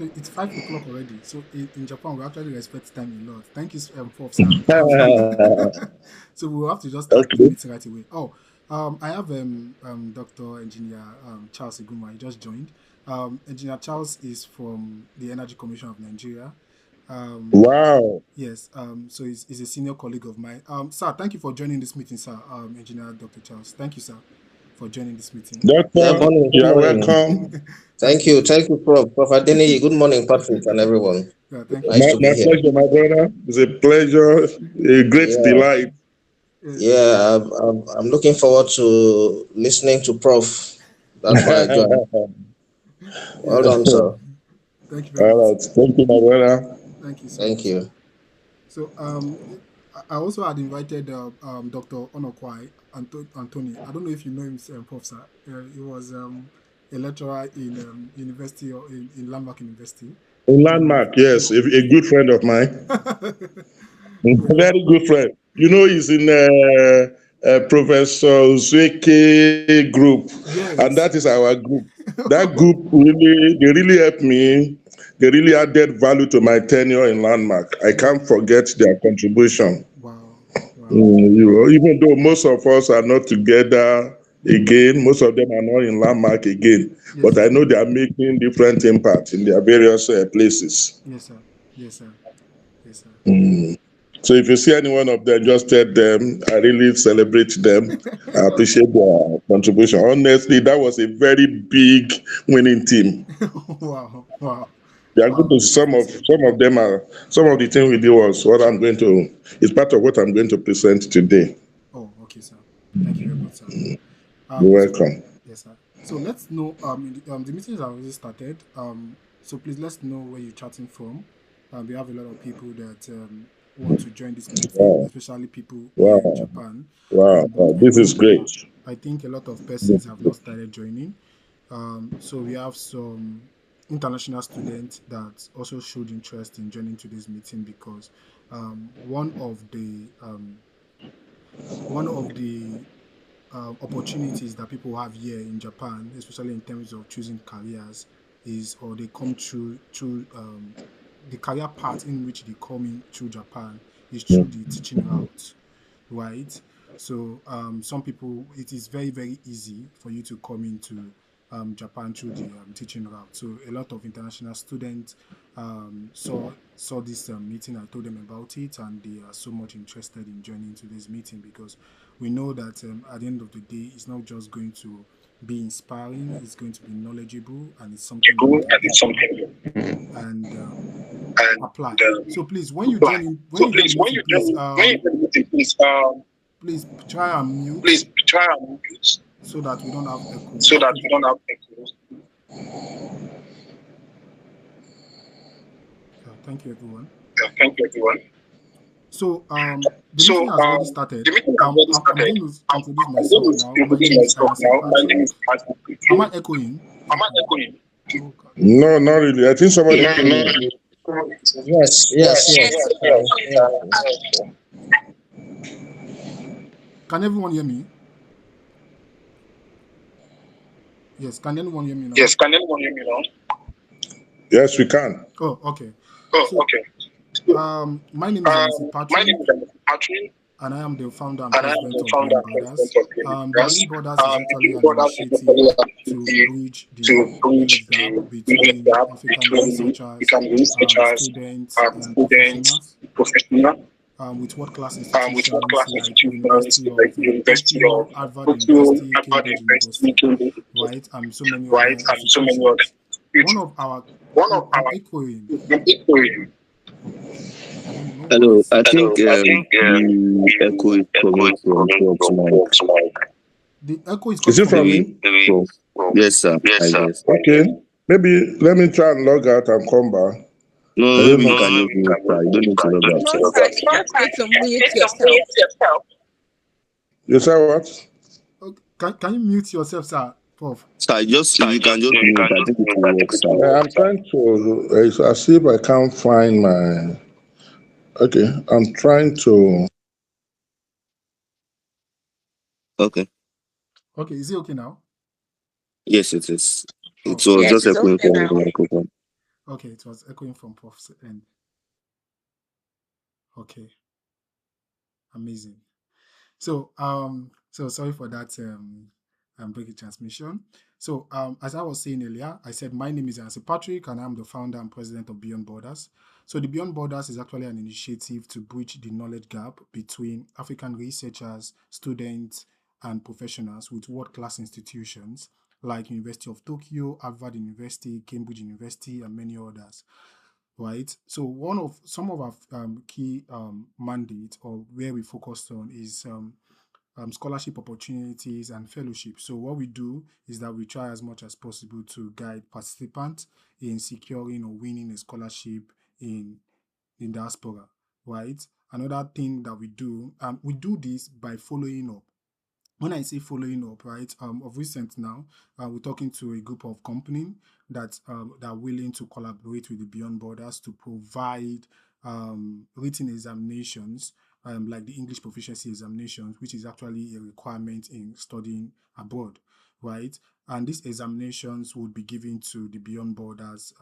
So it's 5 o'clock already. So in Japan, we actually respect time a lot. Thank you, Prof. Sir. So we'll have to just start the Okay. meeting right away. Oh, I have Dr. Engineer Charles Iguma. He just joined. Engineer Charles is from the Energy Commission of Nigeria. Um, Wow. yes. So he's a senior colleague of mine. Sir, thank you for joining this meeting, sir. Engineer Dr. Charles. Thank you, sir, for joining this meeting. Yeah, Doctor, morning, you good are morning. welcome. Thank you. Thank you, Prof. Prof. Adeniyi. Good morning, Patrick and everyone. Yeah, thank you, Nice sir. to My be here. pleasure, my brother. It's a pleasure, a great Yeah, delight. Yes. I'm looking forward to listening to Prof. That's why I joined. Well Yes. done, sir. Thank you very much, All sir. right. Thank you, my brother. Thank you so much, Thank sir. you. So I also had invited Dr. Onokwai Anthony. I don't know if you know him, Prof. Sir. He was a lecturer in university or in Landmark University. In So Landmark, yes, a good friend of mine. A yeah, very good friend. You know, he's in Professor Zweke group, and yes. that is our group. That group really, they really helped me. They really added value to my tenure in Landmark. I Yeah. can't forget their contribution. Wow. Wow. Even though most of us are not together Mm. again, most of them are not in Landmark again, Yes, but sir. I know they are making different impact in their various places. Yes, sir. Yes, sir. Yes, sir. So if you see any one of them, just tell them I really celebrate them. I appreciate their contribution. Honestly, that was a very big winning team. Wow. Wow. They are going Wow. to some of them are some of the things we did was what I'm going to is part of what I'm going to present today. Oh, okay, sir. Thank you very much, sir. You're So welcome. yes, sir. So let's know. The meetings have already started. So please let's know where you're chatting from. We have a lot of people that want to join this meeting, Wow, especially people here in wow, Japan. wow, But wow. This is great. I think a lot of persons have not started joining. So we have some international students that also showed interest in joining today's meeting because one of the opportunities that people have here in Japan, especially in terms of choosing careers, is or they come through the career path in which they come in through Japan is through the teaching route, right? So some people, it is very very easy for you to come into Japan through the teaching route. So a lot of international students saw this meeting. I told them about it, and they are so much interested in joining today's meeting because we know that at the end of the day, it's not just going to be inspiring; it's going to be knowledgeable, and it's something that we can take on and apply. So please, when you join the meeting, please try and mute so that we don't have echoes. Thank you, everyone. So the meeting has already started. I'm going to introduce myself now. My name is Ayansi Patrick. Am I echoing? Oh God. No, not really. I think somebody. Yes. Yeah. Can everyone hear me? Yes. Can anyone hear me now? Yes, we can. Oh, okay. So my name is Ayansi Patrick, and I am the founder and president of Green Brothers. The Green Brothers is actually an initiative to bridge the knowledge gap between African researchers, students, and professionals with world-class institutions like Tokyo, Harvard University, Cambridge University, right, and so many other institutions. One of our I'm echoing. Oh, okay. I don't know why. Hello, I think the echo is coming from Rob's mic. The echo is Is coming it from from me. me? From, yes, sir. I guess. Okay. Maybe let me try and log out and come back. No, I don't maybe you know. can just mute, sir. You don't need to log out, No, sir. sir, you just need to mute yourself. You say what? Okay. Can you mute yourself, sir, Prof? Sir, just if you can just mute, I think it will work, sir. I'm trying to. It's as if I can't find my. Okay, I'm trying to. Okay. Okay, is it okay now? Yes, it is. It Okay. was Yes, just it's echoing okay from now. the microphone. Okay, it was echoing from Prof's end. Okay, amazing. So sorry for that breaking transmission. So as I was saying earlier, I said my name is Ansi Patrick and I'm the founder and president of Beyond Borders. So the Beyond Borders is actually an initiative to bridge the knowledge gap between African researchers, students, and professionals with world-class institutions like University of Tokyo, Harvard University, Cambridge University, and many others, right? So one of some of our key mandate or where we focused on is scholarship opportunities and fellowship. So what we do is that we try as much as possible to guide participants in securing or winning a scholarship in diaspora, right? Another thing that we do this by following up. When I say following up, right, of recent now, we're talking to a group of companies that are willing to collaborate with the Beyond Borders to provide written examinations, like the English proficiency examinations, which is actually a requirement in studying abroad, right? And these examinations would be given to the Beyond Borders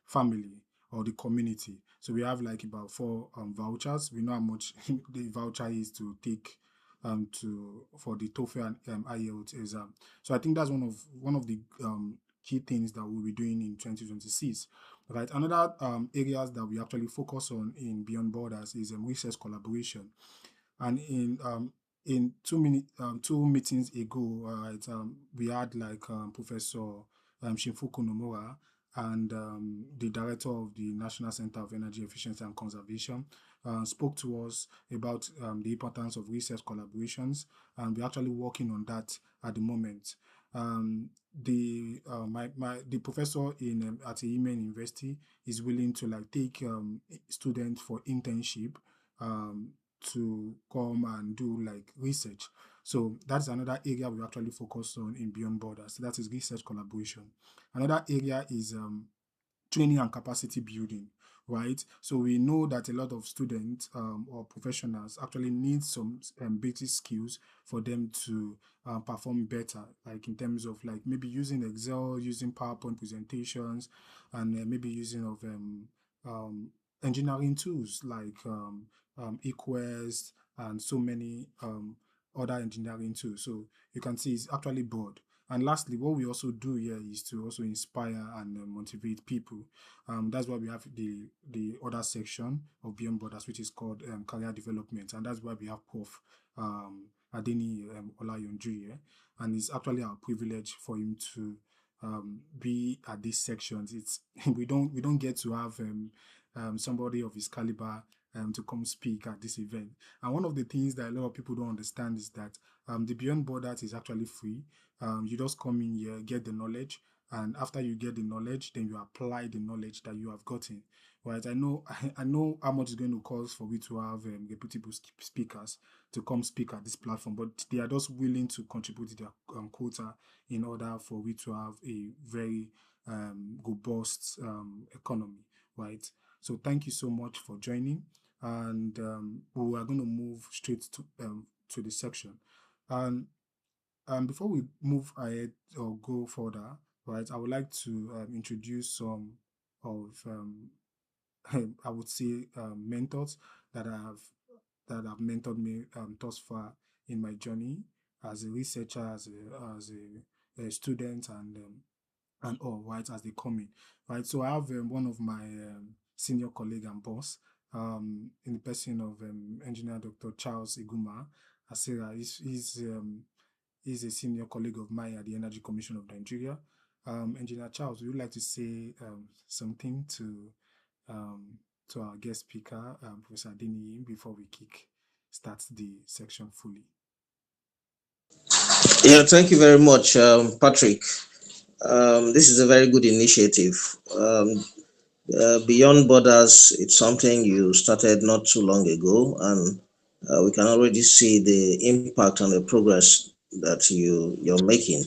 family or the community. So we have like about four vouchers. We know how much the voucher is to take to for the TOEFL and IELTS exam. So I think that's one of the key things that we'll be doing in 2026. Right. Another areas that we actually focus on in Beyond Borders is research collaboration. And in 2 minute 2 meetings ago, right, we had like Professor Shinfuku Nomura and the director of the National Center of Energy Efficiency and Conservation spoke to us about the importance of research collaborations, and we're actually working on that at the moment. The professor in at Yemen University is willing to like take students for internship um, to come and do like research. So that's another area we actually focus on in Beyond Borders. That is research collaboration. Another area is training and capacity building, right? So we know that a lot of students or professionals actually need some basic skills for them to perform better, like in terms of like maybe using Excel, using PowerPoint presentations, and maybe using of um, engineering tools like Equest and so many other engineering tools. So you can see it's actually broad. And lastly, what we also do here is to also inspire and motivate people. That's why we have the other section of Beyond Borders, which is called career development, and that's why we have Prof. Adeniyi Olayanju here, and it's actually our privilege for him to be at these sections. It's we don't get to have somebody of his caliber to come speak at this event. And one of the things that a lot of people don't understand is that the Beyond Borders is actually free. You just come in here, get the knowledge, and after you get the knowledge, then you apply the knowledge that you have gotten. Right? I know, I know how much it's going to cost for we to have reputable speakers to come speak at this platform, but they are just willing to contribute their quota in order for we to have a very robust economy. Right? So thank you so much for joining, and we are going to move straight to the section. And before we move ahead or go further, right, I would like to introduce some of I would say mentors that I have that have mentored me thus far in my journey as a researcher, a student, and all, right, as they come in, right. So I have one of my senior colleague and boss in the person of engineer Dr. Charles Iguma Asira. He's a senior colleague of mine at the Energy Commission of Nigeria. Engineer Charles, would you like to say something to our guest speaker, Professor Adeniyi, before we start the section fully? Yeah, thank you very much, Patrick. This is a very good initiative. Beyond Borders, it's something you started not too long ago, and we can already see the impact and the progress that you're making.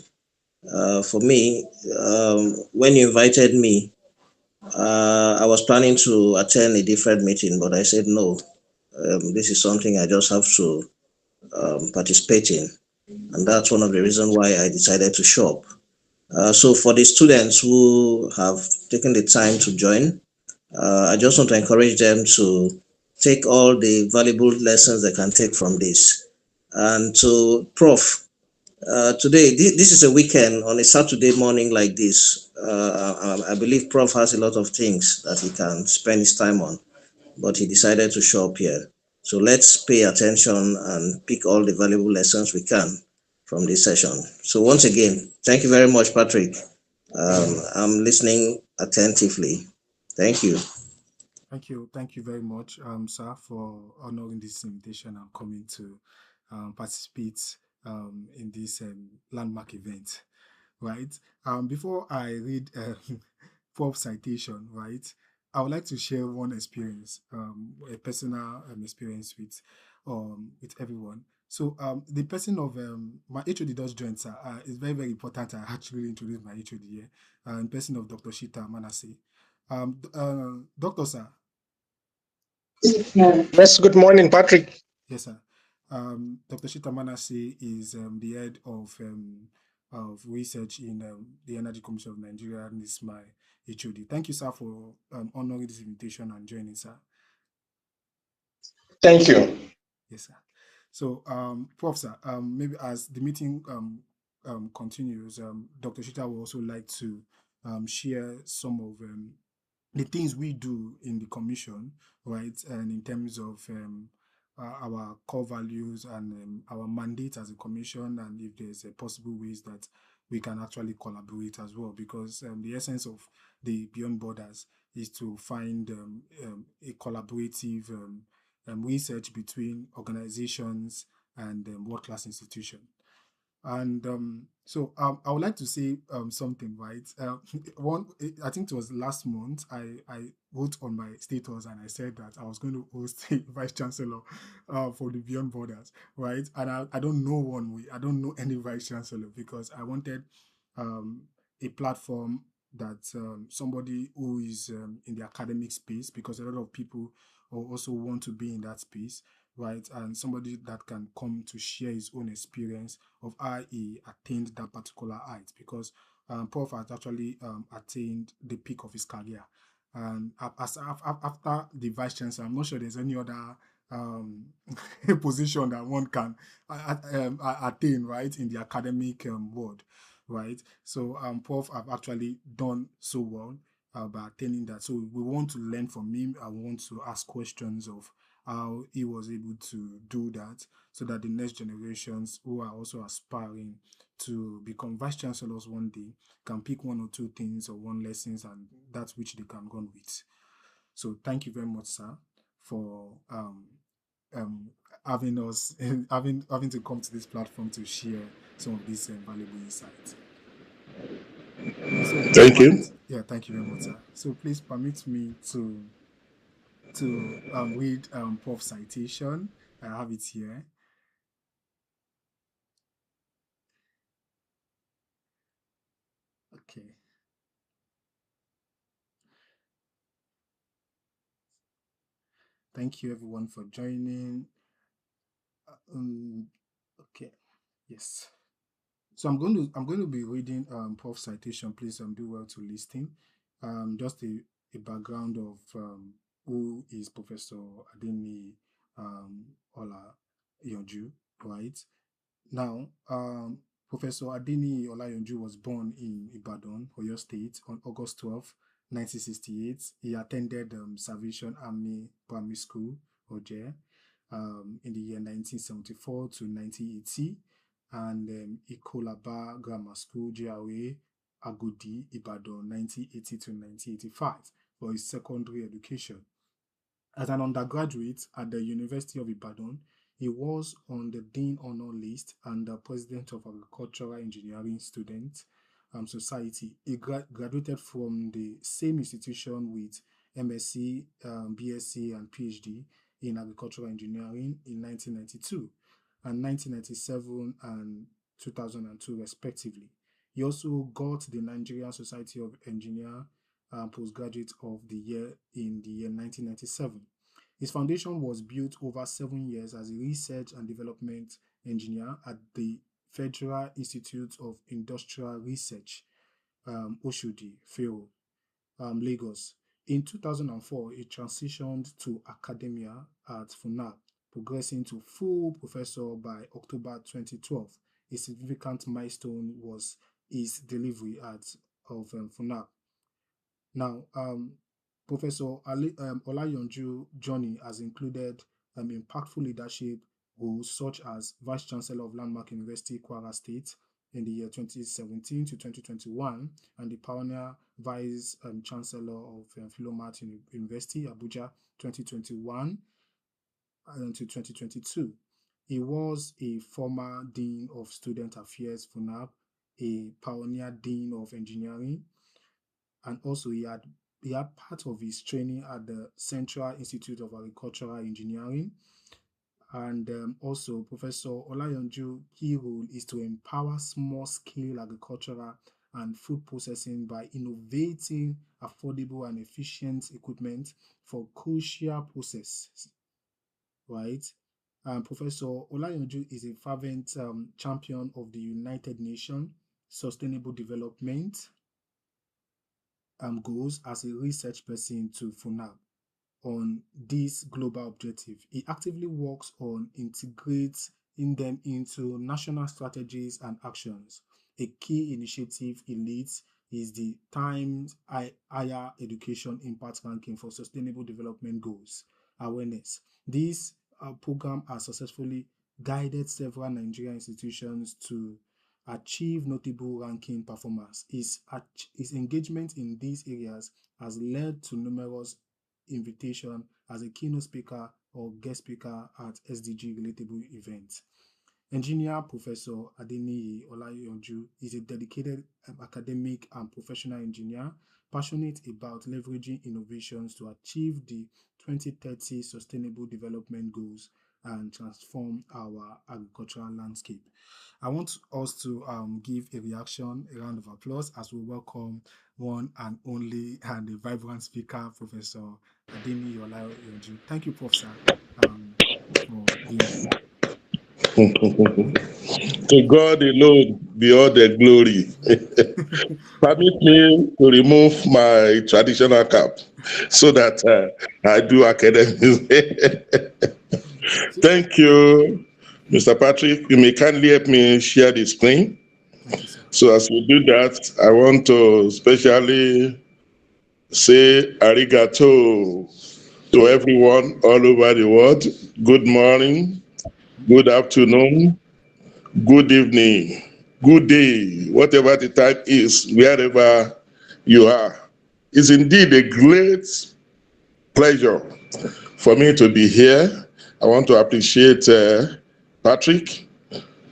For me, when you invited me, I was planning to attend a different meeting, but I said no. This is something I just have to participate in, and that's one of the reasons why I decided to show up. So for the students who have taken the time to join, I just want to encourage them to take all the valuable lessons they can take from this. And to Prof, today, this is a weekend on a Saturday morning like this. I believe Prof has a lot of things that he can spend his time on, but he decided to show up here. So let's pay attention and pick all the valuable lessons we can from this session. So once again, thank you very much, Patrick. I'm listening attentively. Thank you. Thank you very much, sir, for honoring this invitation and coming to participate in this landmark event, right? Before I read Prof citation, right, I would like to share one experience, a personal experience with everyone. So the person of my HOD does join, sir. It's very, very important. I actually introduce my HOD here. In person of Dr. Shita Manasseh. Doctor, sir. Yes, good morning, Patrick. Yes, sir. Dr. Shita Manasseh is the head of research in the Energy Commission of Nigeria, and is my HOD. Thank you, sir, for honoring this invitation and joining, sir. Thank you. Yes, sir. So, Prof, sir, maybe as the meeting continues, Dr. Shita would also like to share some of the things we do in the commission, right? And in terms of our core values and our mandate as a commission, and if there's possible ways that we can actually collaborate as well, because the essence of the Beyond Borders is to find a collaborative research between organizations and world-class institutions. And I would like to say something, right? I think it was last month, I wrote on my status and I said that I was going to host a vice chancellor for the Beyond Borders, right? And I don't know one way, I don't know any vice chancellor, because I wanted a platform that somebody who is in the academic space, because a lot of people also want to be in that space, right? And somebody that can come to share his own experience of how he attained that particular height, because Prof has actually attained the peak of his career. And after the vice chancellor, I'm not sure there's any other position that one can attain, right, in the academic world, right? So Prof have actually done so well by attaining that. So we want to learn from him. I want to ask questions of how he was able to do that, so that the next generations who are also aspiring to become vice chancellors one day can pick one or two things or one lessons, and that's which they can run with. So thank you very much, sir, for um, having us having to come to this platform to share some of these valuable insights. So please Thank you. yeah, thank you very much, sir. So please permit me to read Prof citation. I have it here. Okay. Thank you everyone for joining. Okay. Yes. So I'm going to be reading Prof citation. Please do well to listen. Just a background of who is Professor Adeniyi Olayanju, right? Now, Professor Adeniyi Olayanju was born in Ibadan, Oyo State, on August 12, 1968. He attended Salvation Army Primary School, Oje, in the year 1974 to 1980, and Ikolaba Grammar School, GRA, Agodi, Ibadan, 1980 to 1985, for his secondary education. As an undergraduate at the University of Ibadan, he was on the Dean Honor List and the President of Agricultural Engineering Student Society. He graduated from the same institution with MSc, BSc, and PhD in Agricultural Engineering in 1992 and 1997 and 2002, respectively. He also got the Nigerian Society of Engineers Postgraduate of the Year in the year 1997. His foundation was built over 7 years as a research and development engineer at the Federal Institute of Industrial Research, Oshodi, Feo, Lagos. In 2004, he transitioned to academia at FUNAB, progressing to full professor by October 2012. A significant milestone was his delivery of FUNAB. Now, Professor Olayanju journey has included impactful leadership roles such as Vice Chancellor of Landmark University, Kwara State, in the year 2017 to 2021, and the Pioneer Vice Chancellor of Philomath University, Abuja, 2021 to 2022. He was a former Dean of Student Affairs, FUNAB, a Pioneer Dean of Engineering, and also he had part of his training at the Central Institute of Agricultural Engineering. And also, Professor Olayanju key role is to empower small-scale agricultural and food processing by innovating affordable and efficient equipment for crucial processes, right? Professor Olayanju is a fervent champion of the United Nations Sustainable Development goals as a research person to FUNAB on this global objective. He actively works on integrating them into national strategies and actions. A key initiative he leads is the Times Higher Education Impact Ranking for Sustainable Development Goals Awareness. This program has successfully guided several Nigerian institutions to achieve notable ranking performance. His engagement in these areas has led to numerous invitation as a keynote speaker or guest speaker at SDG relatable events. Engineer Professor Adeniyi Olayanju is a dedicated academic and professional engineer, passionate about leveraging innovations to achieve the 2030 Sustainable Development Goals and transform our agricultural landscape. I want us to give a reaction, a round of applause as we welcome one and only and a vibrant speaker, Professor Adeniyi Olayanju. Thank you, Prof. Sir, for being here. To God alone be all the glory. Permit me to remove my traditional cap so that I do academics. Thank you, Mr. Patrick. You may kindly help me share the screen. Thank you, sir. So as we do that, I want to especially say arigato to everyone all over the world. Good morning, good afternoon, good evening, good day, whatever the time is, wherever you are. It's indeed a great pleasure for me to be here. I want to appreciate Patrick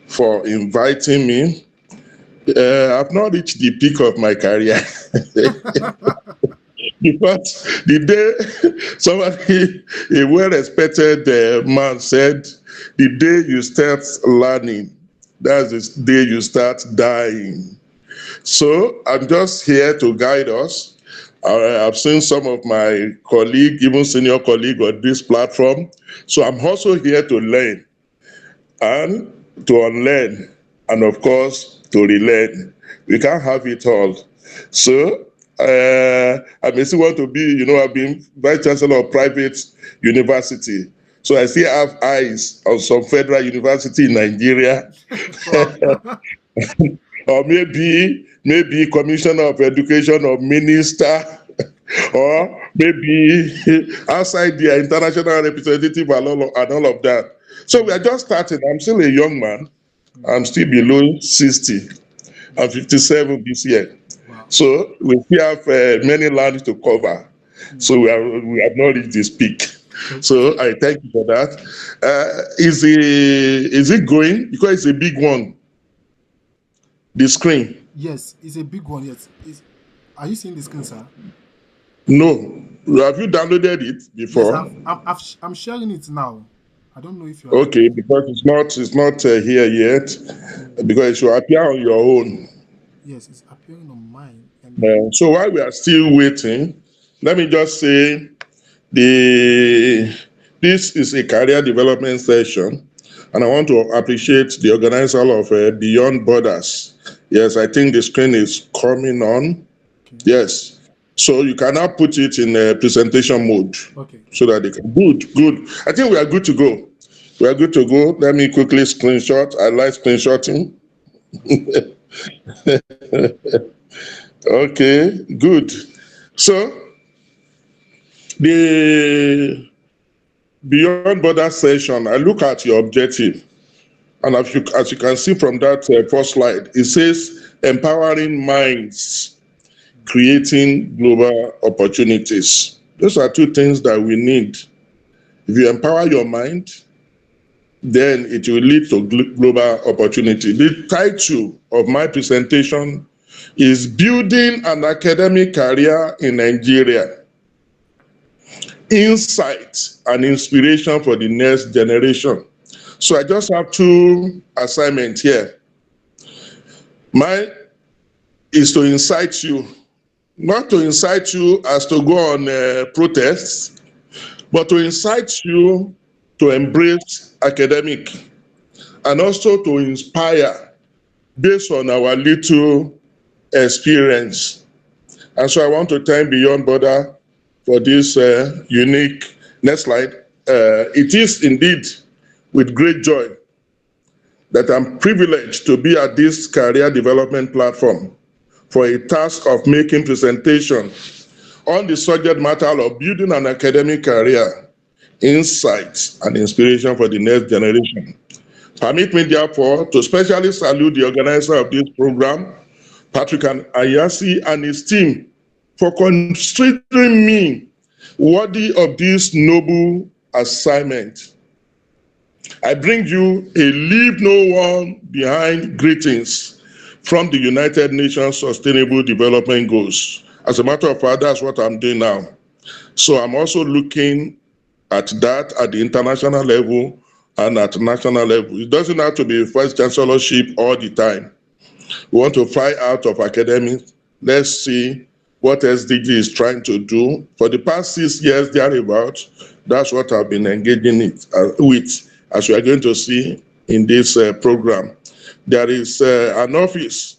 for inviting me. I've not reached the peak of my career because the day somebody, a well-respected man said, the day you start learning, that's the day you start dying. So I'm just here to guide us. I've seen some of my colleagues, even senior colleagues on this platform. So I'm also here to learn and to unlearn, and of course, to relearn. We can't have it all. So I may still want to be, I've been Vice Chancellor of private university. So I still have eyes on some federal university in Nigeria, or maybe Commissioner of Education or Minister, or maybe outside the international representative and all of that. So we are just starting. I'm still a young man. I'm still below 60. I'm 57 this year. Wow. So we still have many lands to cover. So we have not reached this peak. So I thank you for that. Is it going? Because it's a big one. The screen. Yes, it's a big one. Yes. Are you seeing the screen, sir? No. Have you downloaded it before? Yes, I'm sharing it now. I don't know if you're okay, because it's not here yet. Because it should appear on your own. Yes, it's appearing on mine. So while we are still waiting, let me just say this is a career development session, and I want to appreciate the organizer of Beyond Borders Yes, I think the screen is coming on. Okay. Yes. So you can now put it in a presentation mode Okay. so that they can. Good. I think we are good to go. We are good to go. Let me quickly screenshot. I like screenshotting. Okay, good. So the Beyond Border session, I look at your objective. And as you can see from that first slide, it says empowering minds, creating global opportunities. Those are two things that we need. If you empower your mind, then it will lead to global opportunity. The title of my presentation is Building an Academic Career in Nigeria, Insight and Inspiration for the Next Generation. So I just have two assignments here. Mine is to incite you, not to incite you as to go on protests, but to incite you to embrace academic and also to inspire based on our little experience. And so I want to thank Beyond Border for this unique, next slide. It is indeed with great joy that I'm privileged to be at this career development platform for a task of making presentation on the subject matter of building an academic career, insights and inspiration for the next generation. Permit me, therefore, to specially salute the organizer of this program, Patrick Ayasi, and his team for considering me worthy of this noble assignment. I bring you a leave no one behind greetings from the United Nations Sustainable Development Goals. As a matter of fact, that's what I'm doing now. So I'm also looking at that at the international level and at national level. It doesn't have to be vice chancellorship all the time. We want to fly out of academics. Let's see what SDG is trying to do. For the past 6 years, thereabouts, that's what I've been engaging it with, as we are going to see in this program. There is an office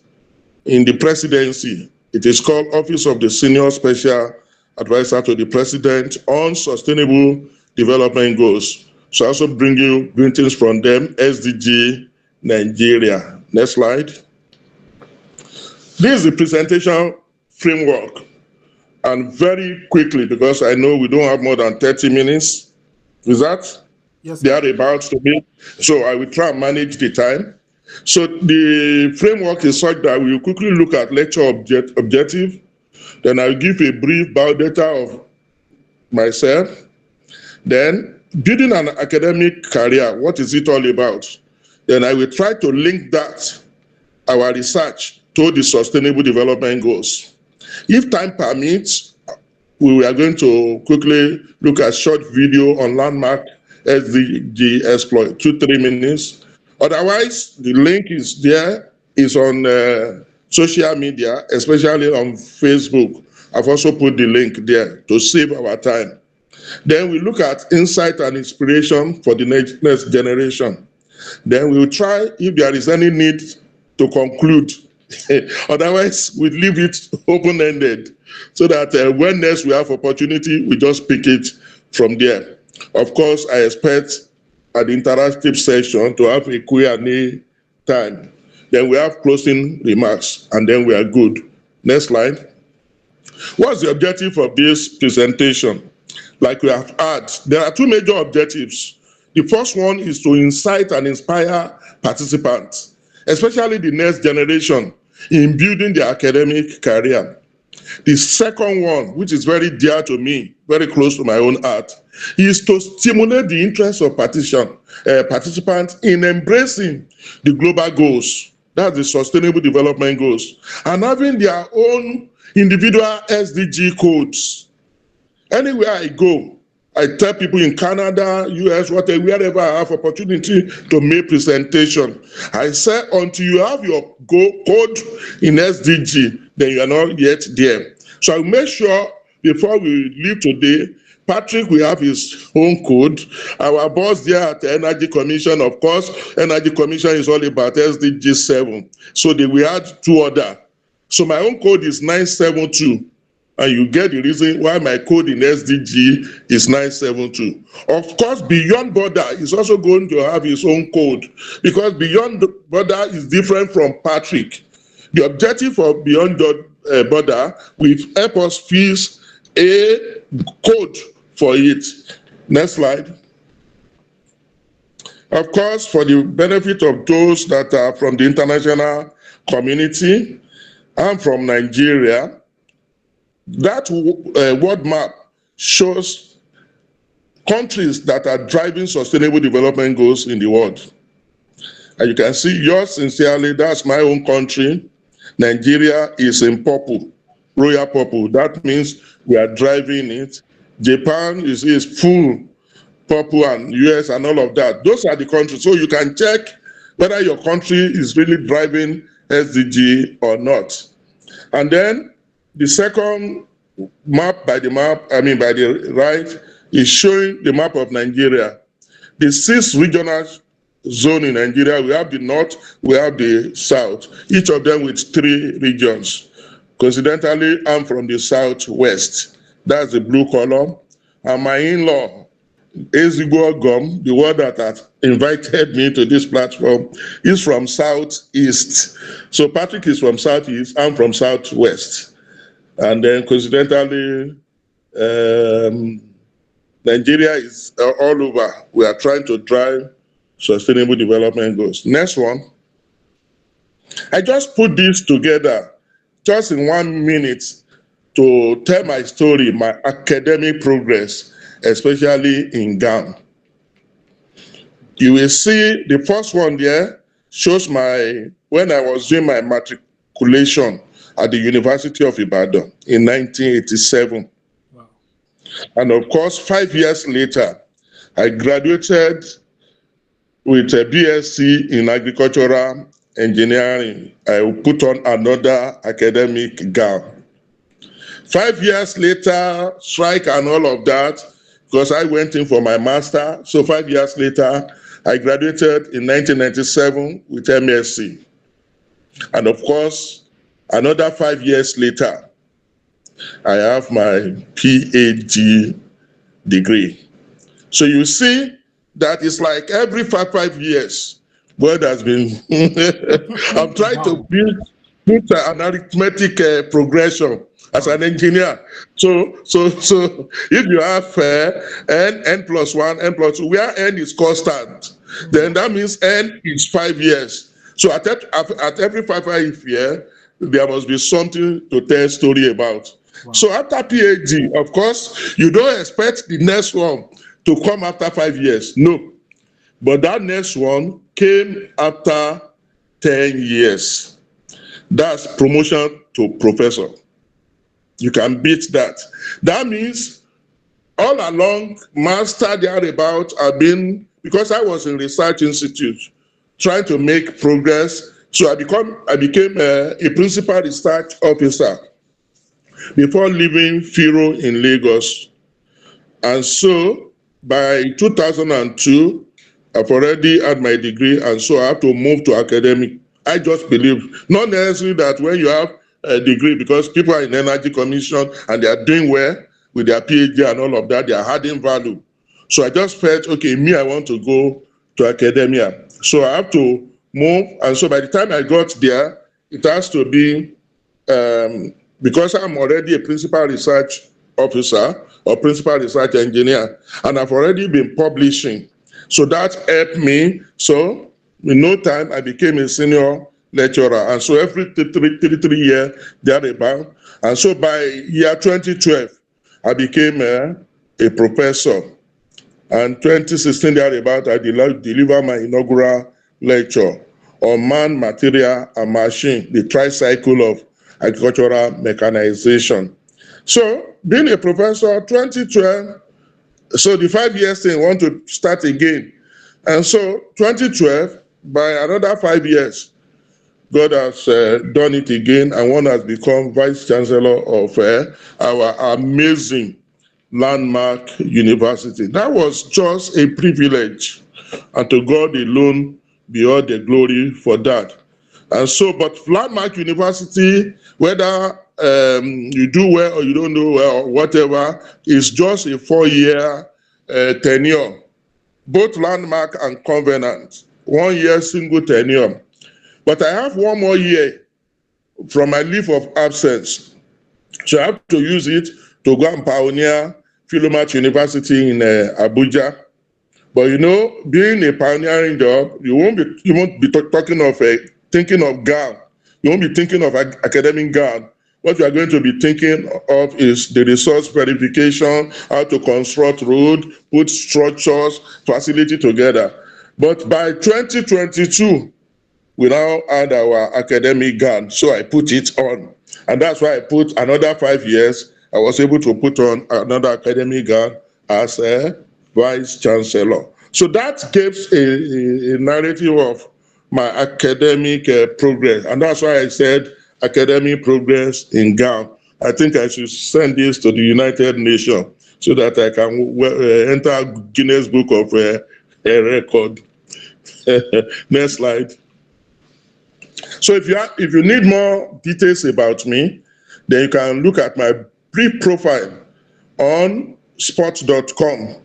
in the presidency. It is called Office of the Senior Special Advisor to the President on Sustainable Development Goals. So I also bring you greetings from them, SDG Nigeria. Next slide. This is the presentation framework. And very quickly, because I know we don't have more than 30 minutes, is that? Yes, They sir. are about to be. So I will try and manage the time. So the framework is such that we will quickly look at lecture objective. Then I'll give a brief biodata of myself. Then building an academic career, what is it all about? Then I will try to link that, our research, to the Sustainable Development Goals. If time permits, we are going to quickly look at short video on landmark SDG exploit, 2-3 minutes. Otherwise, the link is there, is on social media, especially on Facebook. I've also put the link there to save our time. Then we look at insight and inspiration for the next generation. Then we will try if there is any need to conclude. Otherwise, we leave it open-ended so that when next we have opportunity, we just pick it from there. Of course, I expect at the interactive session to have a Q&A time. Then we have closing remarks, and then we are good. Next slide. What's the objective of this presentation? Like we have had, there are two major objectives. The first one is to incite and inspire participants, especially the next generation, in building their academic career. The second one, which is very dear to me, very close to my own heart, is to stimulate the interest of participants in embracing the global goals, that's the Sustainable Development Goals, and having their own individual SDG codes. Anywhere I go, I tell people in Canada, US, whatever, wherever I have opportunity to make presentation, I say until you have your code in SDG, then you are not yet there. So I make sure before we leave today, Patrick will have his own code. Our boss there at the Energy Commission, of course, Energy Commission is all about SDG 7. So they will add 2 other. So my own code is 972. And you get the reason why my code in SDG is 972. Of course, Beyond Border is also going to have his own code, because Beyond Border is different from Patrick. The objective of Beyond Border will help us fix a code for it. Next slide. Of course, for the benefit of those that are from the international community and from Nigeria, that world map shows countries that are driving sustainable development goals in the world. And you can see yours sincerely, that's my own country. Nigeria is in purple, royal purple. That means we are driving it. Japan is full purple, and US and all of that. Those are the countries. So you can check whether your country is really driving SDG or not. And then the second map by the right, is showing the map of Nigeria. The 6 regional zone in Nigeria, we have the north, we have the south, each of them with 3 regions. Coincidentally, I'm from the southwest. That's the blue column. And my in-law, Ezigbo Ogom, the one that has invited me to this platform, is from southeast. So Patrick is from southeast, I'm from southwest. And then coincidentally, Nigeria is all over. We are trying to drive sustainable development goals. Next one. I just put this together just in 1 minute to tell my story, my academic progress, especially in Ghana. You will see the first one there shows when I was doing my matriculation at the University of Ibadan in 1987. Wow. And of course, 5 years later, I graduated with a BSc in agricultural engineering. I put on another academic gown. 5 years later, strike and all of that, because I went in for my master. So 5 years later, I graduated in 1997 with MSc. And of course, another 5 years later, I have my PhD degree. So you see that it's like every five years, word has been, I'm trying to put an arithmetic progression as an engineer. So if you have n plus 1, n plus 2, where n is constant, then that means n is 5 years. So at every 5 years, there must be something to tell story about. Wow. So after PhD, of course, you don't expect the next one to come after 5 years. No. But that next one came after 10 years. That's promotion to professor. You can beat that. That means all along, master thereabout, because I was in research institute trying to make progress. So I became a principal research officer before leaving FIRO in Lagos. And so by 2002, I've already had my degree, and so I have to move to academic. I just believe, not necessarily that when you have a degree, because people are in Energy Commission and they are doing well with their PhD and all of that, they are adding value. So I just felt, okay, I want to go to academia. So I have to move, and so by the time I got there, it has to be, because I'm already a principal research officer or principal research engineer, and I've already been publishing. So that helped me. So in no time, I became a senior lecturer. And so every 3 years, thereabout. And so by year 2012, I became a professor. And 2016, thereabout, I delivered my inaugural lecture on man, material, and machine, the tricycle of agricultural mechanization. So being a professor, 2012, so the 5 years thing, I want to start again. And so 2012, by another 5 years, God has done it again, and one has become Vice Chancellor of our amazing landmark university. That was just a privilege, and to God alone be all the glory for that. And so, but landmark university, whether you do well or you don't do well or whatever, is just a 4-year tenure, both landmark and covenant, 1 year single tenure. But I have 1 more year from my leave of absence. So I have to use it to go and pioneer Philomath University in Abuja. But you know, being a pioneering job, you won't be talking of thinking of gown. You won't be thinking of academic gown. What you are going to be thinking of is the resource verification, how to construct road, put structures, facility together. But by 2022, we now add our academic gown. So I put it on. And that's why I put another 5 years. I was able to put on another academic gown as a vice chancellor. So that gives a narrative of my academic progress. And that's why I said academic progress in gown. I think I should send this to the United Nations so that I can enter Guinness Book of Record. Next slide. So if you need more details about me, then you can look at my brief profile on sports.com.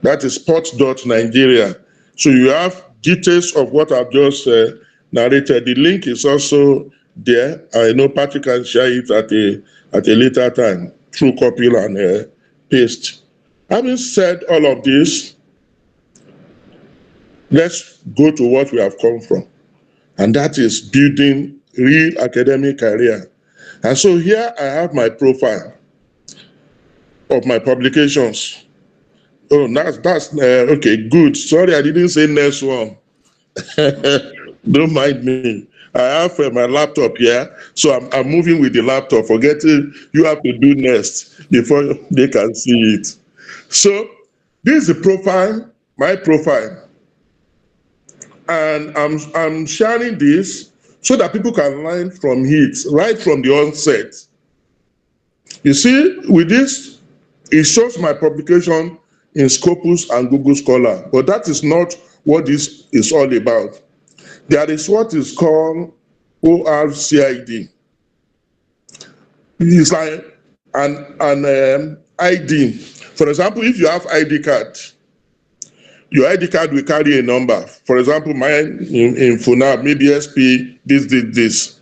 That is sports.nigeria. So you have details of what I've just narrated. The link is also there. I know Patrick can share it at a later time through copy and paste. Having said all of this, let's go to what we have come from. And that is building real academic career. And so here I have my profile of my publications. Oh, that's okay, good. Sorry, I didn't say next one. Don't mind me. I have my laptop here, so I'm moving with the laptop, forgetting you have to do next before they can see it. So this is the profile, my profile. And I'm sharing this so that people can learn from it right from the onset. You see, with this, it shows my publication in Scopus and Google Scholar, but that is not what this is all about. There is what is called ORCID. It's like an ID. For example, if you have ID card, your ID card will carry a number. For example, mine in FUNAB, maybe SP, this.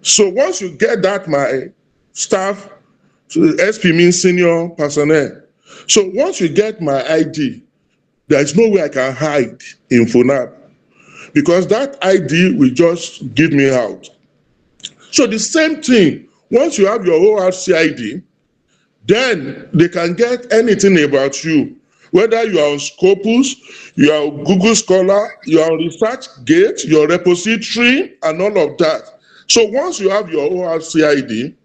So once you get that, my staff, so SP means senior personnel. So once you get my ID, there is no way I can hide in FUNAB because that ID will just give me out. So the same thing, once you have your ORC ID, then they can get anything about you. Whether you are on Scopus, you are on Google Scholar, you are on ResearchGate, your repository, and all of that. So once you have your ORC ID,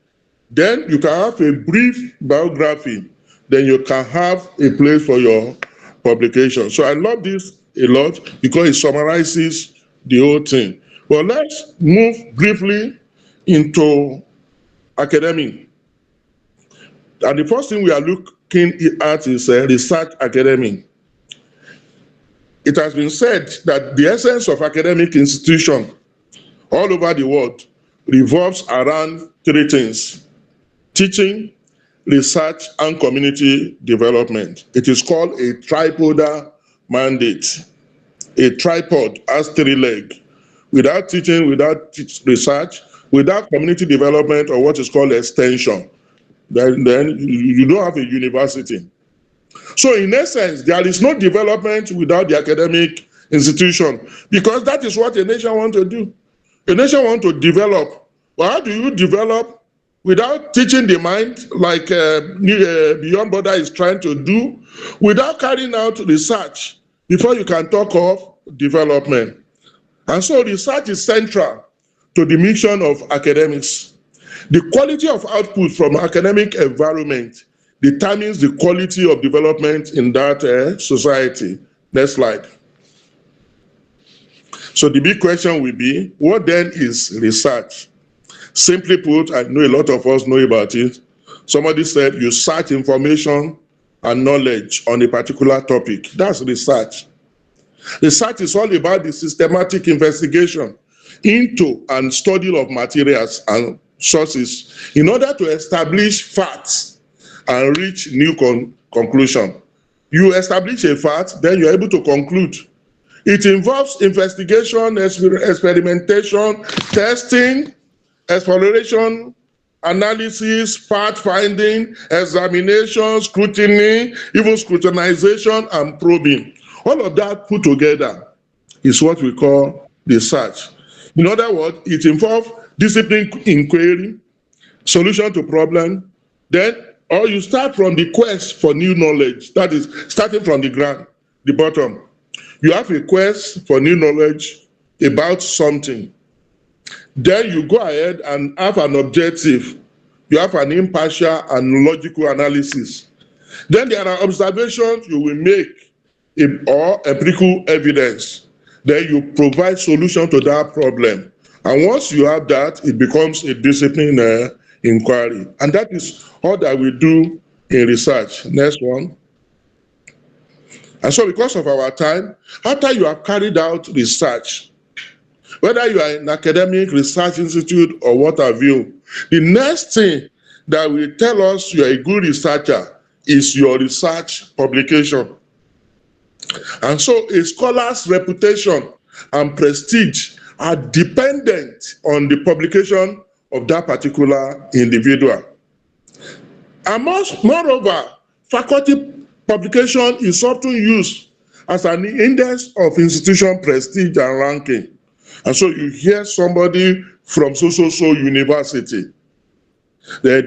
then you can have a brief biography. Then you can have a place for your publication. So I love this a lot because it summarizes the whole thing. Well, let's move briefly into academic. And the first thing we are looking at is research academic. It has been said that the essence of academic institution all over the world revolves around 3 things: teaching, research, and community development. It is called a tripodal mandate. A tripod has 3 legs. Without teaching, without research, without community development, or what is called extension, then you don't have a university. So in essence, there is no development without the academic institution, because that is what a nation wants to do. A nation wants to develop. Well, how do you develop without teaching the mind, like Beyond Border is trying to do, without carrying out research before you can talk of development? And so research is central to the mission of academics. The quality of output from academic environment determines the quality of development in that society. Next slide. So the big question will be, what then is research? Simply put, I know a lot of us know about it. Somebody said you search information and knowledge on a particular topic. That's research. Research is all about the systematic investigation into and study of materials and sources in order to establish facts and reach new conclusion. You establish a fact, then you're able to conclude. It involves investigation, experimentation, testing, exploration, analysis, fact-finding, examination, scrutiny, even scrutinization and probing. All of that put together is what we call research. In other words, it involves discipline inquiry, solution to problem, then or you start from the quest for new knowledge, that is starting from the ground, the bottom. You have a quest for new knowledge about something. Then you go ahead and have an objective. You have an impartial and logical analysis. Then there are observations you will make or empirical evidence. Then you provide solution to that problem. And once you have that, it becomes a discipline inquiry. And that is all that we do in research. Next one. And so because of our time, after you have carried out research, whether you are in academic research institute or what have you, the next thing that will tell us you are a good researcher is your research publication. And so a scholar's reputation and prestige are dependent on the publication of that particular individual. And moreover, faculty publication is often used as an index of institution prestige and ranking. And so you hear somebody from so-so-so university, the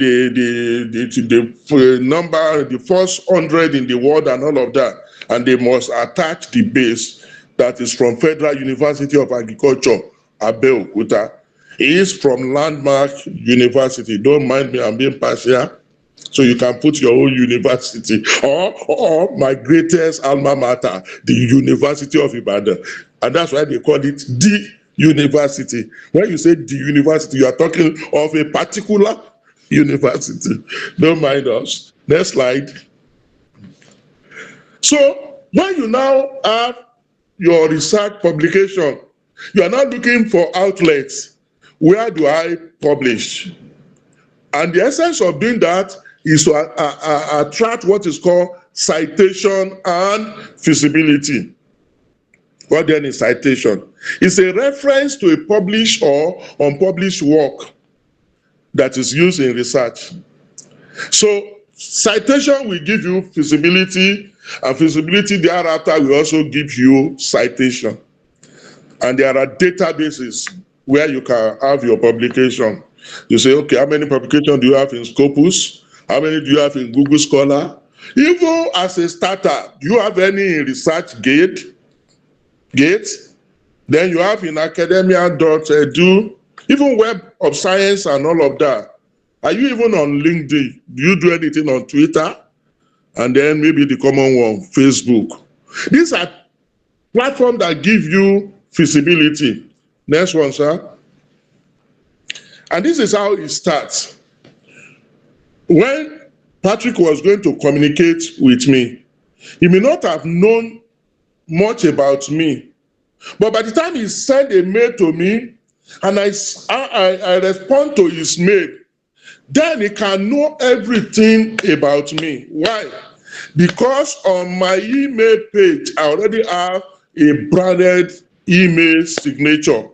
number, the first 100 in the world and all of that, and they must attach the base that is from Federal University of Agriculture, Abeokuta. He is from Landmark University. Don't mind me, I'm being partial. So you can put your own university or my greatest alma mater, the University of Ibadan. And that's why they call it the university. When you say the university, you are talking of a particular university. Don't mind us. Next slide. So when you now have your research publication, you are now looking for outlets. Where do I publish? And the essence of doing that is to attract what is called citation and feasibility. What then is citation? It's a reference to a published or unpublished work that is used in research. So citation will give you feasibility, and feasibility thereafter will also give you citation. And there are databases where you can have your publication. You say, okay, how many publications do you have in Scopus? How many do you have in Google Scholar? Even as a starter, do you have any in ResearchGate? Then you have in academia.edu, even Web of Science and all of that. Are you even on LinkedIn? Do you do anything on Twitter? And then maybe the common one, Facebook. These are platforms that give you feasibility. Next one, sir. And this is how it starts. When Patrick was going to communicate with me, he may not have known much about me. But by the time he sent a mail to me, and I respond to his mail, then he can know everything about me. Why? Because on my email page, I already have a branded email signature.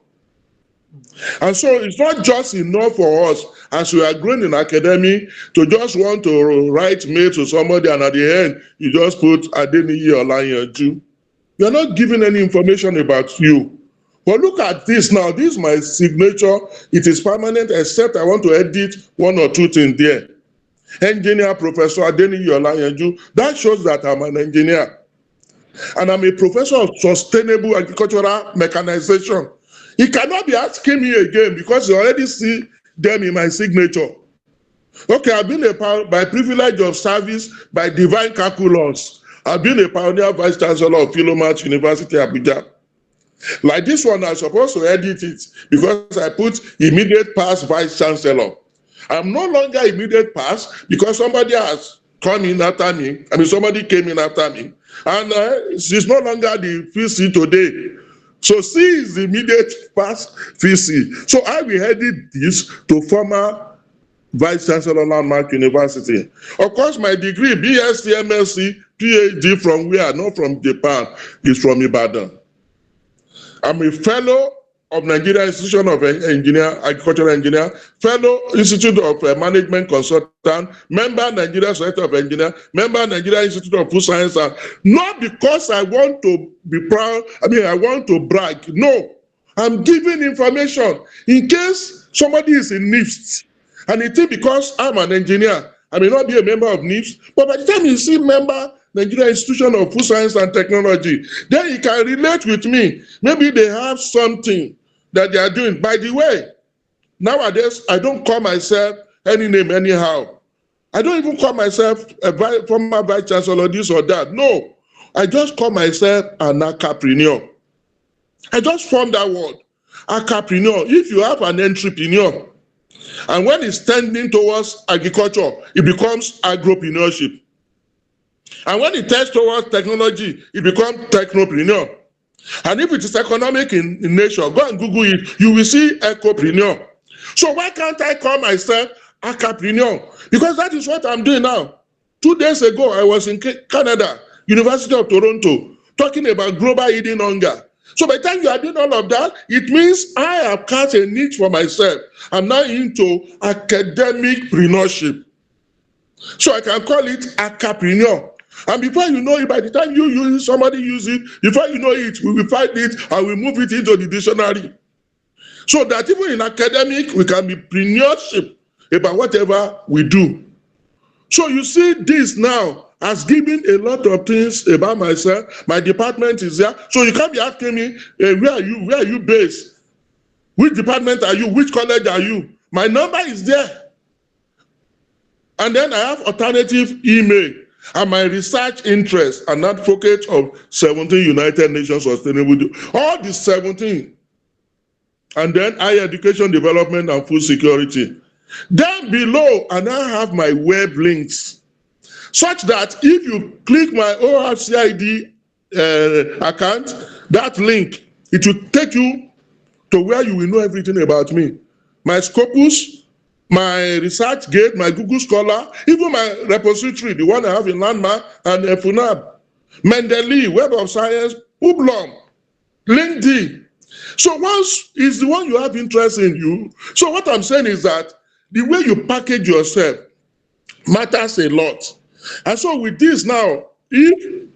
And so it's not just enough for us as we are growing in academy to just want to write mail to somebody and at the end you just put Adeniyi Olayanju. You're not giving any information about you. But look at this now. This is my signature. It is permanent except I want to edit one or two things there. Engineer Professor Adeniyi Olayanju. That shows that I'm an engineer. And I'm a professor of sustainable agricultural mechanization. He cannot be asking me again because you already see them in my signature. Okay, I've been by privilege of service, by divine calculus. I've been a pioneer vice chancellor of Philomath University, Abuja. Like this one, I'm supposed to edit it because I put immediate past vice chancellor. I'm no longer immediate past because somebody has come in after me. I mean, somebody came in after me, and she's no longer the VC today. So C is the immediate past VC. So I will headed this to former Vice Chancellor Landmark University. Of course, my degree, BSc, MSc, PhD from where? Not from Japan, is from Ibadan. I'm a fellow of Nigeria Institution of Engineer, Agricultural Engineer, fellow Institute of Management Consultant, member Nigeria Society of Engineer, member Nigeria Institute of Food Science. Not because I want to be proud, I want to brag. No, I'm giving information in case somebody is in NIFT. And it is because I'm an engineer, I may not be a member of NIFT, but by the time you see member Nigeria Institution of Food Science and Technology, then you can relate with me. Maybe they have something that they are doing. By the way, nowadays, I don't call myself any name anyhow. I don't even call myself a former vice chancellor, this or that. No, I just call myself an Acaprenuer. I just formed that word, Acaprenuer. If you have an entrepreneur, and when it's tending towards agriculture, it becomes agropreneurship. And when it tends towards technology, it becomes technopreneur. And if it is economic in nature, go and Google it, you will see ecopreneur. So why can't I call myself Acaprenuer? Because that is what I'm doing now. 2 days ago, I was in Canada, University of Toronto, talking about global eating hunger. So by the time you are doing all of that, it means I have cast a niche for myself. I'm now into academic preneurship. So I can call it Acaprenuer. And before you know it, by the time you use it, somebody use it, before you know it, we will find it and we move it into the dictionary. So that even in academic, we can be preneurship about whatever we do. So you see this now has given a lot of things about myself. My department is there. So you can't be asking me, where are you based? Which department are you? Which college are you? My number is there. And then I have alternative email. And my research interest and advocate of 17 United Nations Sustainable, all the 17. And then higher education development and food security. Down below, and I have my web links, such that if you click my ORCID account, that link, it will take you to where you will know everything about me. My Scopus, my research gate, my Google Scholar, even my repository, the one I have in Landmark and FUNAB, Mendeley, Web of Science, Ublom, LinkedIn. So once is the one you have interest in you. So what I'm saying is that the way you package yourself matters a lot. And so with this now, if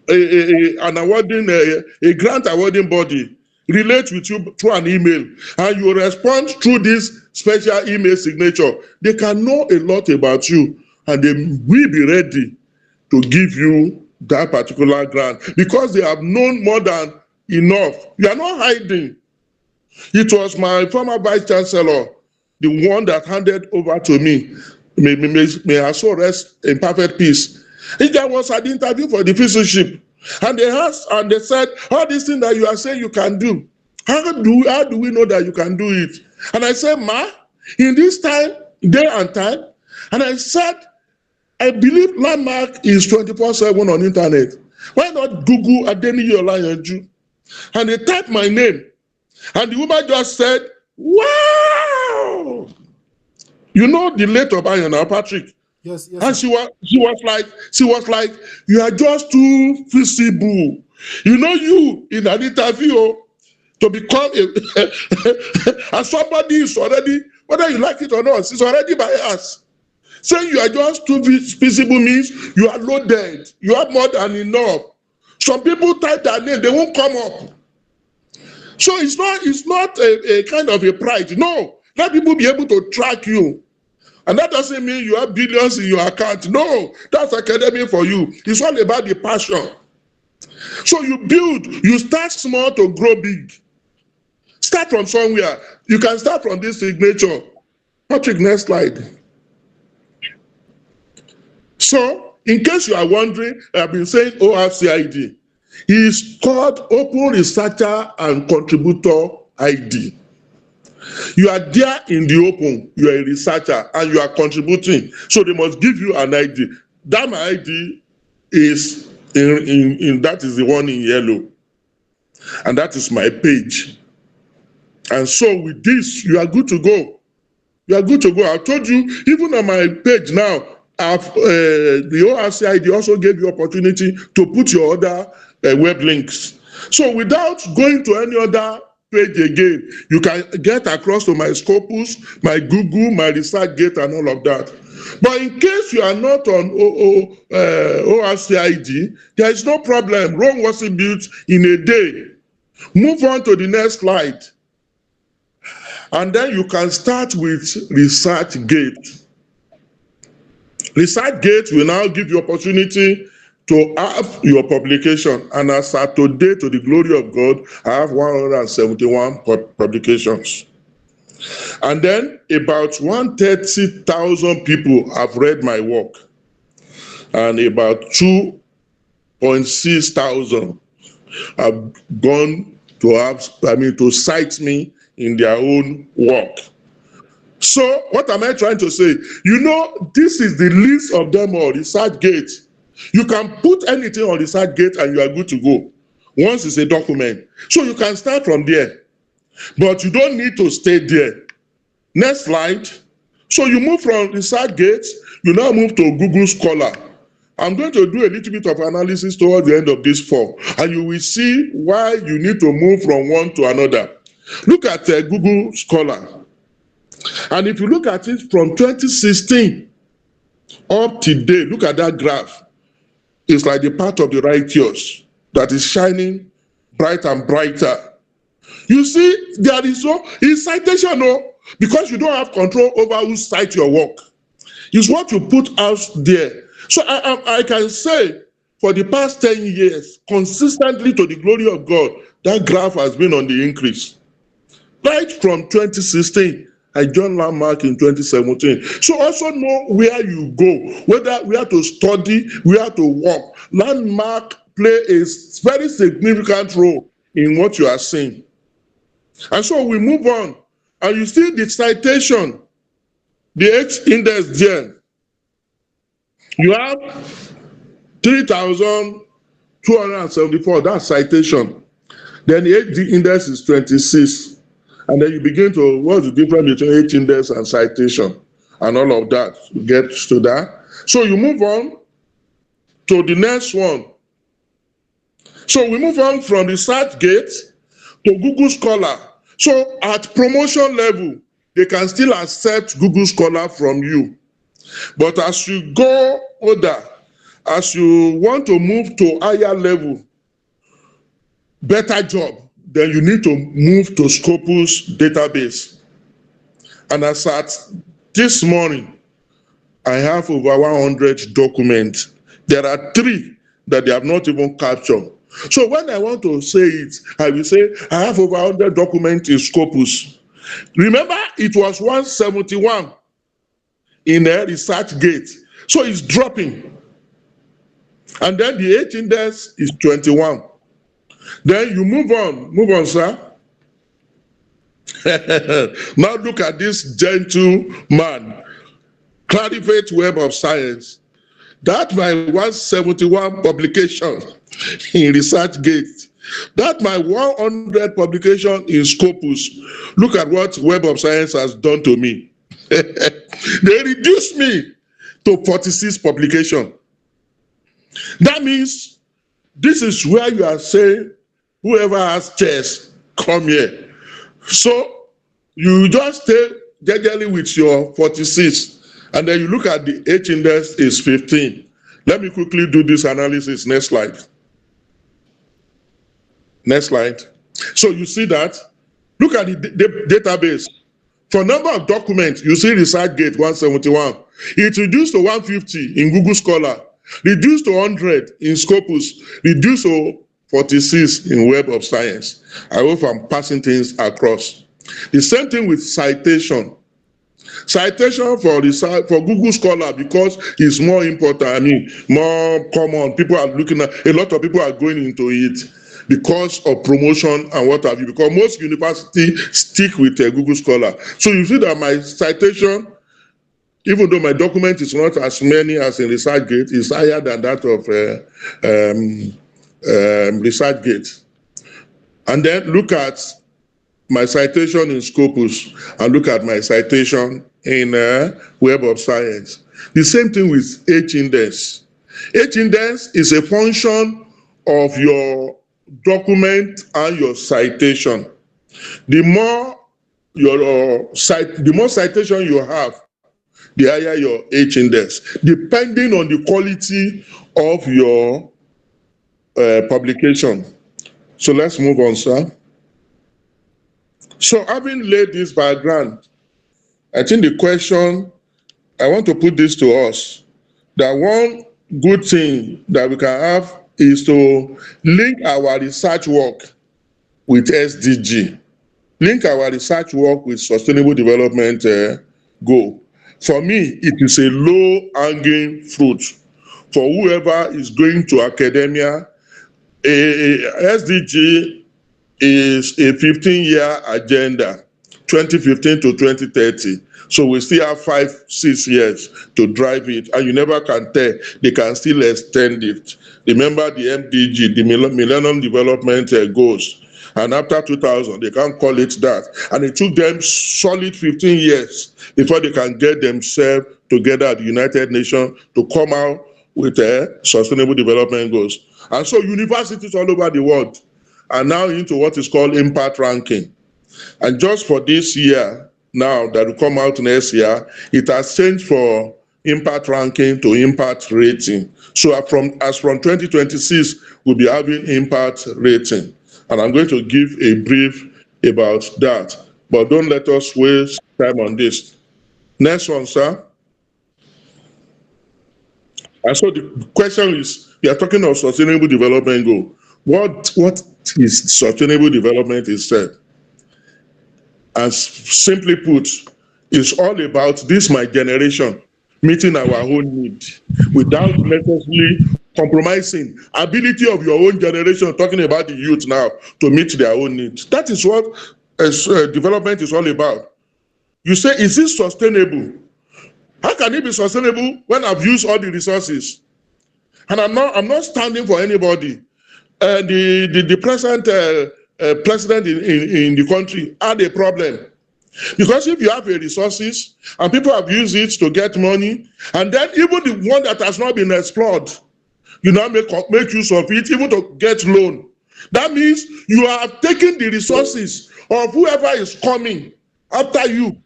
a grant awarding body relate with you through an email and you respond through this special email signature, they can know a lot about you and they will be ready to give you that particular grant because they have known more than enough. You are not hiding. It was my former vice chancellor, the one that handed over to me. May her soul rest in perfect peace. There was an interview for the physicship. And they asked and they said, all these things that you are saying you can do, how do we know that you can do it? And I said, Ma, in this time, day and time, and I said, I believe Landmark is 24/7 on internet. Why not Google Adeniyi Olayanju? And they typed my name. And the woman just said, wow! You know the late Obayana, Patrick? Yes. And she was like, you are just too visible. You know, you in an interview to become and somebody is already, whether you like it or not, it's already biased. Saying you are just too visible means you are loaded. You have more than enough. Some people type their name, they won't come up. So it's not a kind of a pride. No, let people be able to track you. And that doesn't mean you have billions in your account. No, that's academic for you. It's all about the passion. So you start small to grow big. Start from somewhere. You can start from this signature. Patrick, next slide. So, in case you are wondering, I've been saying ORCID. He is called Open Researcher and Contributor ID. You are there in the open, you are a researcher, and you are contributing. So they must give you an ID. That my ID is in that is the one in yellow, and that is my page. And so with this, you are good to go. You are good to go. I told you, even on my page now, the ORC ID also gave you opportunity to put your other web links. So without going to any other page again, you can get across to my Scopus, my Google, my ResearchGate, and all of that. But in case you are not on ORC ID, there is no problem. Rome wasn't built in a day. Move on to the next slide. And then you can start with ResearchGate. ResearchGate will now give you opportunity to have your publication. And as at today, to the glory of God, I have 171 publications. And then about 130,000 people have read my work. And about 2.6 thousand have gone to cite me in their own work. So what am I trying to say? You know, this is the list of them all, ResearchGate. You can put anything on ResearchGate and you are good to go. Once it's a document. So you can start from there. But you don't need to stay there. Next slide. So you move from ResearchGate, you now move to Google Scholar. I'm going to do a little bit of analysis towards the end of this fall, and you will see why you need to move from one to another. Look at Google Scholar. And if you look at it from 2016 up to date, look at that graph. It's like the path of the righteous that is shining bright and brighter. You see, there is no citation, no, because you don't have control over who cites your work. It's what you put out there. So I can say for the past 10 years, consistently to the glory of God, that graph has been on the increase. Right from 2016, I joined Landmark in 2017. So also know where you go, where to study, where to work. Landmark play a very significant role in what you are seeing. And so we move on. And you see the citation, the H index there. You have 3,274, that's citation. Then the H index is 26. And then you begin to, what's the difference between H index and citation? And all of that, you get to that. So you move on to the next one. So we move on from ResearchGate to Google Scholar. So at promotion level, they can still accept Google Scholar from you. But as you go older, as you want to move to higher level, better job, then you need to move to Scopus database. And as at this morning, I have over 100 documents. There are 3 that they have not even captured. So when I want to say it, I will say I have over 100 documents in Scopus. Remember, it was 171 in a ResearchGate. So it's dropping. And then the H index is 21. Then you move on, sir. Now look at this gentleman, Clarivate Web of Science. That my 171 publication in ResearchGate. That my 100 publication in Scopus. Look at what Web of Science has done to me. They reduced me to 46 publication. That means this is where you are saying, whoever has chairs, come here. So you just stay gradually with your 46, and then you look at the H index is 15. Let me quickly do this analysis. Next slide. Next slide. So you see that. Look at the database. For number of documents, you see ResearchGate 171. It reduced to 150 in Google Scholar, reduced to 100 in Scopus, reduced to 46 in Web of Science. I hope I'm passing things across. The same thing with citation. Citation for Google Scholar, because it's more important, more common. People are looking at, a lot of people are going into it because of promotion and what have you, because most universities stick with Google Scholar. So you see that my citation even though my document is not as many as in ResearchGate, it's higher than that of ResearchGate. And then look at my citation in Scopus and look at my citation in Web of Science. The same thing with H-index. H-index is a function of your document and your citation. The more citation you have, the higher your H-index, depending on the quality of your publication. So let's move on, sir. So having laid this background, I think the question, I want to put this to us, that one good thing that we can have is to link our research work with SDG, link our research work with sustainable development goal. For me, it is a low-hanging fruit. For whoever is going to academia, SDG is a 15-year agenda, 2015 to 2030. So we still have 5-6 years to drive it, and you never can tell. They can still extend it. Remember the MDG, the Millennium Development Goals, and after 2000, they can't call it that. And it took them solid 15 years before they can get themselves together at the United Nations to come out with Sustainable Development Goals. And so universities all over the world are now into what is called impact ranking. And just for this year, now that will come out next year, it has changed from impact ranking to impact rating. So as from 2026, we'll be having impact rating. And I'm going to give a brief about that. But don't let us waste time on this. Next one, sir. And so the question is, we are talking of sustainable development goal. What is sustainable development instead? And simply put, it's all about this my generation meeting our own need without necessarily compromising ability of your own generation, talking about the youth now, to meet their own needs. That is what development is all about. You say, is this sustainable? How can it be sustainable when I've used all the resources? And I'm not standing for anybody. The present president in the country had a problem. Because if you have a resources and people have used it to get money, and then even the one that has not been explored, you now make use of it, even to get loan. That means you are taking the resources of whoever is coming after you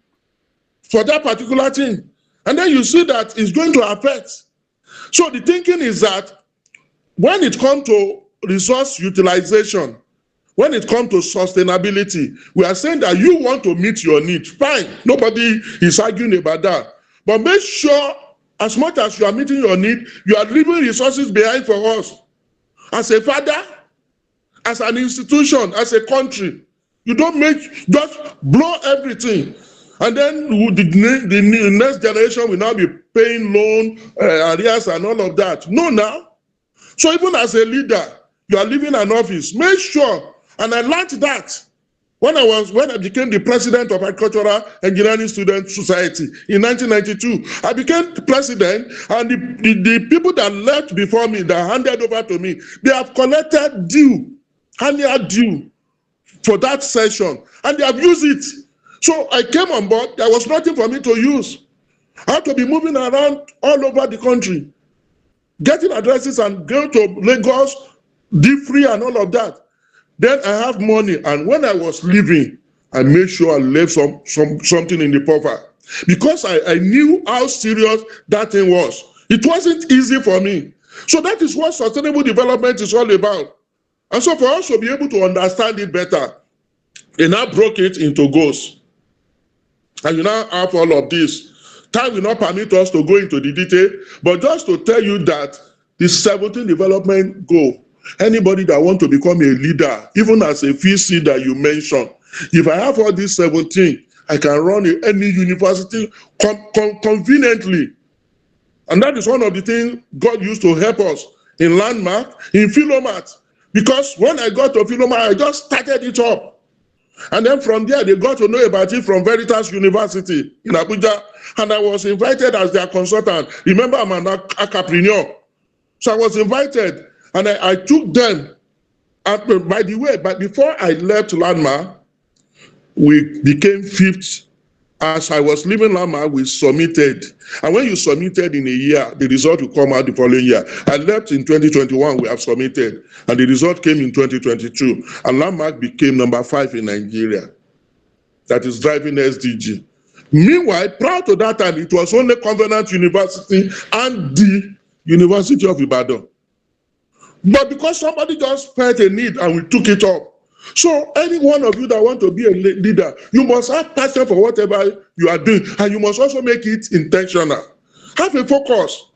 for that particular thing. And then you see that it's going to affect. So the thinking is that when it comes to resource utilization, when it comes to sustainability, we are saying that you want to meet your need. Fine, nobody is arguing about that. But make sure, as much as you are meeting your need, you are leaving resources behind for us. As a father, as an institution, as a country, you don't just blow everything. And then the next generation will now be paying loan, arrears and all of that. No, now. So even as a leader, you are leaving an office. Make sure, and I learned that when I became the president of Agricultural Engineering Student Society in 1992. I became president, and the people that left before me, that handed over to me, they have collected annual due for that session, and they have used it. So I came on board, there was nothing for me to use. I had to be moving around all over the country, getting addresses and going to Lagos, deep free and all of that. Then I have money, and when I was leaving, I made sure I left something in the buffer, because I knew how serious that thing was. It wasn't easy for me. So that is what sustainable development is all about. And so for us to be able to understand it better, they now broke it into goals. And you now have all of this. Time will not permit us to go into the detail, but just to tell you that the 17 development goal, anybody that wants to become a leader, even as a VC that you mentioned, if I have all these 17, I can run any university conveniently. And that is one of the things God used to help us in Landmark, in Philomath. Because when I got to Philomath, I just started it up. And then from there, they got to know about it from Veritas University in Abuja. And I was invited as their consultant. Remember, I'm an Acaprenuer. So I was invited, and I took them. And by the way, but before I left Landmark, we became fifth. As I was leaving Landmark, we submitted. And when you submitted in a year, the result will come out the following year. I left in 2021, we have submitted. And the result came in 2022. And Landmark became number 5 in Nigeria. That is driving SDG. Meanwhile, prior to that time, it was only Covenant University and the University of Ibadan. But because somebody just felt a need and we took it up. So any one of you that want to be a leader, you must have passion for whatever you are doing, and you must also make it intentional. Have a focus.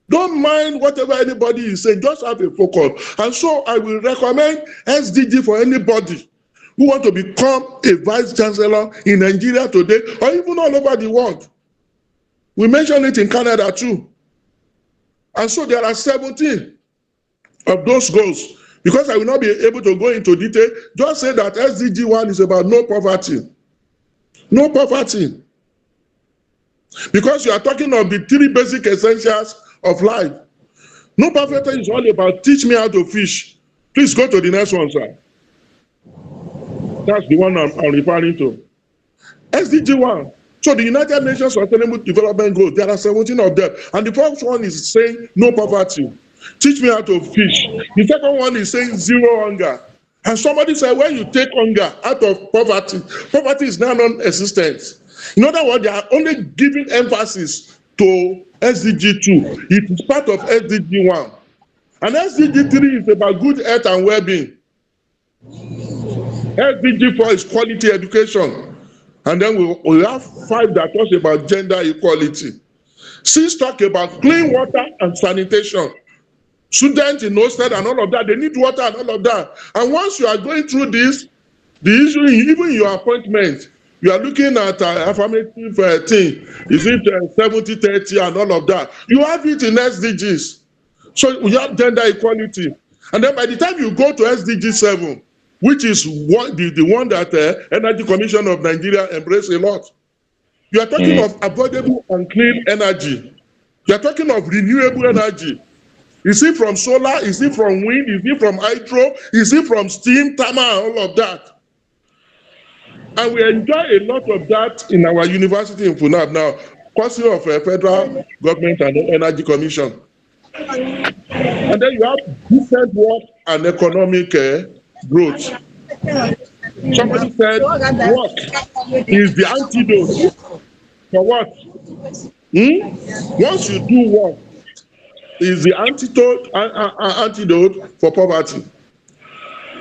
Don't mind whatever anybody is saying, just have a focus. And so I will recommend SDG for anybody who want to become a vice chancellor in Nigeria today, or even all over the world. We mentioned it in Canada too. And so there are 17 of those goals. Because I will not be able to go into detail, just say that SDG 1 is about no poverty. No poverty. Because you are talking of the 3 basic essentials of life. No poverty is all about teach me how to fish. Please go to the next one, sir. That's the one I'm referring to. SDG 1. So the United Nations Sustainable Development Goals, there are 17 of them. And the first one is saying no poverty. Teach me how to fish. The second one is saying zero hunger. And somebody said, when you take hunger out of poverty, poverty is now non-existent. In other words, they are only giving emphasis to SDG 2. It is part of SDG 1. And SDG 3 is about good health and well-being. SDG 4 is quality education. And then we have 5 that talks about gender equality. 6 talk about clean water and sanitation. Students in hostel and all of that, they need water and all of that. And once you are going through this, the issue, even your appointment, you are looking at affirmative thing. Is it 70-30 and all of that? You have it in SDGs. So we have gender equality. And then by the time you go to SDG 7, which is what the one that Energy Commission of Nigeria embraced a lot, you are talking of affordable and clean energy. You are talking of renewable energy. Is it from solar? Is it from wind? Is it from hydro? Is it from steam, thermal, and all of that? And we enjoy a lot of that in our university in Funab now, because of federal government and the Energy Commission. And then you have decent work and economic growth. Somebody said work is the antidote for what? Once you do work, is the antidote for poverty.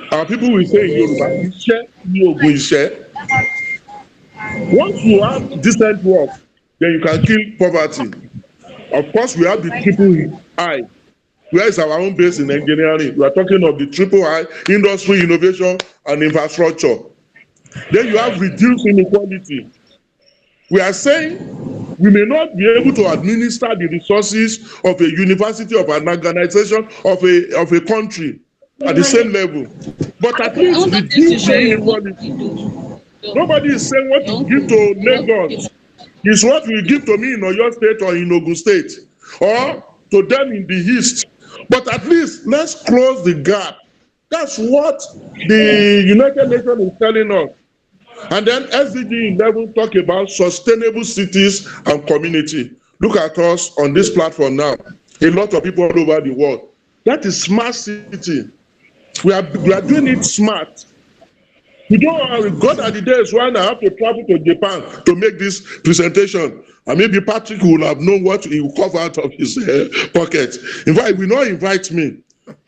Our people will say in Yoruba, once you have decent work, then you can kill poverty. Of course, we have the triple I. Where is our own base in engineering? We are talking of the triple I, industry, innovation, and infrastructure. Then you have reduced inequality. We are saying we may not be able to administer the resources of a university, of an organization, of a country at the same level, but at least reduce the inequality. Nobody is saying what you give to Lagos is what you give to me in Oyo State or in Ogun State, or to them in the East. But at least let's close the gap. That's what the United Nations is telling us. And then SDG 11 talk about sustainable cities and community. Look at us on this platform now. A lot of people all over the world. That is smart city. We are doing it smart. We don't God at the days when I have to travel to Japan to make this presentation. And maybe Patrick will have known what he will cover out of his pocket. In fact, he will not invite me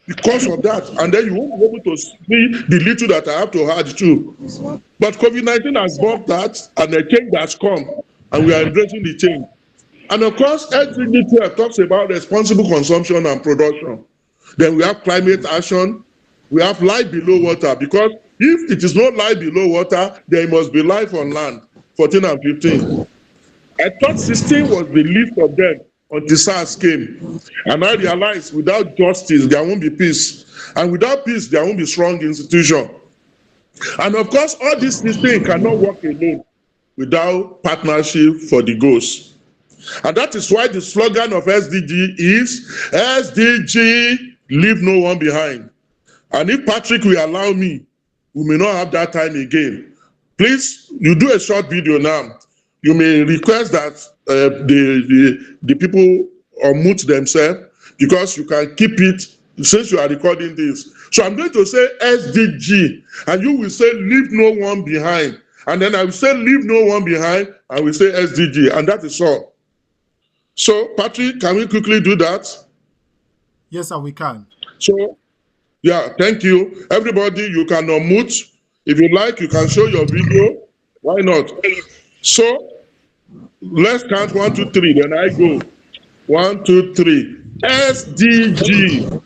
because of that. And then you won't be able to see the little that I have to add too. But COVID-19 has brought that, and a change has come, and we are embracing the change. And of course, SDG 12 talks about responsible consumption and production. Then we have climate action. We have life below water, because if it is not life below water, there must be life on land. 14 and 15. I thought 16 was the least of them until SARS came. And I realized without justice, there won't be peace. And without peace, there won't be strong institution. And of course, all these things cannot work alone without partnership for the goals. And that is why the slogan of SDG is SDG, leave no one behind. And if Patrick will allow me, we may not have that time again. Please, you do a short video now. You may request that the people unmute themselves, because you can keep it since you are recording this. So I'm going to say SDG, and you will say leave no one behind. And then I will say leave no one behind, and we say SDG, and that is all. So, Patrick, can we quickly do that? Yes, sir, we can. So, yeah, thank you. Everybody, you can unmute. If you like, you can show your video. Why not? So, let's count 1, 2, 3. Then I go. 1, 2, 3. SDG.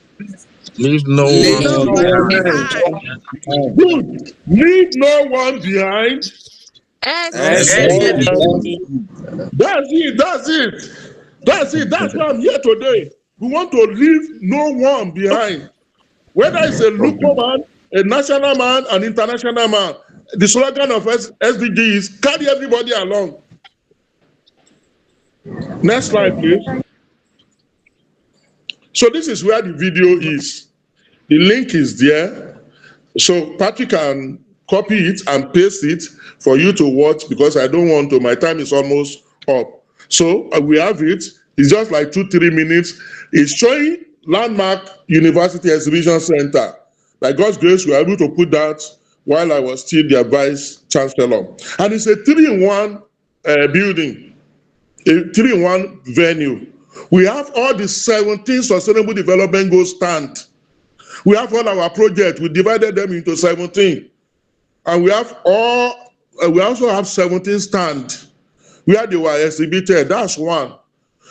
Leave no Leave one no one behind. behind. Good. Leave no one behind. SDG. That's it. That's it. That's it. That's why I'm here today. We want to leave no one behind. Whether it's a local man, a national man, an international man, the slogan of SDG is carry everybody along. Next slide, please. So this is where the video is. The link is there. So Patrick can copy it and paste it for you to watch, because I don't want to. My time is almost up. So we have it. It's just like 2-3 minutes. It's showing Landmark University Exhibition Center. By God's grace, we were able to put that while I was still their vice chancellor. And it's a 3-in-1 building, a 3-in-1 venue. We have all the 17 Sustainable Development Goals stand. We have all our projects. We divided them into 17. And we have we also have 17 stand where they were exhibited. That's one.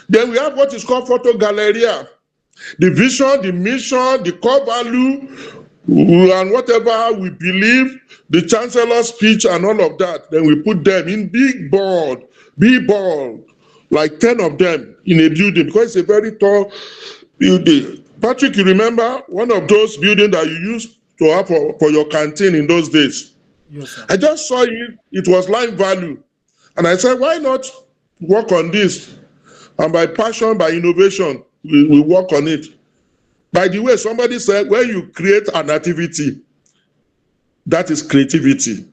Then we have what is called Photo Galleria. The vision, the mission, the core value, and whatever we believe, the chancellor's speech and all of that. Then we put them in big board, like 10 of them in a building, because it's a very tall building. Patrick, you remember one of those buildings that you used to have for your canteen in those days? Yes, sir. I just saw it. It was line value. And I said, why not work on this? And by passion, by innovation, we work on it. By the way, somebody said, when you create an activity, that is creativity.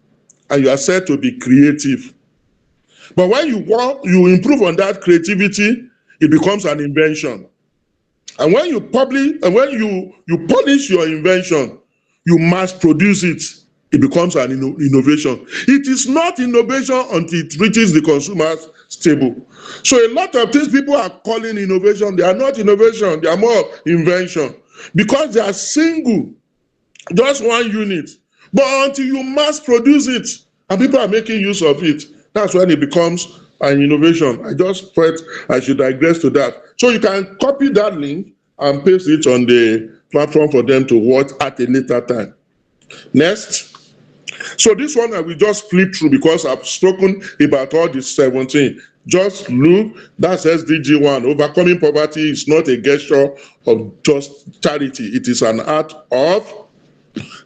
And you are said to be creative. But when you work, you improve on that creativity, it becomes an invention. And when you publish, and when you polish your invention, you mass produce it, it becomes an innovation. It is not innovation until it reaches the consumer's table. So a lot of things people are calling innovation, they are not innovation, they are more invention, because they are single, just one unit. But until you mass produce it and people are making use of it, that's when it becomes an innovation. I just felt I should digress to that. So you can copy that link and paste it on the platform for them to watch at a later time. Next. So this one I will just flip through because I've spoken about all the 17. Just look, that's SDG 1. Overcoming poverty is not a gesture of just charity. It is an art of.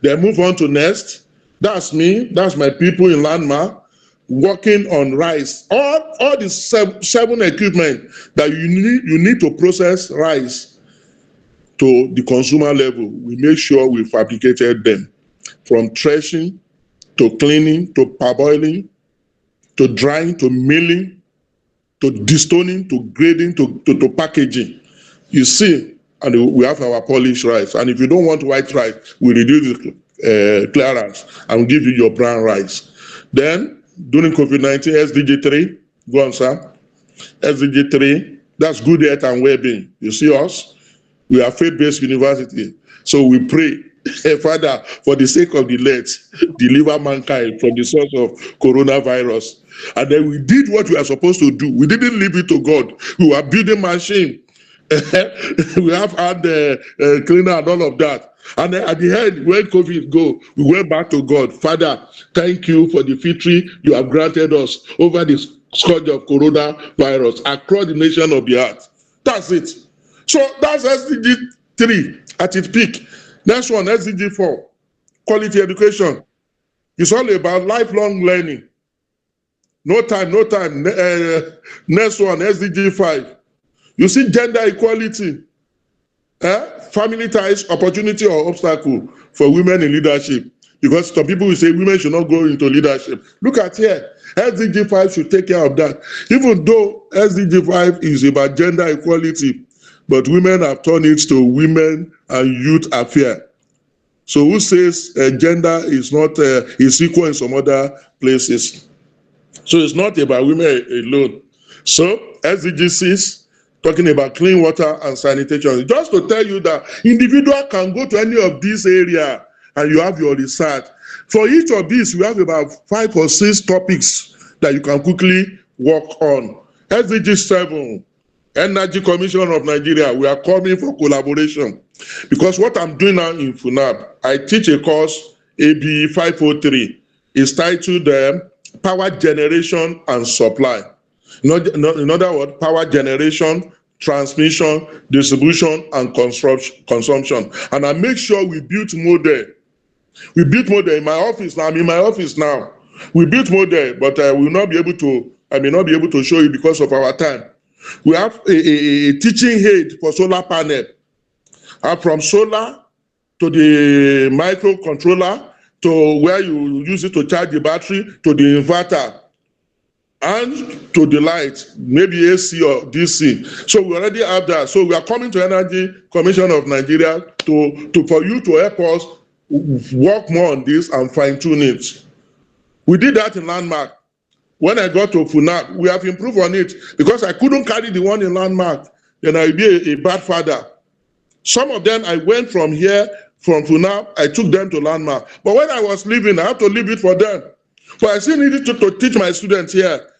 Then move on to next. That's me. That's my people in Landmark working on rice. All the seven equipment that you need to process rice to the consumer level. We make sure we fabricated them, from threshing to cleaning, to parboiling, to drying, to milling, to destoning, to grading, to packaging. You see, and we have our polished rice. And if you don't want white rice, we reduce the clearance and give you your brown rice. Then, during COVID-19, SDG 3, go on, sir. SDG 3, that's good health and well-being. You see us? We are faith-based university. So we pray, Father, for the sake of the elect, deliver mankind from the source of coronavirus. And then we did what we are supposed to do. We didn't leave it to God. We were building machine. We have had the cleaner and all of that. And then at the end, when COVID go, we went back to God. Father, thank you for the victory you have granted us over the scourge of coronavirus across the nation of the earth. That's it. So that's SDG 3 at its peak. Next one, SDG 4, quality education. It's all about lifelong learning. No time, no time. Next one, SDG 5. You see gender equality. Family ties, opportunity or obstacle for women in leadership. Because some people will say women should not go into leadership. Look at here. SDG 5 should take care of that. Even though SDG 5 is about gender equality, but women have turned it to women and youth affair. So who says gender is not is equal in some other places? So it's not about women alone. So SDG 6, talking about clean water and sanitation. Just to tell you that individual can go to any of these areas and you have your research. For each of these, we have about 5 or 6 topics that you can quickly work on. SDG 7, Energy Commission of Nigeria, we are coming for collaboration. Because what I'm doing now in FUNAB, I teach a course, AB 503. It's titled Power Generation and Supply. In other words, power generation, transmission, distribution, and consumption. And I make sure we build model. We built model in my office now. I'm in my office now. We built model, but I will not be able to. I may not be able to show you because of our time. We have a teaching aid for solar panel. From solar to the microcontroller to where you use it to charge the battery to the inverter and to the light, maybe AC or DC. So we already have that. So we are coming to Energy Commission of Nigeria for you to help us work more on this and fine-tune it. We did that in Landmark. When I got to FUNAB, we have improved on it because I couldn't carry the one in Landmark. Then I'd be a bad father. Some of them, I went from here, from FUNAB, I took them to Landmark. But when I was leaving, I had to leave it for them. So I still needed to teach my students here.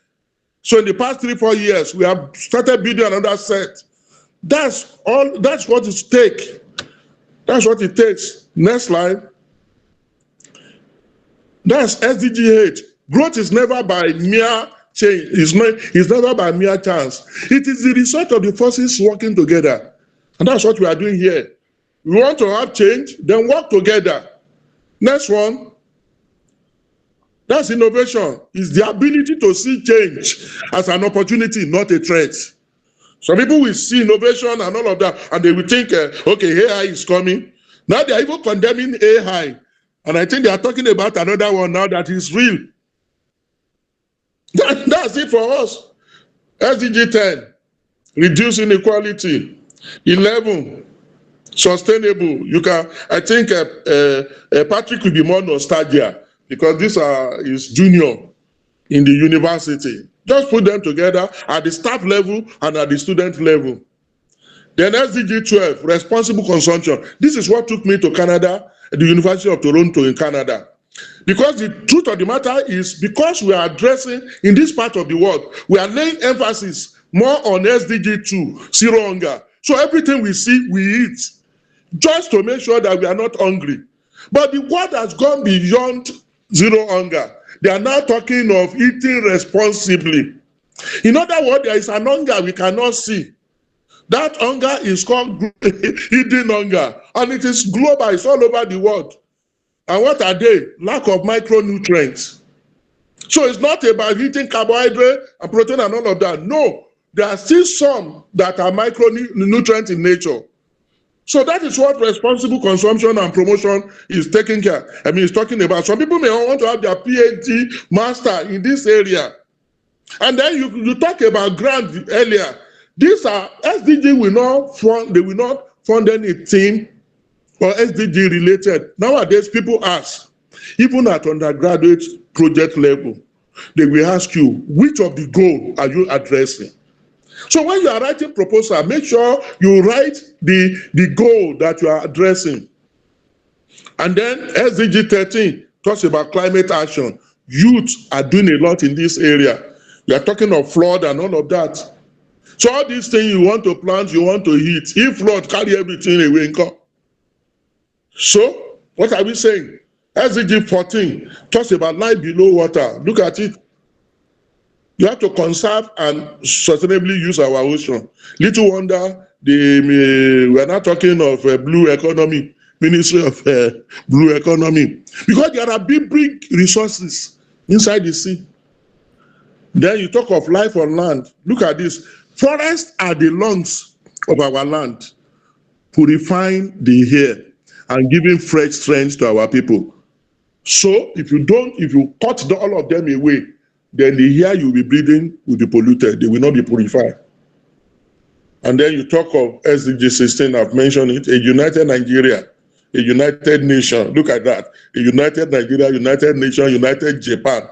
So in the past 3-4 years, we have started building another set. That's what it takes. That's what it takes. Next slide. That's SDG 8. Growth is never by mere change. It's never by mere chance. It is the result of the forces working together. And that's what we are doing here. We want to have change, then work together. Next one. That's innovation. It's the ability to see change as an opportunity, not a threat. Some people will see innovation and all of that, and they will think, okay, AI is coming. Now they are even condemning AI. And I think they are talking about another one now that is real. That's it for us. SDG 10, reduce inequality. 11, sustainable. You can, I think Patrick will be more nostalgia because this is junior in the university. Just put them together at the staff level and at the student level. Then SDG 12, responsible consumption. This is what took me to Canada, the University of Toronto in Canada. Because the truth of the matter is, because we are addressing in this part of the world, we are laying emphasis more on SDG 2, zero hunger. So everything we see, we eat, just to make sure that we are not hungry. But the world has gone beyond zero hunger. They are now talking of eating responsibly. In other words, there is an hunger we cannot see. That hunger is called hidden hunger, and it is global, it's all over the world. And what are they? Lack of micronutrients. So it's not about eating carbohydrate and protein and all of that. No, there are still some that are micronutrients in nature. So that is what responsible consumption and promotion is taking care. I mean, it's talking about. Some people may want to have their PhD, master in this area. And then you talk about grant earlier. These are SDG will not fund, they will not fund anything or SDG related. Nowadays, people ask, even at undergraduate project level, they will ask you, which of the goal are you addressing? So when you are writing proposal, make sure you write the goal that you are addressing. And then SDG 13 talks about climate action. Youth are doing a lot in this area. You are talking of flood and all of that. So all these things you want to plant, you want to eat. If flood, carry everything away and come. So what are we saying? SDG 14 talks about life below water. Look at it. You have to conserve and sustainably use our ocean. Little wonder we are not talking of a blue economy. Ministry of Blue Economy. Because there are big resources inside the sea. Then you talk of life on land. Look at this. Forests are the lungs of our land, purifying the air and giving fresh strength to our people. So if you cut all of them away, then the air you'll be breathing will be polluted. They will not be purified. And then you talk of SDG 16, I've mentioned it, a united Nigeria, a united nation. Look at that. A united Nigeria, united nation, united Japan,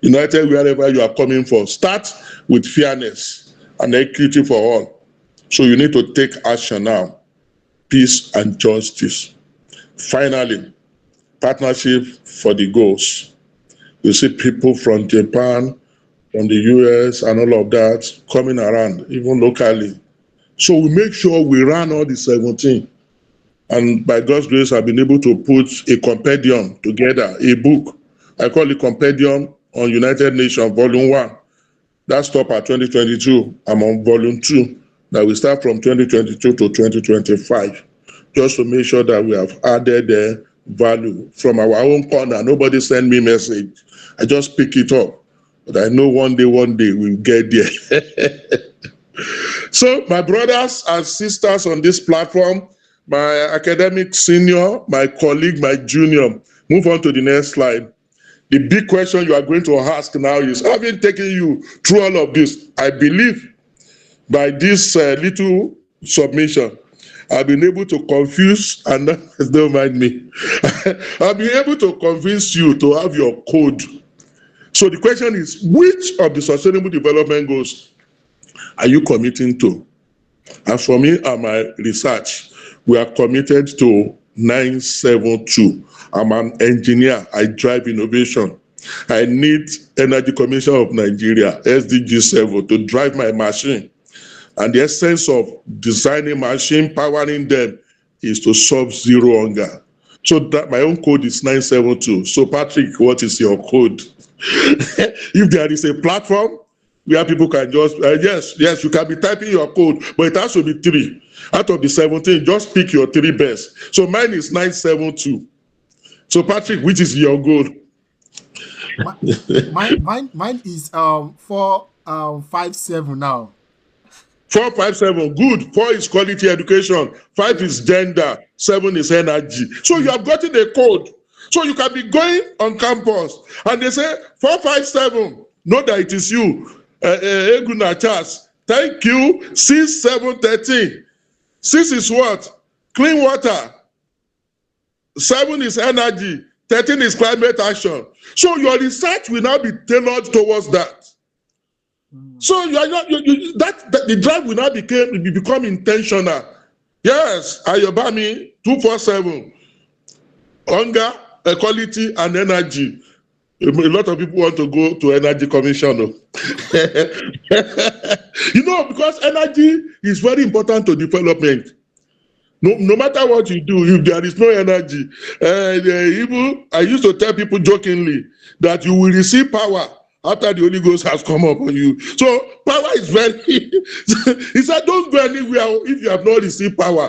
united wherever you are coming from. Start with fairness and equity for all. So you need to take action now. Peace and justice. Finally, partnership for the goals. You see people from Japan, from the US and all of that coming around, even locally. So we make sure we run all the 17. And by God's grace, I've been able to put a compendium together, a book. I call it Compendium on United Nations, Volume 1. That stopped at 2022. I'm on Volume 2. That will start from 2022 to 2025. Just to make sure that we have added the value from our own corner. Nobody send me message. I just pick it up. But I know one day we'll get there. So my brothers and sisters on this platform, my academic senior, my colleague, my junior, move on to the next slide. The big question you are going to ask now is, having taken you through all of this, I believe by this little submission, I've been able to confuse, and don't mind me, I've been able to convince you to have your code. So the question is, which of the Sustainable Development Goals are you committing to? And for me and my research, we are committed to 972. I'm an engineer. I drive innovation. I need Energy Commission of Nigeria, SDG 7, to drive my machine. And the essence of designing machine, powering them, is to solve zero hunger. So that my own code is 972. So Patrick, what is your code? If there is a platform where people can just, yes, you can be typing your code, but it has to be 3. Out of the 17, just pick your 3 best. So mine is 972. So Patrick, which is your goal? Mine is 457 now. 457, good. 4 is quality education. 5 is gender. 7 is energy. So you have gotten a code. So you can be going on campus and they say 457. Know that it is you. Eguna Charles. Thank you. 6713. 6 is what? Clean water. 7 is energy. 13 is climate action. So your research will now be tailored towards that. So you are not the drive will now become intentional. Yes, Ayobami 247. Hunger, equality, and energy. A lot of people want to go to Energy Commission. Because energy is very important to development. No matter what you do, if there is no energy, I used to tell people jokingly that you will receive power after the Holy Ghost has come upon you. So power is very, he said, don't go anywhere if you have not received power.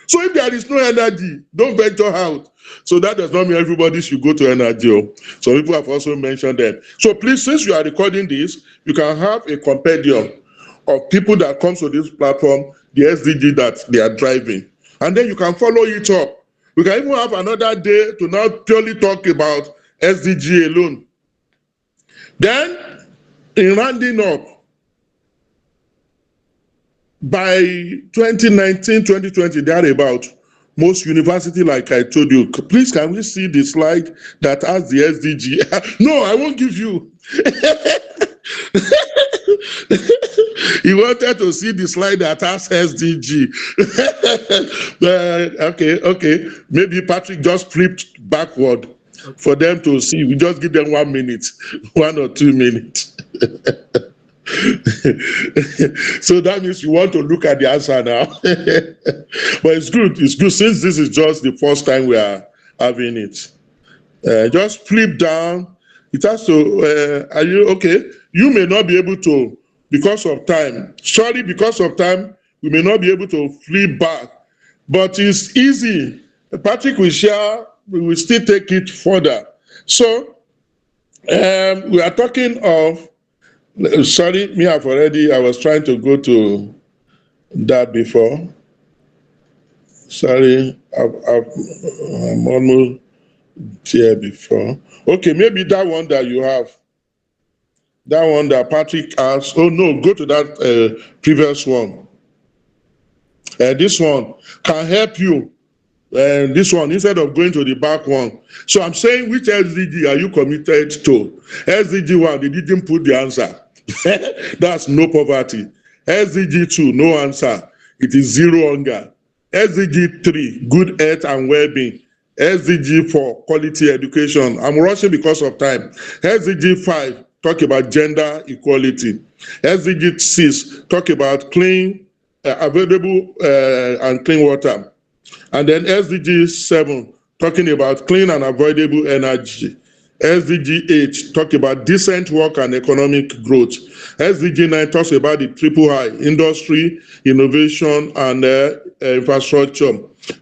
So if there is no energy, don't venture out. So that does not mean everybody should go to energy. Some people have also mentioned that. So please, since you are recording this, you can have a compendium of people that comes to this platform, the SDG that they are driving. And then you can follow it up. We can even have another day to now purely talk about SDG alone. Then, in rounding up, by 2019, 2020, thereabout, most universities, like I told you, please can we see the slide that has the SDG? No, I won't give you. He wanted to see the slide that has SDG. Okay. Maybe Patrick just flipped backward for them to see. We just give them 1 minute, 1 or 2 minutes. So that means you want to look at the answer now. But it's good since this is just the first time we are having it. Just flip down. It has to, are you okay? You may not be able to, because of time. Surely because of time, we may not be able to flip back. But it's easy. Patrick will share, we will still take it further. So we are talking of, sorry, I was trying to go to that before. Sorry, I'm almost here before. Okay, maybe that one that you have. That one that Patrick asked. Oh no, go to that previous one. This one can help you. This one, instead of going to the back one. So I'm saying, which SDG are you committed to? SDG 1, they didn't put the answer. That's no poverty. SDG 2, no answer. It is zero hunger. SDG 3, good health and well-being. SDG 4, quality education. I'm rushing because of time. SDG 5, talk about gender equality. SDG 6, talk about clean, available and clean water. And then SDG 7, talking about clean and avoidable energy. SDG 8, talk about decent work and economic growth. SDG 9 talks about the triple I, industry, innovation, and infrastructure.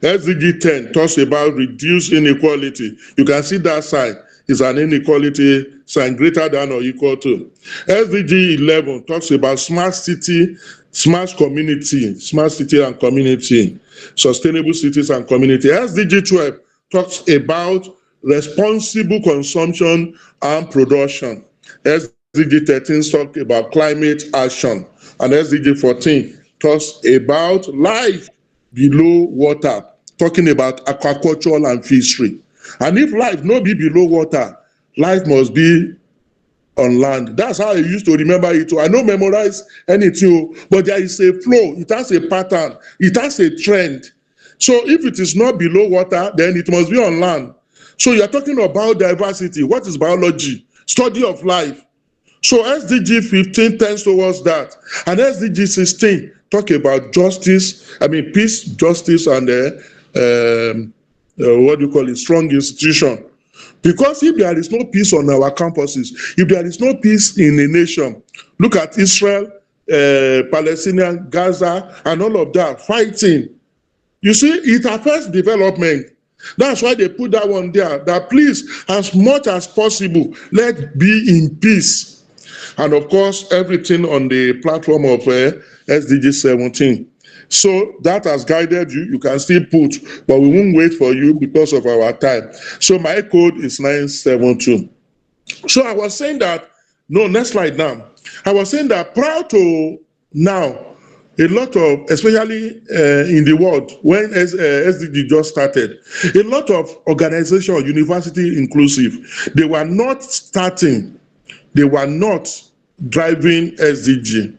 SDG 10 talks about reduced inequality. You can see that side is an inequality sign greater than or equal to. SDG 11 talks about smart city, smart city and community, sustainable cities and community. SDG 12 talks about responsible consumption and production. SDG 13 talks about climate action. And SDG 14 talks about life below water, talking about aquaculture and fishery. And if life no be below water, life must be on land. That's how I used to remember it. I don't memorize anything, but there is a flow. It has a pattern. It has a trend. So if it is not below water, then it must be on land. So you're talking about biodiversity. What is biology? Study of life. So SDG 15 tends towards that. And SDG 16 talk about justice, peace, justice, and strong institution. Because if there is no peace on our campuses, if there is no peace in a nation, look at Israel, Palestinian, Gaza, and all of that, fighting. You see, it affects development. That's why they put that one there, that please, as much as possible, let's be in peace. And of course, everything on the platform of SDG 17. So that has guided you. You can still put, but we won't wait for you because of our time. So my code is 972. So I was saying that, no, next slide now. I was saying that prior to now, a lot of, especially in the world, when SDG just started, a lot of organizations, university inclusive, they were not driving SDG.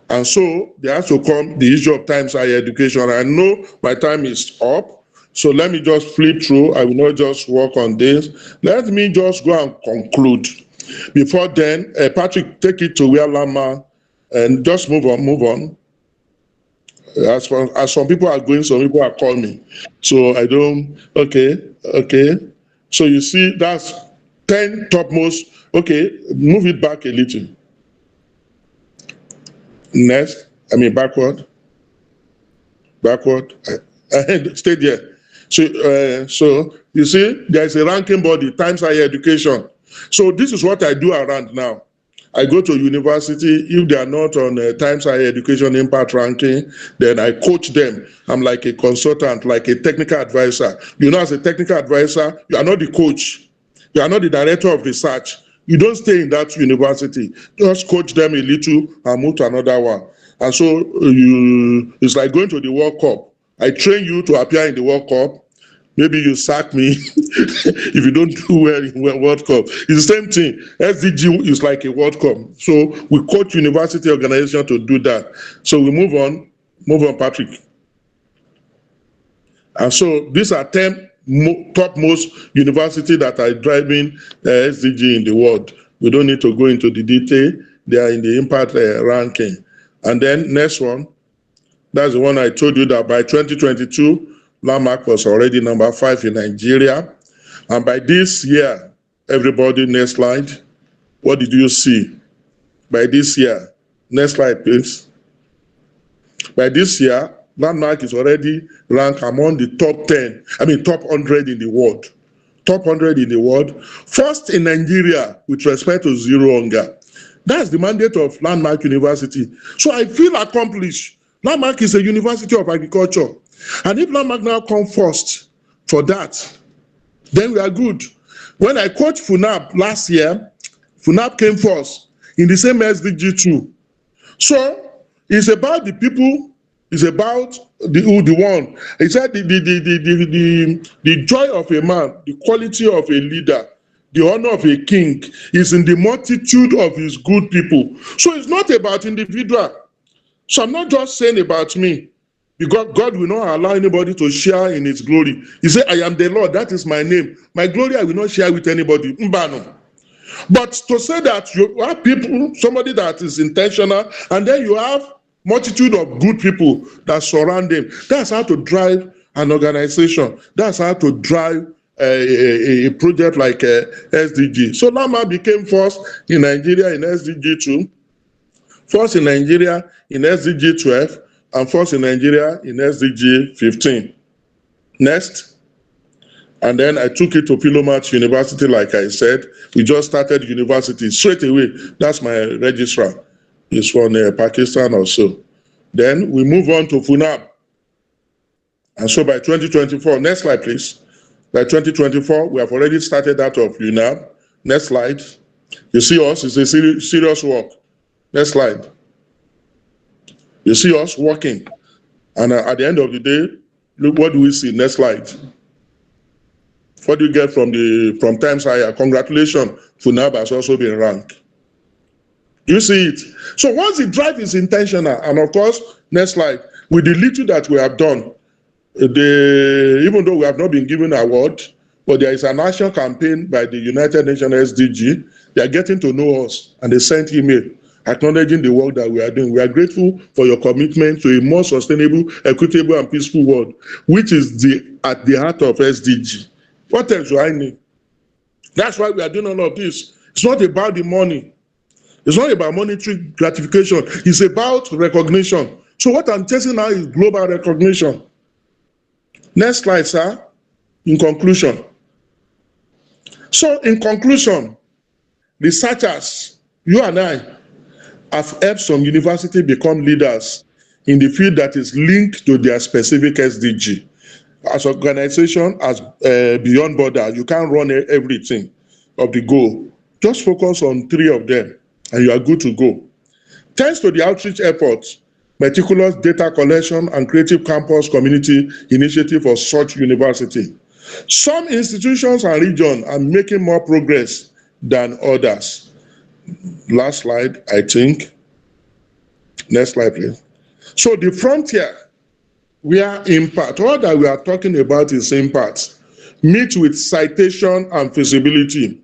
And so there has to come the issue of times higher education. I know my time is up, so let me just flip through. I will not just work on this. Let me just go and conclude. Before then, Patrick, take it to where Lama, and just move on. As some people are going, some people are calling me. So I don't, okay. So you see, that's 10 topmost. Okay, move it back a little. Next, backward. Stay there. So you see, there is a ranking body, times higher education. So this is what I do around now. I go to university. If they are not on times higher education impact ranking, then I coach them. I'm like a consultant, like a technical advisor. You know, as a technical advisor, you are not the coach. You are not the director of research. You don't stay in that university. Just coach them a little and move to another one. And so it's like going to the World Cup. I train you to appear in the World Cup. Maybe you sack me if you don't do well in World Cup. It's the same thing. SDG is like a World Cup. So we coach university organization to do that. So we move on, Patrick. And so these are 10 topmost university that are driving SDG in the world. We don't need to go into the detail. They are in the impact ranking. And then next one, that's the one I told you that by 2022, Landmark was already number 5 in Nigeria. And by this year, everybody, next slide. What did you see? By this year, next slide, please. By this year, Landmark is already ranked among the top 10, top 100 in the world. Top 100 in the world. First in Nigeria with respect to zero hunger. That's the mandate of Landmark University. So I feel accomplished. Landmark is a university of agriculture. And if Landmark now come first for that, then we are good. When I coached FUNAB last year, FUNAB came first in the same SDG 2. So it's about the people, it's about the one. He said the joy of a man, the quality of a leader, the honor of a king is in the multitude of his good people. So it's not about individual. So I'm not just saying about me, because God will not allow anybody to share in his glory. He said, I am the Lord, that is my name. My glory I will not share with anybody. Mbano. But to say that you have people, somebody that is intentional, and then you have multitude of good people that surround them, that's how to drive an organization. That's how to drive a project like SDG. So Lama became first in Nigeria in SDG 2, first in Nigeria in SDG 12, and first in Nigeria in SDG 15. Next. And then I took it to Philomath University, like I said. We just started university straight away. That's my registrar. He's from Pakistan or so. Then we move on to FUNAB. And so by 2024, next slide, please. By 2024, we have already started out of UNAB. Next slide. You see us, it's a serious work. Next slide. You see us working. And at the end of the day, look, what do we see? Next slide. What do you get from Times Higher? Congratulations, FUNAB has also been ranked. You see it. So once the drive is intentional, and of course, next slide, with the little that we have done, even though we have not been given an award, but there is a national campaign by the United Nations SDG. They are getting to know us, and they sent email acknowledging the work that we are doing. We are grateful for your commitment to a more sustainable, equitable, and peaceful world, which is at the heart of SDG. What else do I need? That's why we are doing all of this. It's not about the money. It's not about monetary gratification. It's about recognition. So what I'm chasing now is global recognition. Next slide, sir. In conclusion. So in conclusion, researchers, you and I, have helped some universities become leaders in the field that is linked to their specific SDG. As an organization, as beyond border, you can't run everything of the goal. Just focus on 3 of them, and you are good to go. Thanks to the outreach efforts, meticulous data collection, and creative campus community initiative for such university, some institutions and regions are making more progress than others. Last slide, I think. Next slide, please. So the frontier, where impact, all that we are talking about is impact, meet with citation and feasibility,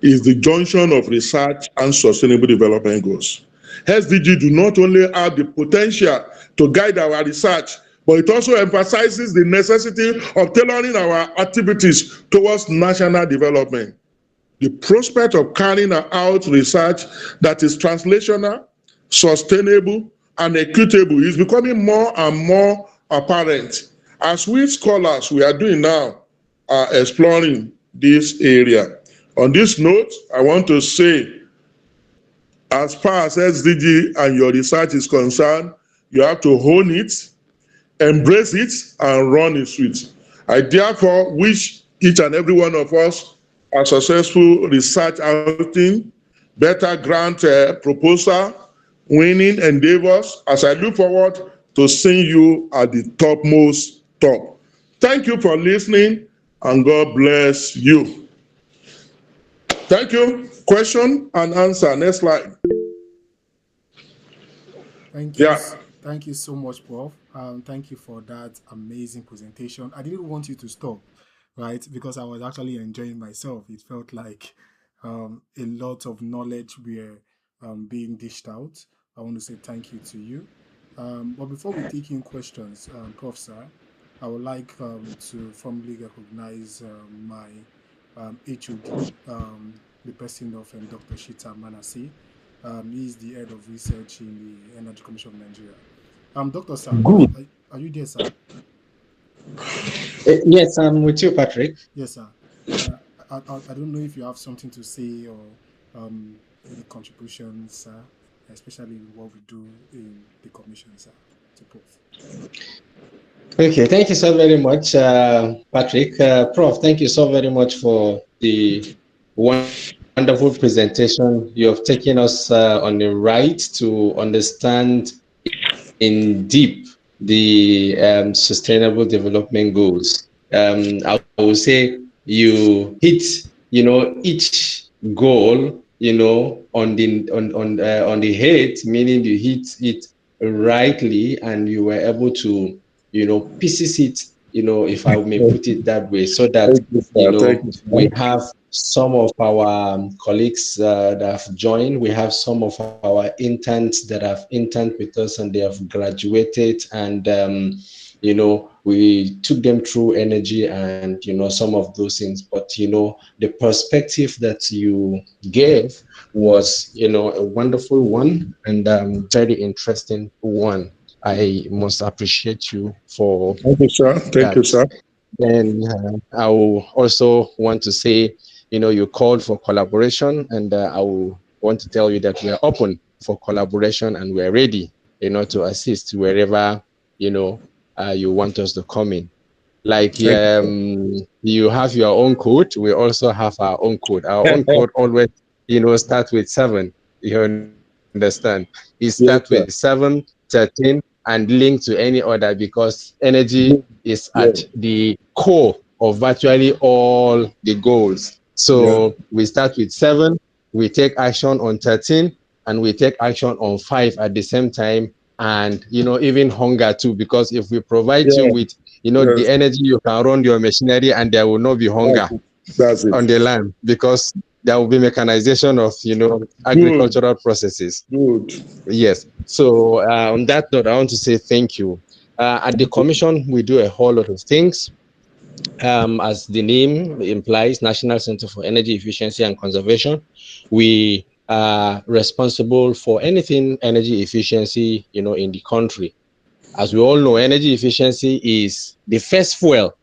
is the junction of research and sustainable development goals. SDG do not only have the potential to guide our research, but it also emphasizes the necessity of tailoring our activities towards national development. The prospect of carrying out research that is translational, sustainable, and equitable is becoming more and more apparent as we scholars we are doing now are exploring this area. On this note, I want to say, as far as SDG and your research is concerned, you have to hone it, embrace it, and run it with. I therefore wish each and every one of us a successful research outing, better grant proposal, winning endeavors, as I look forward to seeing you at the topmost top. Thank you for listening, and God bless you. Thank you. Question and answer. Next slide. Thank you. Yeah. Thank you so much, Prof. Thank you for that amazing presentation. I didn't want you to stop, right? Because I was actually enjoying myself. It felt like a lot of knowledge were being dished out. I want to say thank you to you. But before we take in questions, Prof. Sir, I would like to formally recognize my HOD, the person of Dr. Shita Manase. He is the head of research in the Energy Commission of Nigeria. Doctor sir, Good. are you there, sir? Yes, I'm with you, Patrick. Yes, sir. I don't know if you have something to say or any contributions, sir, especially in what we do in the commission, sir, to Prof. Okay, thank you so very much, Patrick. Prof, thank you so very much for the wonderful presentation. You have taken us on the right to understand in deep the sustainable development goals. I will say you hit, each goal, on the head, meaning you hit it rightly, and you were able to, pieces it, if I may put it that way, so that Thank you, sir. Thank you, we sir. have some of our colleagues that have joined. We have some of our interns that have interned with us and they have graduated. And, we took them through energy and, some of those things. But, the perspective that you gave was, a wonderful one and very interesting one. I must appreciate you for Thank you, sir. Thank you, that. sir. Then I will also want to say, you called for collaboration, and I will want to tell you that we are open for collaboration and we're ready, to assist wherever, you want us to come in. Like Thank you, sir. you have your own code, we also have our own code. Our own code always, start with 7. You understand? It start with Yes, sir. 7, 13, and link to any other, because energy is at Yeah, the core of virtually all the goals. yeah, So we start with 7, we take action on 13, and we take action on 5 at the same time. And even hunger too, because if we provide you yeah, with the yes. energy, you can run your machinery and there will not be That's hunger it. That's on it. the land, because there will be mechanization of Good, agricultural processes. good. Yes. So on that note, I want to say thank you. At the commission, we do a whole lot of things. As the name implies, National Center for Energy Efficiency and Conservation, we are responsible for anything energy efficiency, in the country. As we all know, energy efficiency is the first fuel.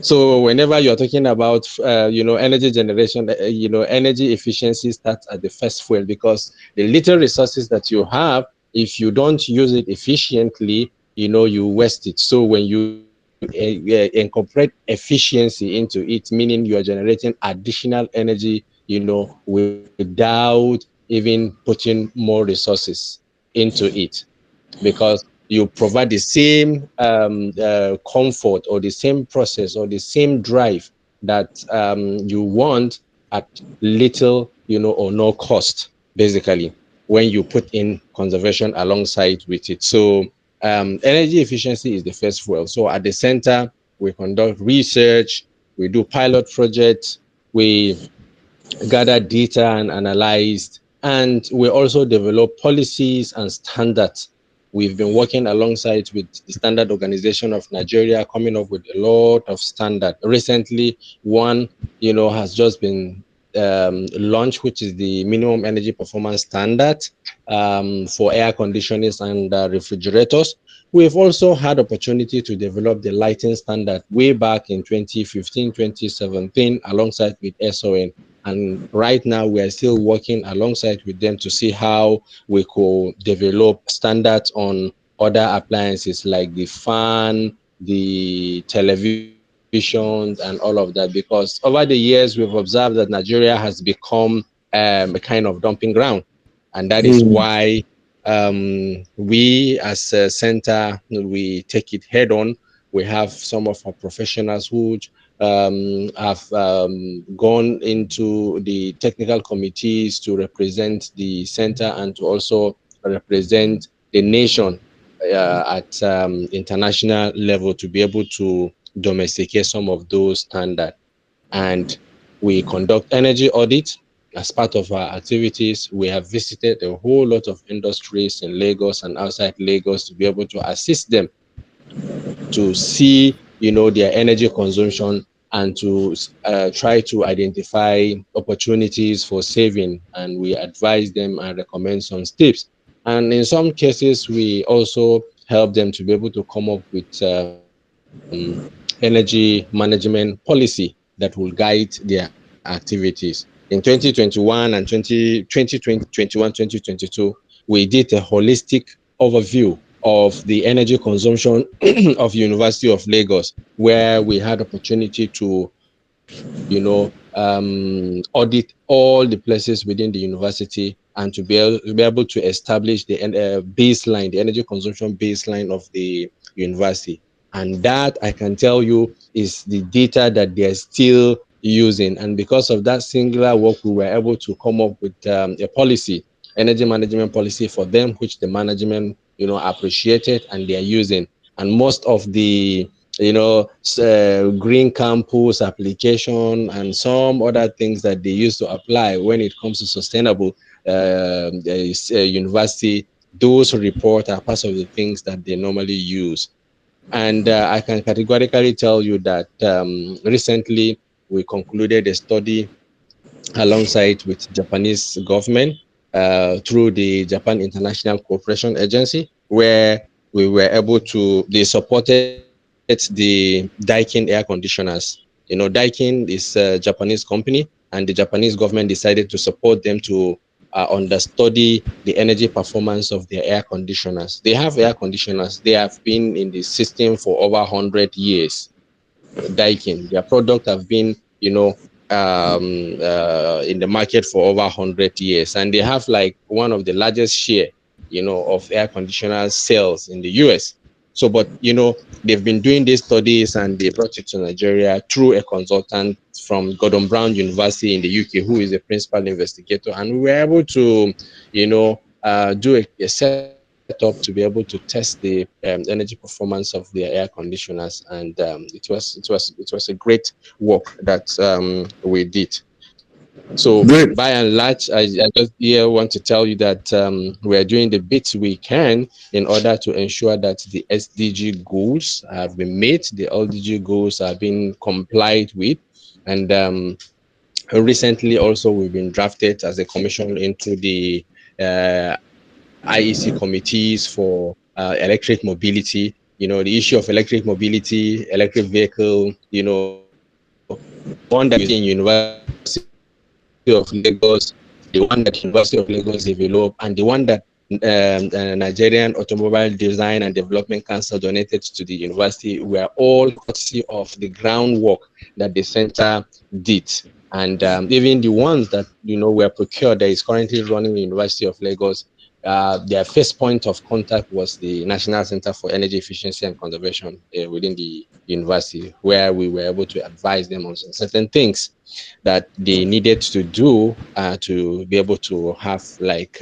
So whenever you're talking about, energy generation, energy efficiency starts at the first fuel, because the little resources that you have, if you don't use it efficiently, you waste it. So when you incorporate efficiency into it, meaning you are generating additional energy, without even putting more resources into it, because you provide the same comfort or the same process or the same drive that you want at little, or no cost, basically, when you put in conservation alongside with it. So energy efficiency is the first fuel. So at the center, we conduct research, we do pilot projects, we gather data and analyze, and we also develop policies and standards. We've been working alongside with the Standard Organization of Nigeria, coming up with a lot of standard. Recently, one, has just been launched, which is the minimum energy performance standard for air conditioners and refrigerators. We've also had opportunity to develop the lighting standard way back in 2015, 2017, alongside with SON. And right now, we are still working alongside with them to see how we could develop standards on other appliances like the fan, the televisions, and all of that. Because over the years, we've observed that Nigeria has become a kind of dumping ground. And that is Mm, why we as a center, we take it head on. We have some of our professionals who have gone into the technical committees to represent the center and to also represent the nation at international level, to be able to domesticate some of those standards. And we conduct energy audits as part of our activities. We have visited a whole lot of industries in Lagos and outside Lagos to be able to assist them to see, their energy consumption, and to try to identify opportunities for saving. And we advise them and recommend some steps. And in some cases, we also help them to be able to come up with energy management policy that will guide their activities. In 2021 and 2022, we did a holistic overview of the energy consumption of University of Lagos, where we had opportunity to, audit all the places within the university and to be able to establish the baseline, the energy consumption baseline of the university. And that, I can tell you, is the data that they're still using. And because of that singular work, we were able to come up with a policy, energy management policy for them, which the management, appreciated and they are using. And most of the green campus application and some other things that they used to apply when it comes to sustainable university, those reports are part of the things that they normally use. And I can categorically tell you that recently we concluded a study alongside with Japanese government through the Japan International Cooperation Agency, where we were able to, they supported the Daikin air conditioners. Daikin is a Japanese company, and the Japanese government decided to support them to understudy the energy performance of their air conditioners. They have air conditioners. They have been in the system for over 100 years. Daikin, their product have been, in the market for over 100 years, and they have like one of the largest share, of air conditioner sales in the US. So, but they've been doing these studies and they brought it to Nigeria through a consultant from Gordon Brown University in the UK, who is a principal investigator, and we were able to, do a setup to be able to test the energy performance of their air conditioners, and it was a great work that we did. So Great. by and large, I just here want to tell you that we are doing the bits we can in order to ensure that the SDG goals have been met, the LDG goals are being complied with, and recently also we've been drafted as a commission into the IEC committees for electric mobility. The issue of electric mobility, electric vehicle, one that you see in University of Lagos, the one that University of Lagos developed, and the one that Nigerian Automobile Design and Development Council donated to the university were all courtesy of the groundwork that the center did. And even the ones that were procured that is currently running the University of Lagos, their first point of contact was the National Center for Energy Efficiency and Conservation within the university, where we were able to advise them on certain things that they needed to do to be able to have like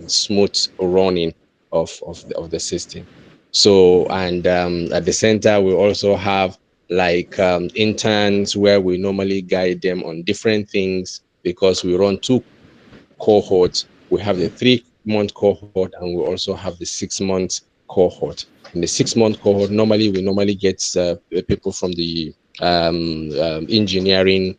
smooth running of the system. So, and at the center, we also have like interns where we normally guide them on different things, because we run 2 cohorts. We have the 3-month cohort and we also have the 6-month cohort. In the 6-month cohort, we get people from the engineering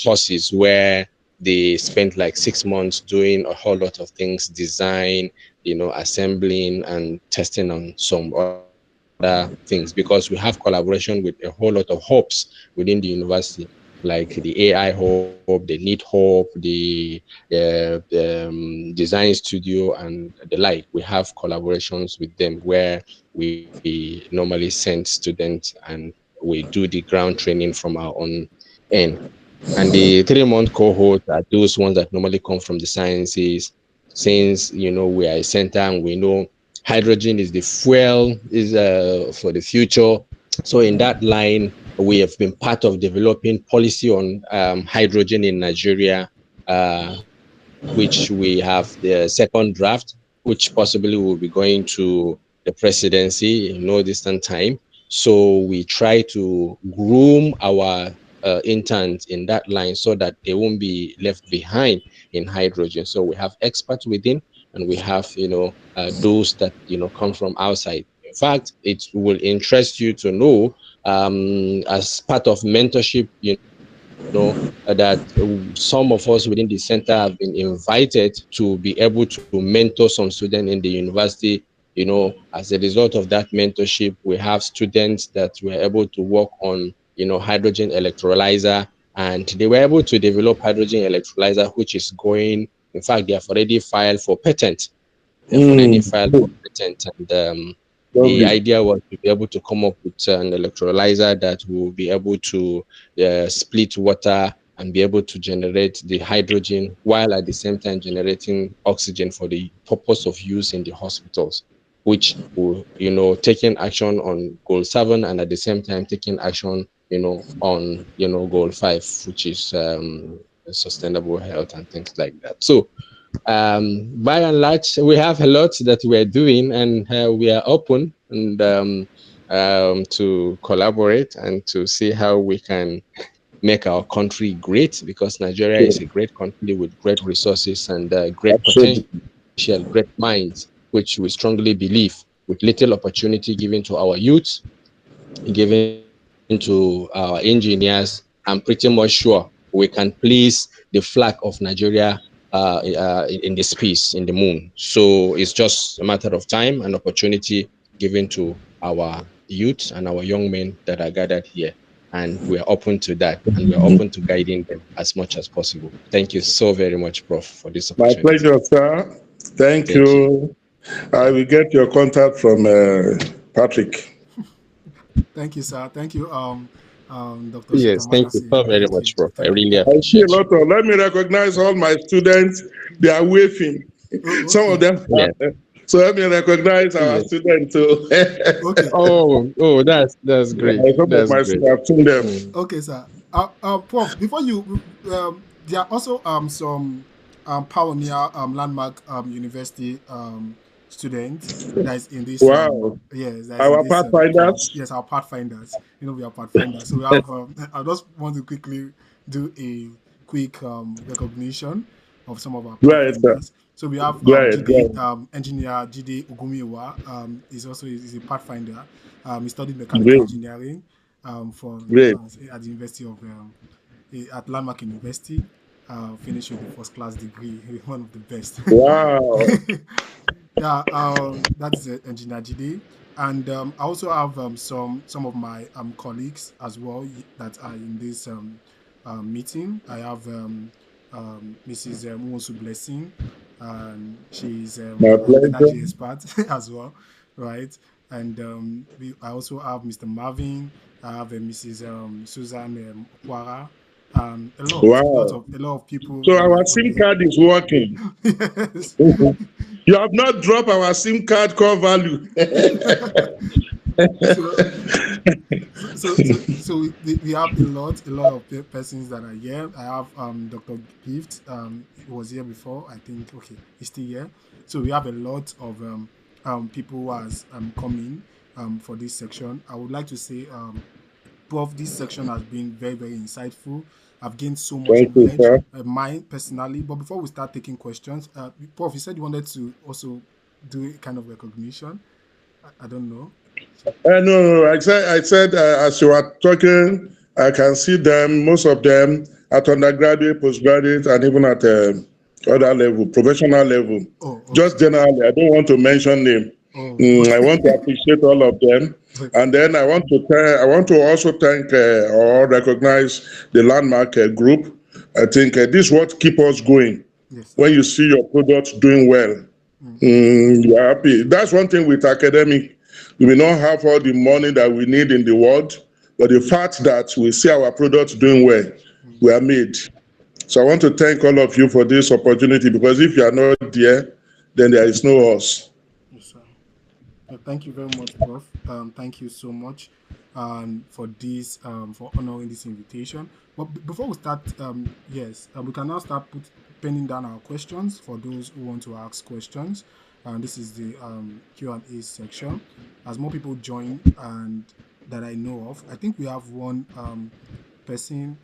courses, where they spent like 6 months doing a whole lot of things, design, assembling and testing on some other things, because we have collaboration with a whole lot of hubs within the university, like the AI hub, the Need hub, the design studio, and the like. We have collaborations with them where we normally send students and we do the ground training from our own end. And the 3-month cohort are those ones that normally come from the sciences, since we are a center and we know hydrogen is the fuel is for the future. So in that line, we have been part of developing policy on hydrogen in Nigeria, which we have the second draft, which possibly will be going to the presidency in no distant time. So we try to groom our interns in that line so that they won't be left behind in hydrogen. So we have experts within, and we have those that come from outside. In fact, it will interest you to know, as part of mentorship, that some of us within the center have been invited to be able to mentor some students in the university. As a result of that mentorship, we have students that were able to work on, hydrogen electrolyzer, and they were able to develop hydrogen electrolyzer, which is going, in fact, they have already filed for patent. They have already filed for patent, and the Lovely. idea was to be able to come up with an electrolyzer that will be able to split water and be able to generate the hydrogen while at the same time generating oxygen for the purpose of use in the hospitals, which will, taking action on goal 7 and at the same time taking action, on, goal 5, which is sustainable health and things like that. So by and large, we have a lot that we're doing, and we are open and to collaborate and to see how we can make our country great, because Nigeria is a great country with great resources and great Absolutely. potential, great minds, which we strongly believe, with little opportunity given to our youth, given to our engineers. I'm pretty much sure we can place the flag of Nigeria in the space, in the moon. So it's just a matter of time and opportunity given to our youth and our young men that are gathered here. And we're open to that, and we're open to guiding them as much as possible. Thank you so very much, Prof, for this My opportunity. pleasure, sir. Thank Thank you. you. I will get your contact from Patrick. Thank you, sir. Thank you, Dr. Yes, thank you Shitamagasi. so very Thank you. much, Prof. I Thank you. really I see a appreciate you. lot of, let me recognize all my students. They are waving. Oh, Some of okay. them Yeah. are. So let me recognize our Yes. students too. Okay. Oh, that's great. Some of That's my great. students, I've seen them. Mm. Okay, sir. Prof, before you, there are also some pioneer landmark university students that is in this Wow. yes, that is in Our this class. pathfinders. Yes, our pathfinders. We are pathfinders. So we have. I just want to quickly do a quick recognition of some of our Go ahead, sir. pathfinders. So we have Go ahead. Go GD ahead. engineer GD Ugumiwa is a pathfinder. He studied mechanical Great. engineering from Great. at the University of at Landmark University. Finished with the first class degree, one of the best. Wow. Yeah, that is Engineer GD, and I also have some of my colleagues as well that are in this meeting. I have Mrs. Uwosu Blessing, and she's My an pleasure. energy expert as well, right? And I also have Mr. Marvin. I have Mrs. Susan Okwara. Wow. A lot of people So that our are SIM okay. card is working. Yes. You have not dropped our SIM card core value. so we have a lot of persons that are here. I have Dr. Gift, he was here before, I think. Okay, he's still here. So we have a lot of people who has coming for this section. I would like to say Prof, this section has been very, very insightful. I've gained so much Thank you, knowledge, sir. mine personally. But before we start taking questions, Prof, you said you wanted to also do a kind of recognition. I don't know. No. I said, as you are talking, I can see them, most of them at undergraduate, postgraduate, and even at other level, professional level. Oh, okay. Just generally, I don't want to mention name. Oh, I want to appreciate all of them, okay. and then I want to also thank or recognize the landmark group. I think this is what keep us going. Yes, sir. When you see your products doing well, you're happy. That's one thing with academic. We may not have all the money that we need in the world, but the fact that we see our products doing well, we are made. So I want to thank all of you for this opportunity, because if you are not there, then there is no us. Yes, sir. Thank you very much, Prof. Thank you so much for this, for honoring this invitation. But before we start, yes, we can now start penning down our questions for those who want to ask questions. And this is the Q&A section. As more people join and that I know of, I think we have one person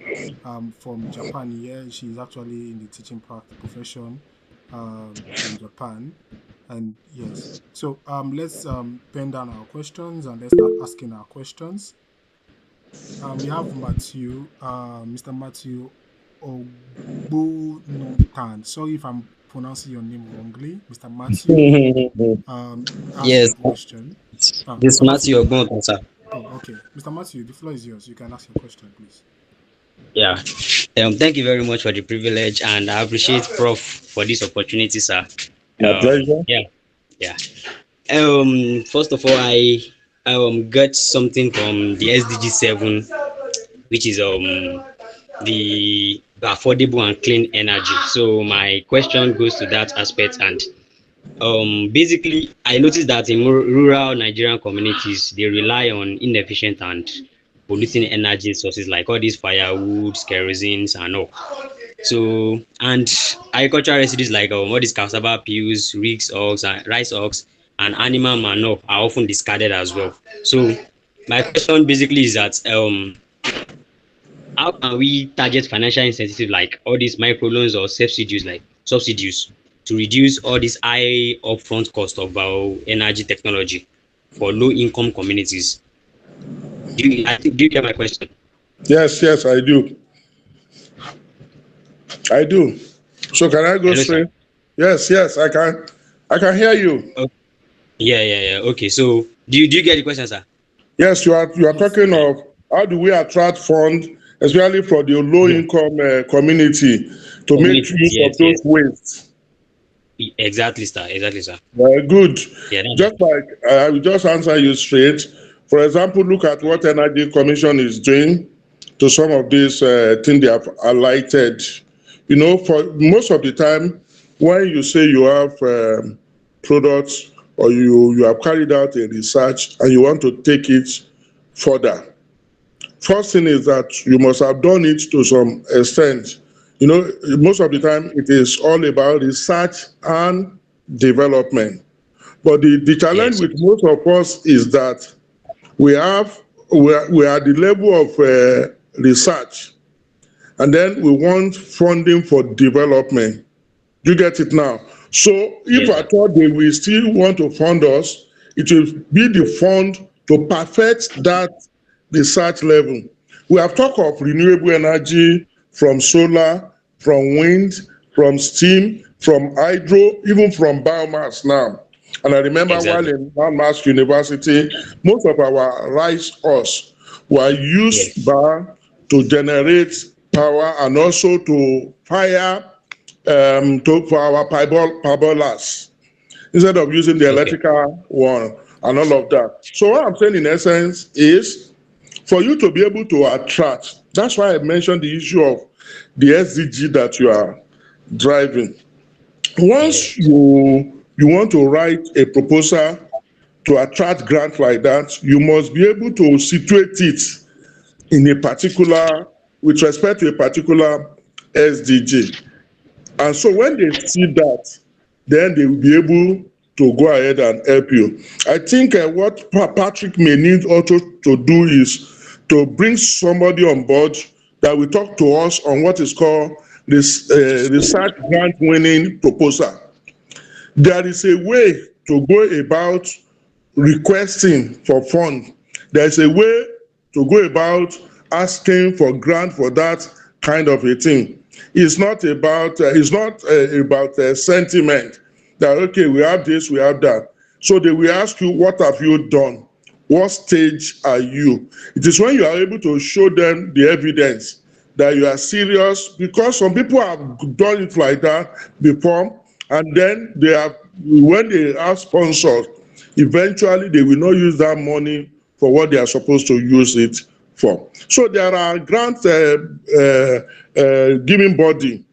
from Japan here. She's actually in the teaching profession from Japan. And yes, so let's pen down our questions and let's start asking our questions. We have Matthew, Mr. Matthew Ogbonotan. Sorry if I'm pronouncing your name wrongly, Mr. Matthew. Ask your Yes, question. this Mr. Matthew Matthew. Ogbon, sir. Oh, okay. Mr. Matthew, the floor is yours. You can ask your question, please. Yeah. Thank you very much for the privilege, and I appreciate Prof for this opportunity, sir. My pleasure. Yeah, yeah. First of all, I got something from the SDG 7, which is the affordable and clean energy. So my question goes to that aspect, and basically, I noticed that in rural Nigerian communities, they rely on inefficient and polluting energy sources like all these firewood, kerosene, and all. So, and agricultural residues like all these cassava peels, rice hulks, and rice hulks, and animal manure are often discarded as well. So, my question basically is that how can we target financial incentives like all these microloans or subsidies like subsidies to reduce all this high upfront cost of our energy technology for low income communities? Do you get my question? Yes, yes, I do. I do. So can I go Hello, sir. straight? Yes, yes, I can. I can hear you. Oh, yeah. Okay, so do you get the question, sir? Yes, you are Yes. talking of how do we attract funds, especially for the low Yeah, income community, to make communities. use of Yes, those yes. wastes. Exactly, sir. Exactly, sir. Very good. Yeah, Just like I will just answer you straight. For example, look at what Energy Commission is doing to some of these things they have highlighted. You know, for most of the time, when you say you have products or you have carried out a research and you want to take it further, first thing is that you must have done it to some extent. You know, most of the time it is all about research and development. But the challenge yes, with most of us is that we are at the level of research, and then we want funding for development. You get it now? So if yes, I sir. thought they will still want to fund us, it will be the fund to perfect that research level. We have talked of renewable energy from solar, from wind, from steam, from hydro, even from biomass now. And I remember while Exactly. in Mass University, most of our rice hulls were used Yes. by to generate power and also to fire for our parboilers instead of using the Okay. electrical one and all of that. So what I'm saying in essence is for you to be able to attract, that's why I mentioned the issue of the SDG that you are driving. Once Yes. you want to write a proposal to attract grant like that, you must be able to situate it in a particular, with respect to a particular SDG. And so when they see that, then they will be able to go ahead and help you. I think what Patrick may need also to do is to bring somebody on board that will talk to us on what is called this research grant winning proposal. There is a way to go about requesting for funds. There's a way to go about asking for grant for that kind of a thing. It's not about sentiment that okay, we have this, we have that. So they will ask you, what have you done? What stage are you? It is when you are able to show them the evidence that you are serious, because some people have done it like that before, and then they have, when they have sponsors, eventually they will not use that money for what they are supposed to use it for. So there are grant giving body,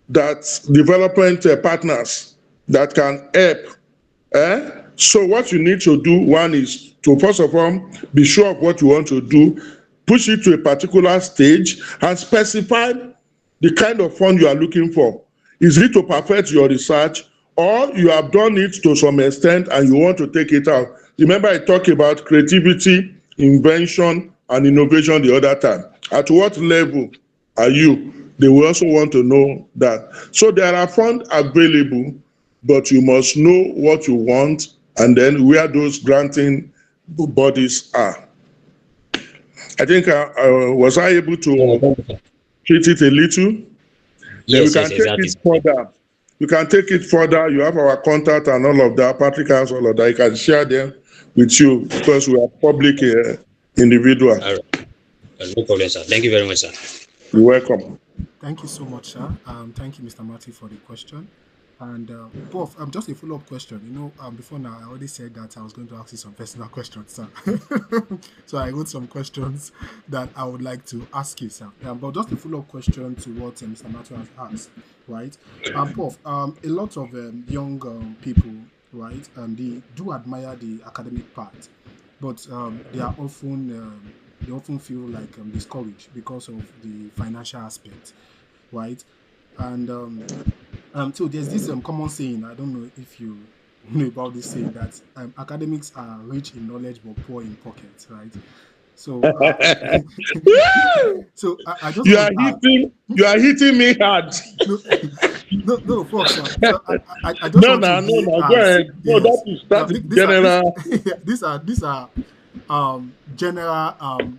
that development partners that can help. So what you need to do, one is to first of all be sure of what you want to do, push it to a particular stage, and specify the kind of fund you are looking for. Is it to perfect your research, or you have done it to some extent and you want to take it out? Remember, I talked about creativity, invention, and innovation the other time. At what level are you? They will also want to know that. So there are funds available, but you must know what you want and then where those granting bodies are. I think was I able Yeah, to thank you, sir. treat it a little? Then we Yes, can yes, take exactly, it sir. further. You can take it further. You have our contact and all of that. Patrick has all of that. You can share them with you because we are public individual. All right. No problem, sir. Thank you very much, sir. You're welcome. Thank you so much, sir. Thank you, Mr. Marty, for the question. And Prof, just a follow-up question. Before now, I already said that I was going to ask you some personal questions, sir. So I wrote some questions that I would like to ask you, sir. But just a follow-up question to what Mr. Marty has asked, right? Prof, a lot of young people, right, they do admire the academic part, but they often feel like discouraged because of the financial aspect, right? And so there's this common saying. I don't know if you know about this saying that academics are rich in knowledge but poor in pockets, right? So, so I just You want are to ask. hitting. You are hitting me hard. No, no, Prof, sir. So I just No, want to no, no, be no. Go as ahead. No, yes. that is These are general. these are general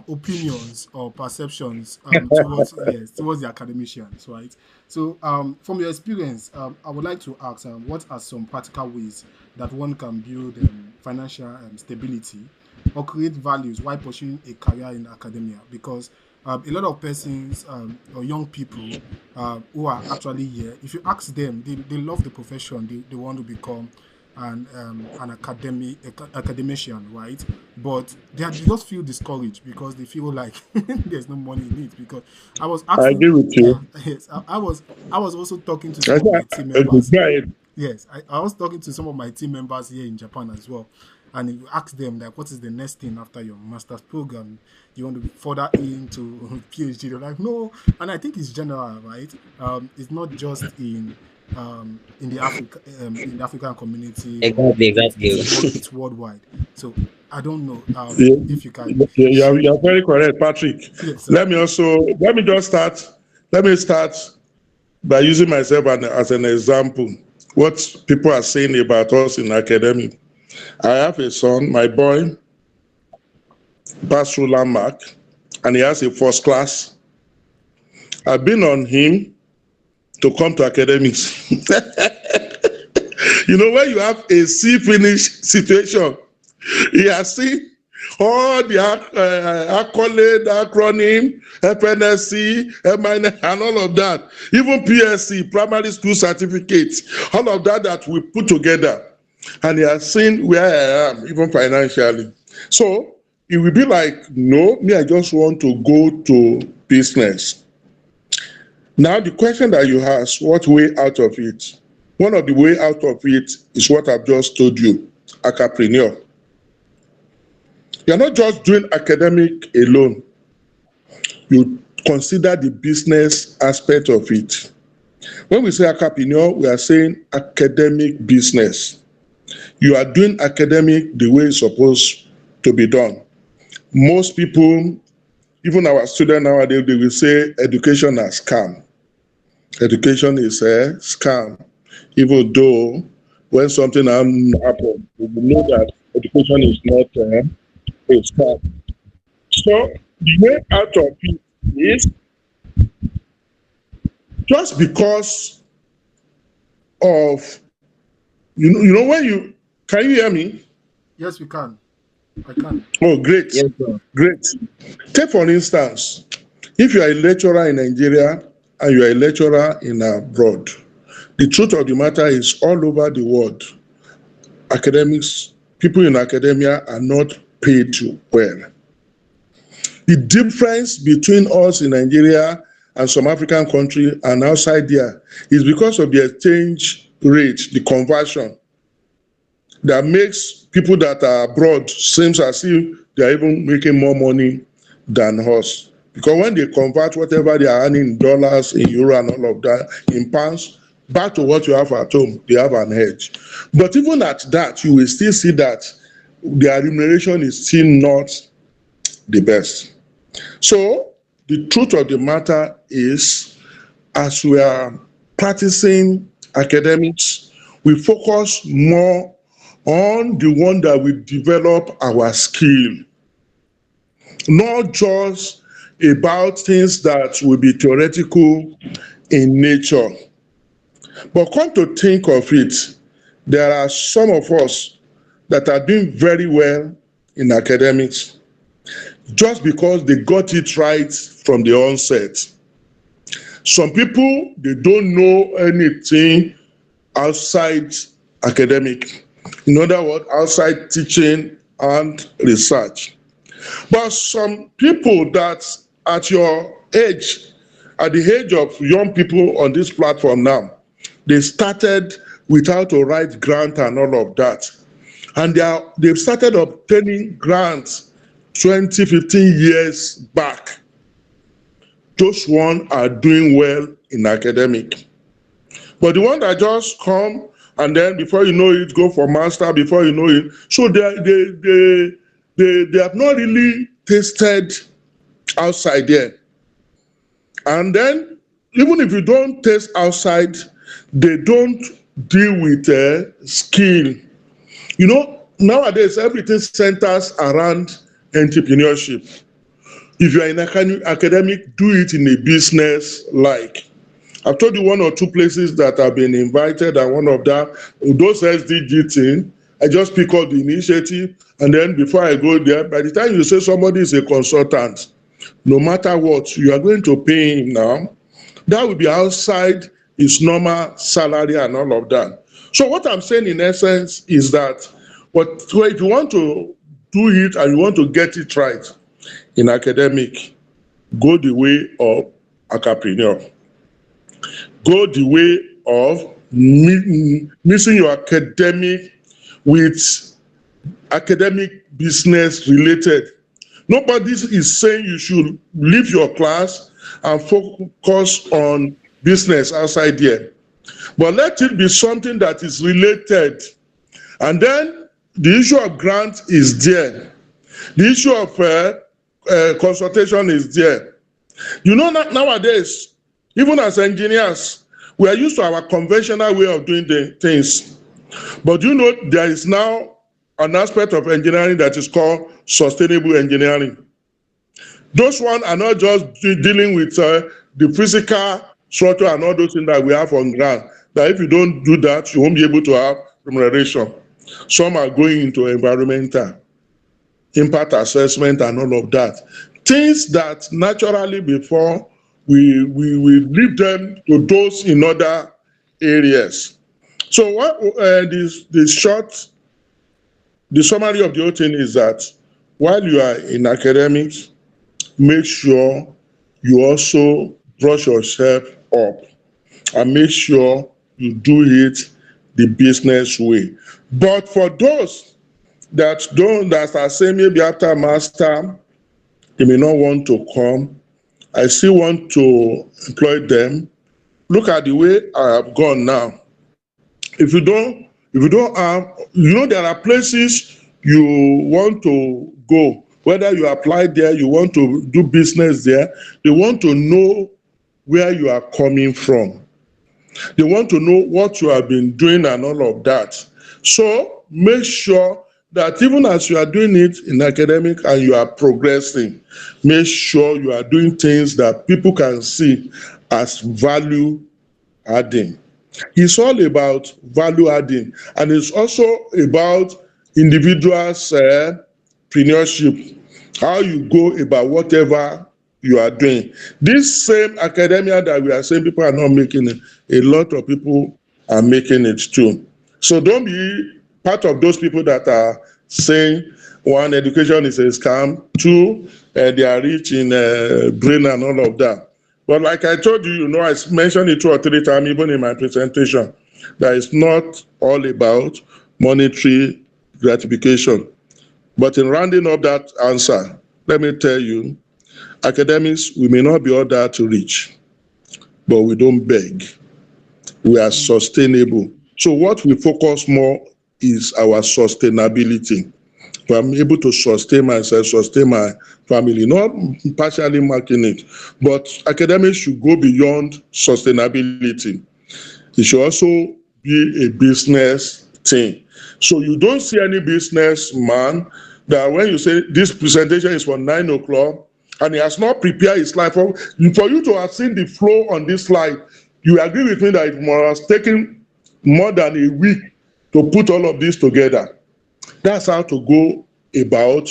opinions or perceptions towards the academicians, right? So from your experience, I would like to ask, what are some practical ways that one can build financial stability or create values while pursuing a career in academia? Because a lot of persons or young people who are actually here, if you ask them, they love the profession, they want to become an academician, right? But they just feel discouraged because they feel like there's no money in it. Because I was I asking, agree with you. yes, I was also talking to I some of my team said, members. go ahead. Yes, I was talking to some of my team members here in Japan as well. And if you ask them, like, what is the next thing after your master's program? Do you want to be further into PhD? They're like, no. And I think it's general, right? It's not just in the African community, but Exactly, exactly. it's worldwide. So I don't know You, if you can you are very correct, Patrick. yes, sir. Let me just start. Let me start by using myself as an example. What people are saying about us in academic. I have a son, my boy, passed through landmark, and he has a first class. I've been on him to come to academics. When you have a C finish situation, he has seen all the accolade, acronym, FNSC, and all of that, even PSC, primary school certificates, all of that we put together. And he has seen where I am, even financially. So it will be like, no, me, I just want to go to business. Now, the question that you asked, what way out of it? One of the way out of it is what I've just told you, Acaprenuer. You're not just doing academic alone. You consider the business aspect of it. When we say Acaprenuer, we are saying academic business. You are doing academic the way it's supposed to be done. Most people, even our students nowadays, they will say education is scam. Education is a scam. Even though when something happens, we know that education is not a scam. So the way out of it is just because of when you can you hear me? Yes, we can. I can. Oh, great, Yes, sir. great. Take for instance, if you are a lecturer in Nigeria and you are a lecturer in abroad, the truth of the matter is all over the world, academics, people in academia are not paid well. The difference between us in Nigeria and some African countries and outside there is because of the exchange rate, the conversion, that makes people that are abroad seems as if they are even making more money than us. Because when they convert whatever they are earning in dollars, in euro, and all of that, in pounds, back to what you have at home, they have an edge. But even at that, you will still see that their remuneration is still not the best. So the truth of the matter is, as we are practicing academics, we focus more on the one that will develop our skill. not just about things that will be theoretical in nature. But come to think of it, there are some of us that are doing very well in academics just because they got it right from the onset. Some people, they don't know anything outside academic. In other words, outside teaching and research. But some people that at your age, at the age of young people on this platform now, they started without a right grant and all of that. And they've started obtaining grants 20, 15 years back. Those ones are doing well in academic. But the one that just come and then before you know it, go for master, before you know it. So they have not really tasted outside there. And then even if you don't taste outside, they don't deal with skill. You know, nowadays everything centers around entrepreneurship. If you are in academic, do it in a business like. I've told you one or two places that I've been invited, and one of them, those SDG thing, I just pick up the initiative, and then before I go there, by the time you say somebody is a consultant, no matter what, you are going to pay him now. That will be outside his normal salary and all of that. So what I'm saying in essence is that if you want to do it and you want to get it right in academic, go the way of Acaprenuer. Go the way of mixing your academic with academic business related. Nobody is saying you should leave your class and focus on business outside there. But let it be something that is related. And then the issue of grant is there. The issue of consultation is there. You know, nowadays, even as engineers, we are used to our conventional way of doing the things. But you know, there is now an aspect of engineering that is called sustainable engineering. Those ones are not just dealing with the physical structure and all those things that we have on ground. That if you don't do that, you won't be able to have remuneration. Some are going into environmental, impact assessment and all of that. Things that naturally before we leave them to those in other areas. So what the summary of the whole thing is that while you are in academics, make sure you also brush yourself up and make sure you do it the business way. But for those that are saying maybe after master, they may not want to come, I still want to employ them. Look at the way I have gone now. If you don't have, there are places you want to go, whether you apply there, you want to do business there, they want to know where you are coming from. They want to know what you have been doing and all of that. So make sure that even as you are doing it in academic and you are progressing, make sure you are doing things that people can see as value adding. It's all about value adding, and it's also about individuals' entrepreneurship, how you go about whatever you are doing. This same academia that we are saying people are not making it, a lot of people are making it too. So don't be part of those people that are saying, one, education is a scam, two, they are rich in brain and all of that. But like I told you, I mentioned it 2 or 3 times, even in my presentation, that it's not all about monetary gratification. But in rounding up that answer, let me tell you, academics, we may not be all that rich, but we don't beg. We are sustainable. So what we focus more is our sustainability. If I'm able to sustain myself, sustain my family, not partially marking it, but academics should go beyond sustainability. It should also be a business thing. So you don't see any businessman that when you say this presentation is for 9 o'clock and he has not prepared his slide for you to have seen the flow on this slide, you agree with me that it must have taken more than a week to put all of this together. That's how to go about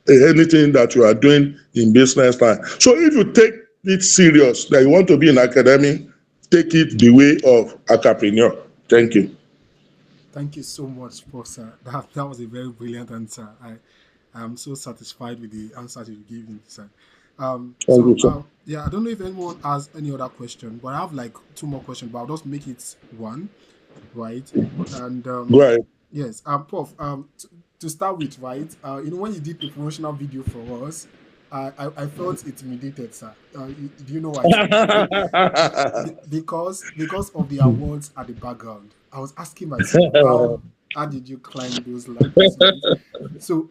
anything that you are doing in business time. So if you take it serious that you want to be in academic, take it the way of Acaprenuer. Thank you. Thank you so much, Professor. That was a very brilliant answer. I am so satisfied with the answers you've given, sir. Thank you, sir. Yeah, I don't know if anyone has any other question, but I have like two more questions, but I'll just make it one, right? And Go ahead. yes, Prof. To start with, right? When you did the promotional video for us, I felt intimidated, sir. Do you know why? Because of the awards at the background. I was asking myself, how did you climb those ladders, right? So,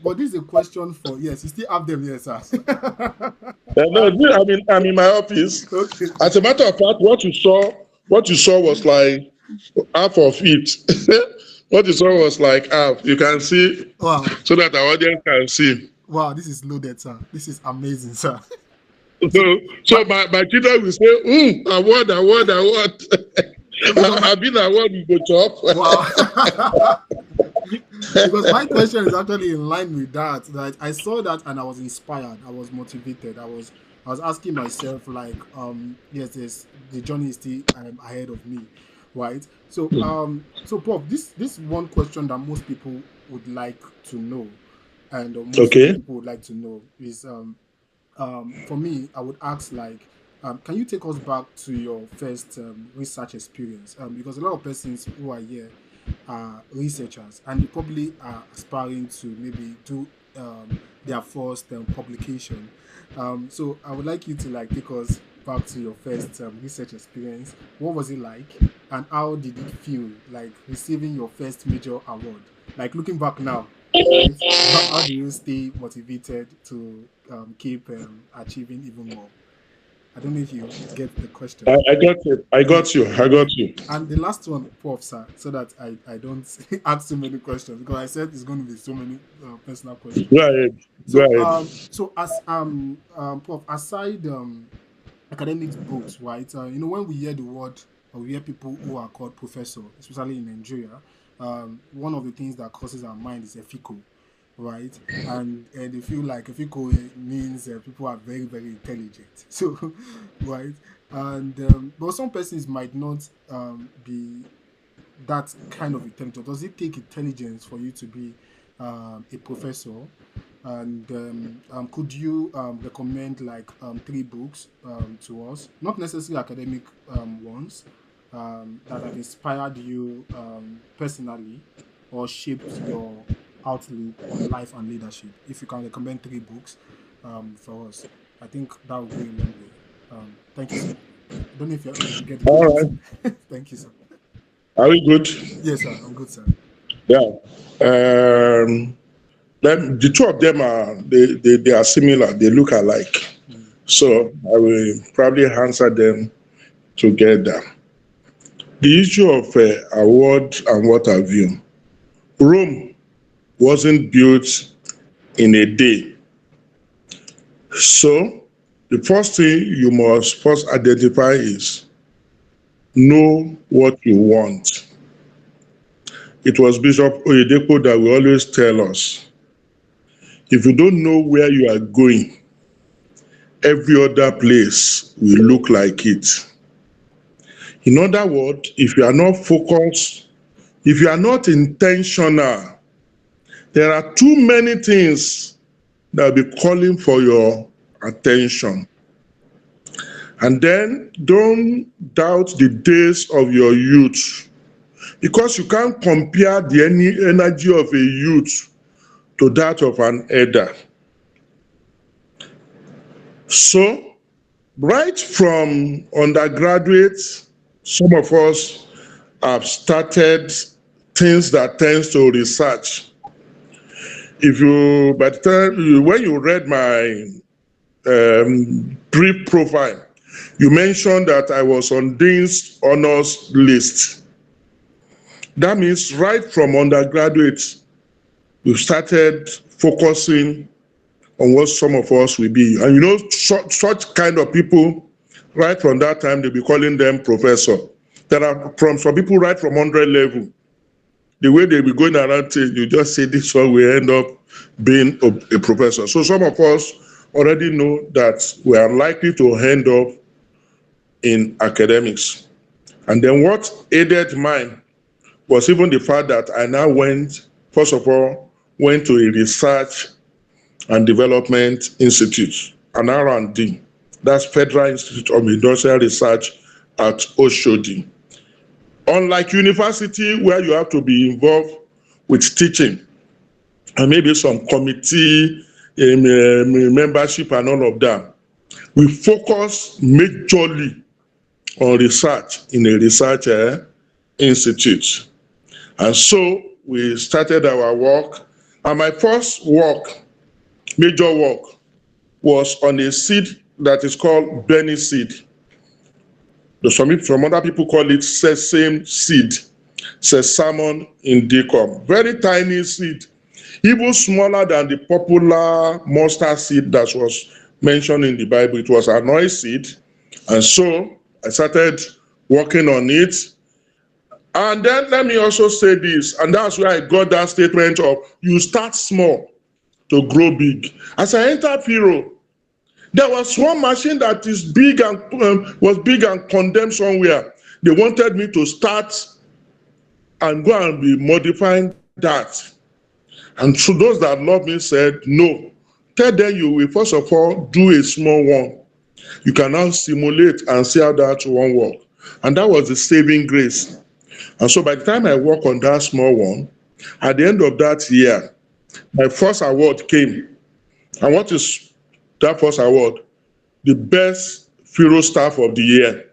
but this is a question for, yes, you still have them, yes, sir. No, I'm in my office. Okay. As a matter of fact, what you saw was like half of it. What you saw was like half. You can see, Wow. so that our audience can see. Wow, this is loaded, sir. This is amazing, sir. So my children will say, award. I've been award with the chop. Wow. Because my question is actually in line with that. That I saw that and I was inspired. I was motivated. I was asking myself like, yes, the journey is still ahead of me, right? So so Bob, this one question that most people would like to know, and most people would like to know is for me, I would ask like, can you take us back to your first research experience? Because a lot of persons who are here are researchers and they probably are aspiring to maybe do their first publication. So I would like you to like take us back to your first research experience. What was it like, and how did it feel like receiving your first major award? Like looking back now, right? How do you stay motivated to keep achieving even more? I don't know if you get the question. I got it. I got you. And the last one, Prof, sir, so that I don't ask too many questions, because I said it's going to be so many personal questions. Go ahead. So as Prof, aside academic books, right? When we hear the word or we hear people who are called professor, especially in Nigeria, one of the things that crosses our mind is efiko, right? And they feel like efiko means people are very, very intelligent. So, right? And but some persons might not be that kind of intelligent. Does it take intelligence for you to be a professor? And could you recommend like 3 books to us, not necessarily academic ones, that have inspired you personally or shaped your outlook on life and leadership? If you can recommend 3 books for us, I think that would go a long way. Thank you, sir. I don't know if you get it. All right. Thank you, sir. Are we good? Yes, sir. I'm good, sir. Yeah. The two of them they are similar. They look alike. So I will probably answer them together. The issue of award and what have you. Rome wasn't built in a day. So the first thing you must first identify is know what you want. It was Bishop Oyedepo that will always tell us, if you don't know where you are going, every other place will look like it. In other words, if you are not focused, if you are not intentional, there are too many things that will be calling for your attention. And then don't doubt the days of your youth, because you can't compare the energy of a youth to that of an elder. So, right from undergraduate, some of us have started things that tends to research. By the time when you read my brief profile, you mentioned that I was on Dean's honors list. That means right from undergraduate, we started focusing on what some of us will be. And you know, such kind of people, right from that time, they'll be calling them professor. There are some people right from 100 level. The way they'll be going around, you just say this one will end up being a professor. So some of us already know that we are likely to end up in academics. And then what aided mine was even the fact that I now first of all, went to a research and development institute, an R&D. That's Federal Institute of Industrial Research at Oshodi. Unlike university, where you have to be involved with teaching and maybe some committee membership and all of that, we focus majorly on research in a research institute. And so we started our work. And my first major work, was on a seed that is called Benny seed. Some other people call it sesame seed, Sesamum indicum. Very tiny seed, even smaller than the popular mustard seed that was mentioned in the Bible. It was an oil seed. And so I started working on it. And then let me also say this, and that's where I got that statement of you start small to grow big. As I entered Firo, there was one machine that is big and was big and condemned somewhere. They wanted me to start and go and be modifying that. And so those that love me said, no. Tell them you will first of all do a small one. You can now simulate and see how that one works. And that was the saving grace. And so by the time I work on that small one, at the end of that year, my first award came. And what is that first award? The best Firo staff of the year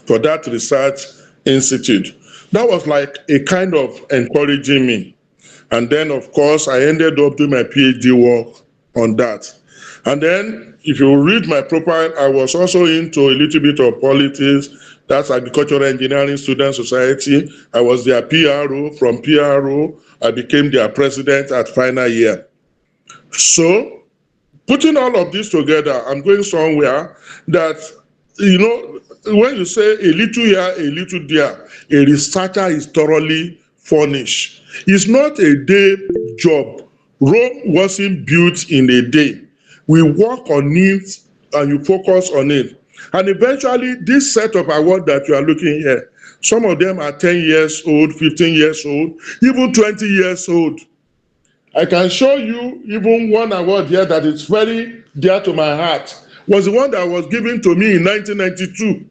for that research institute. That was like a kind of encouraging me. And then, of course, I ended up doing my PhD work on that. And then, if you read my profile, I was also into a little bit of politics. That's Agricultural Engineering Student Society. I was their PRO. From PRO, I became their president at final year. So, putting all of this together, I'm going somewhere that, you know, when you say a little here, a little there, a researcher is thoroughly furnished. It's not a day job. Rome wasn't built in a day. We work on it and you focus on it. And eventually, this set of awards that you are looking here, some of them are 10 years old, 15 years old, even 20 years old. I can show you even one award here that is very dear to my heart. Was the one that was given to me in 1992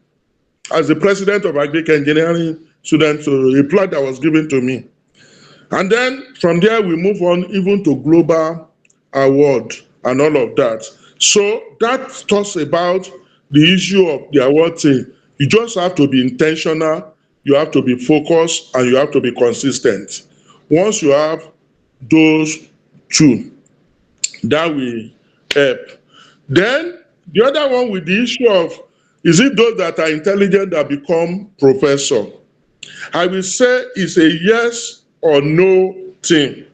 as the president of Agricultural Engineering Students, so a plaque that was given to me. And then from there, we move on even to global award and all of that. So that talks about the issue of the award thing. You just have to be intentional, you have to be focused, and you have to be consistent. Once you have those two, that will help. Then the other one with the issue of, is it those that are intelligent that become professor? I will say it's a yes or no thing.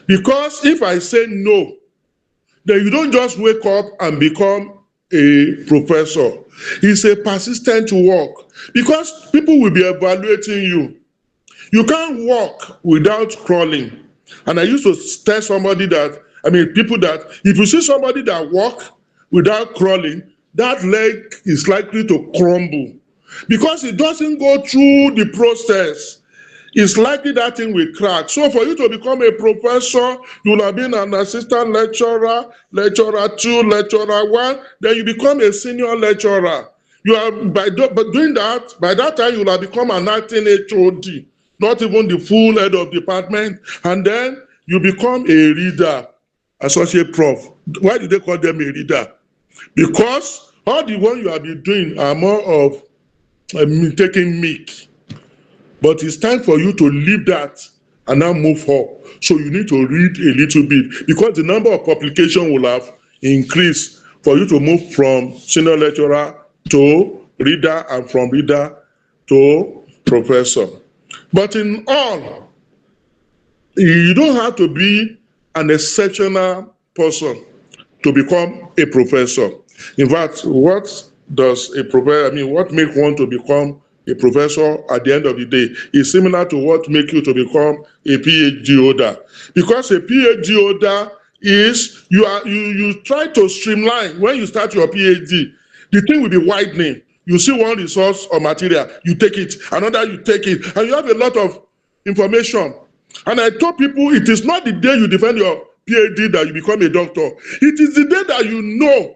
Because if I say no, then you don't just wake up and become a professor. It's a persistent work. Because people will be evaluating you. You can't walk without crawling. And I used to tell somebody that, people that, if you see somebody that walk without crawling, that leg is likely to crumble. Because it doesn't go through the process. It's likely that thing will crack. So for you to become a professor, you will have been an assistant lecturer, lecturer 2, lecturer 1, then you become a senior lecturer. You are doing that, by that time you will have become an acting HOD, not even the full head of department, and then you become a reader, associate prof. Why do they call them a reader? Because all the ones you have been doing are more of taking mic. But it's time for you to leave that and now move up. So you need to read a little bit because the number of publications will have increased for you to move from senior lecturer to reader and from reader to professor. But in all, you don't have to be an exceptional person to become a professor. In fact, what does a professor, what makes one to become a professor at the end of the day is similar to what makes you to become a PhD holder. Because a PhD holder is, you try to streamline when you start your PhD. The thing will be widening. You see one resource or material, you take it, another you take it, and you have a lot of information. And I told people it is not the day you defend your PhD that you become a doctor. It is the day that you know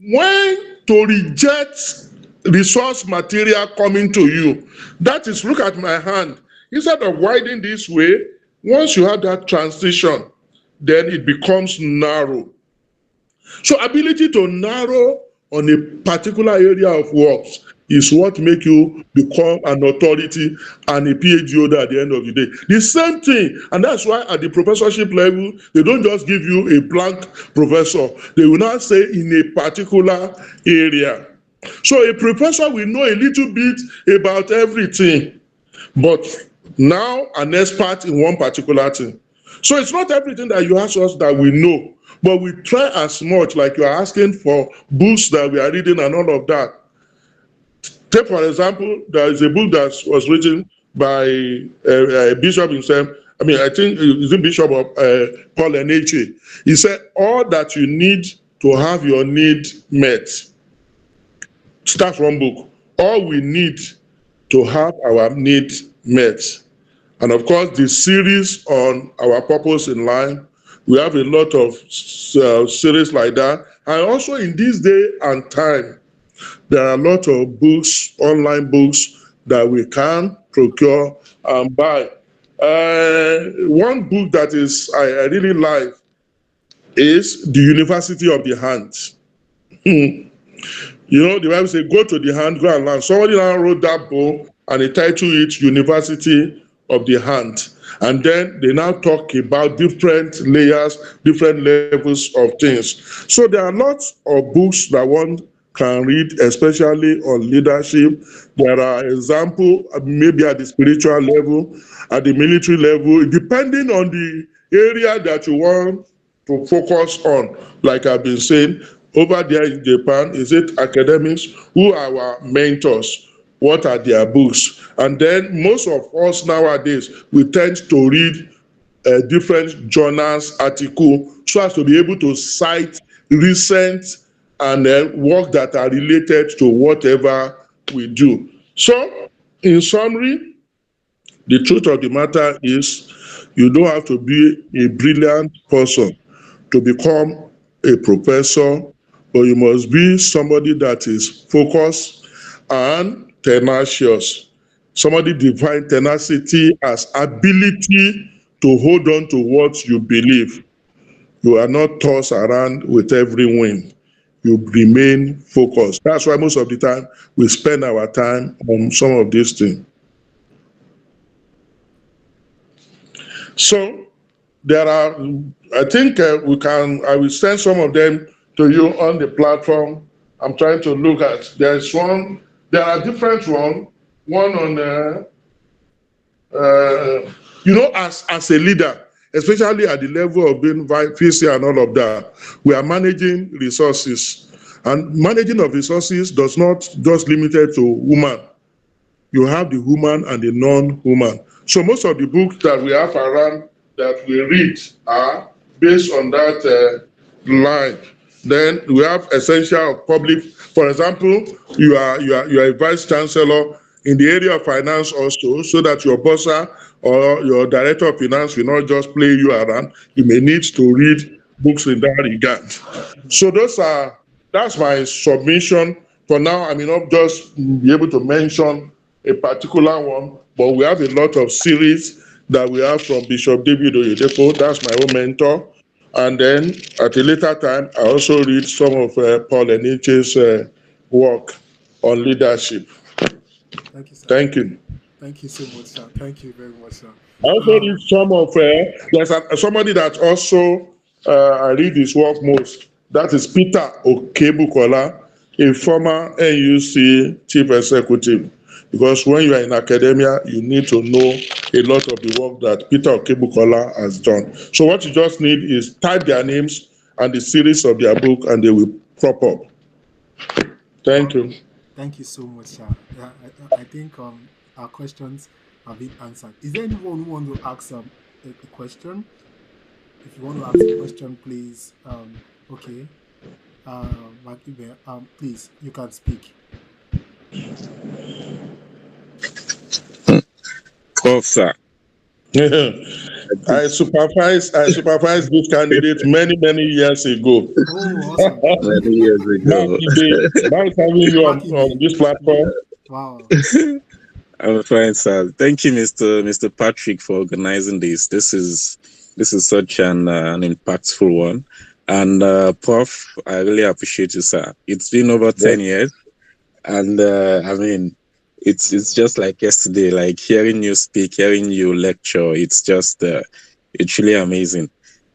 when to reject resource material coming to you. That is, look at my hand. Instead of widening this way, once you have that transition, then it becomes narrow. So ability to narrow on a particular area of works is what make you become an authority and a PhD holder at the end of the day. The same thing, and that's why at the professorship level, they don't just give you a blank professor. They will not say in a particular area. So a professor will know a little bit about everything, but now an expert in one particular thing. So it's not everything that you ask us that we know, but we try as much, like you are asking for books that we are reading and all of that. Take, for example, there is a book that was written by a bishop himself. I think he's the bishop of Paul Adeniyi. He said, all that you need to have your need met. Start from book. All we need to have our need met. And of course, the series on our purpose in life, we have a lot of series like that. And also in this day and time, there are a lot of books, online books, that we can procure and buy. One book that is I really like is The University of the Hand. The Bible says, go to the hand, go and learn. Somebody now wrote that book and they titled it University of the Hand. And then they now talk about different layers, different levels of things. So there are lots of books that one can read, especially on leadership. There are examples, maybe at the spiritual level, at the military level, depending on the area that you want to focus on. Like I've been saying, over there in Japan, is it academics? Who are our mentors? What are their books? And then most of us nowadays, we tend to read different journals, articles, so as to be able to cite recent and work that are related to whatever we do. So, in summary, the truth of the matter is you don't have to be a brilliant person to become a professor, but you must be somebody that is focused and tenacious. Somebody define tenacity as ability to hold on to what you believe. You are not tossed around with every wind. You remain focused. That's why most of the time we spend our time on some of these things. So there are, I think I will send some of them to you on the platform. I'm trying to look at, there are different ones. One on, as a leader, especially at the level of being VC and all of that, we are managing resources. And managing of resources does not just limited to woman. You have the human and the non-human. So most of the books that we have around that we read are based on that line. Then we have essential public. For example, you are a vice chancellor in the area of finance also, so that your boss or your director of finance will not just play you around. You may need to read books in that regard. So that's my submission. For now, I may not just be able to mention a particular one, but we have a lot of series that we have from Bishop David Oyedepo. That's my own mentor. And then at a later time, I also read some of Paul Adeniyi's work on leadership. Thank you, sir. Thank you. Thank you so much, sir. Thank you very much, sir. I also read some of, there's somebody that also I read his work most. That is Peter Okebukola, a former NUC chief executive. because when you are in academia, you need to know a lot of the work that Peter Okebukola has done. So what you just need is type their names and the series of their book, and they will crop up. Thank you. Thank you so much, sir. Yeah, I think our questions have been answered. Is there anyone who want to ask a question? If you want to ask a question, please. Okay. Makibe, please, you can speak. Prof, sir. I supervised this candidate many years ago. Oh, awesome. Many years Mark, ago. nice having you on this platform. Wow. I'm fine, sir. Thank you, Mr. Patrick, for organizing this. This is such an impactful one. And Prof, I really appreciate you, sir. It's been over 10 years, and I mean, it's just like yesterday. Like hearing you speak, hearing you lecture. It's just it's really amazing.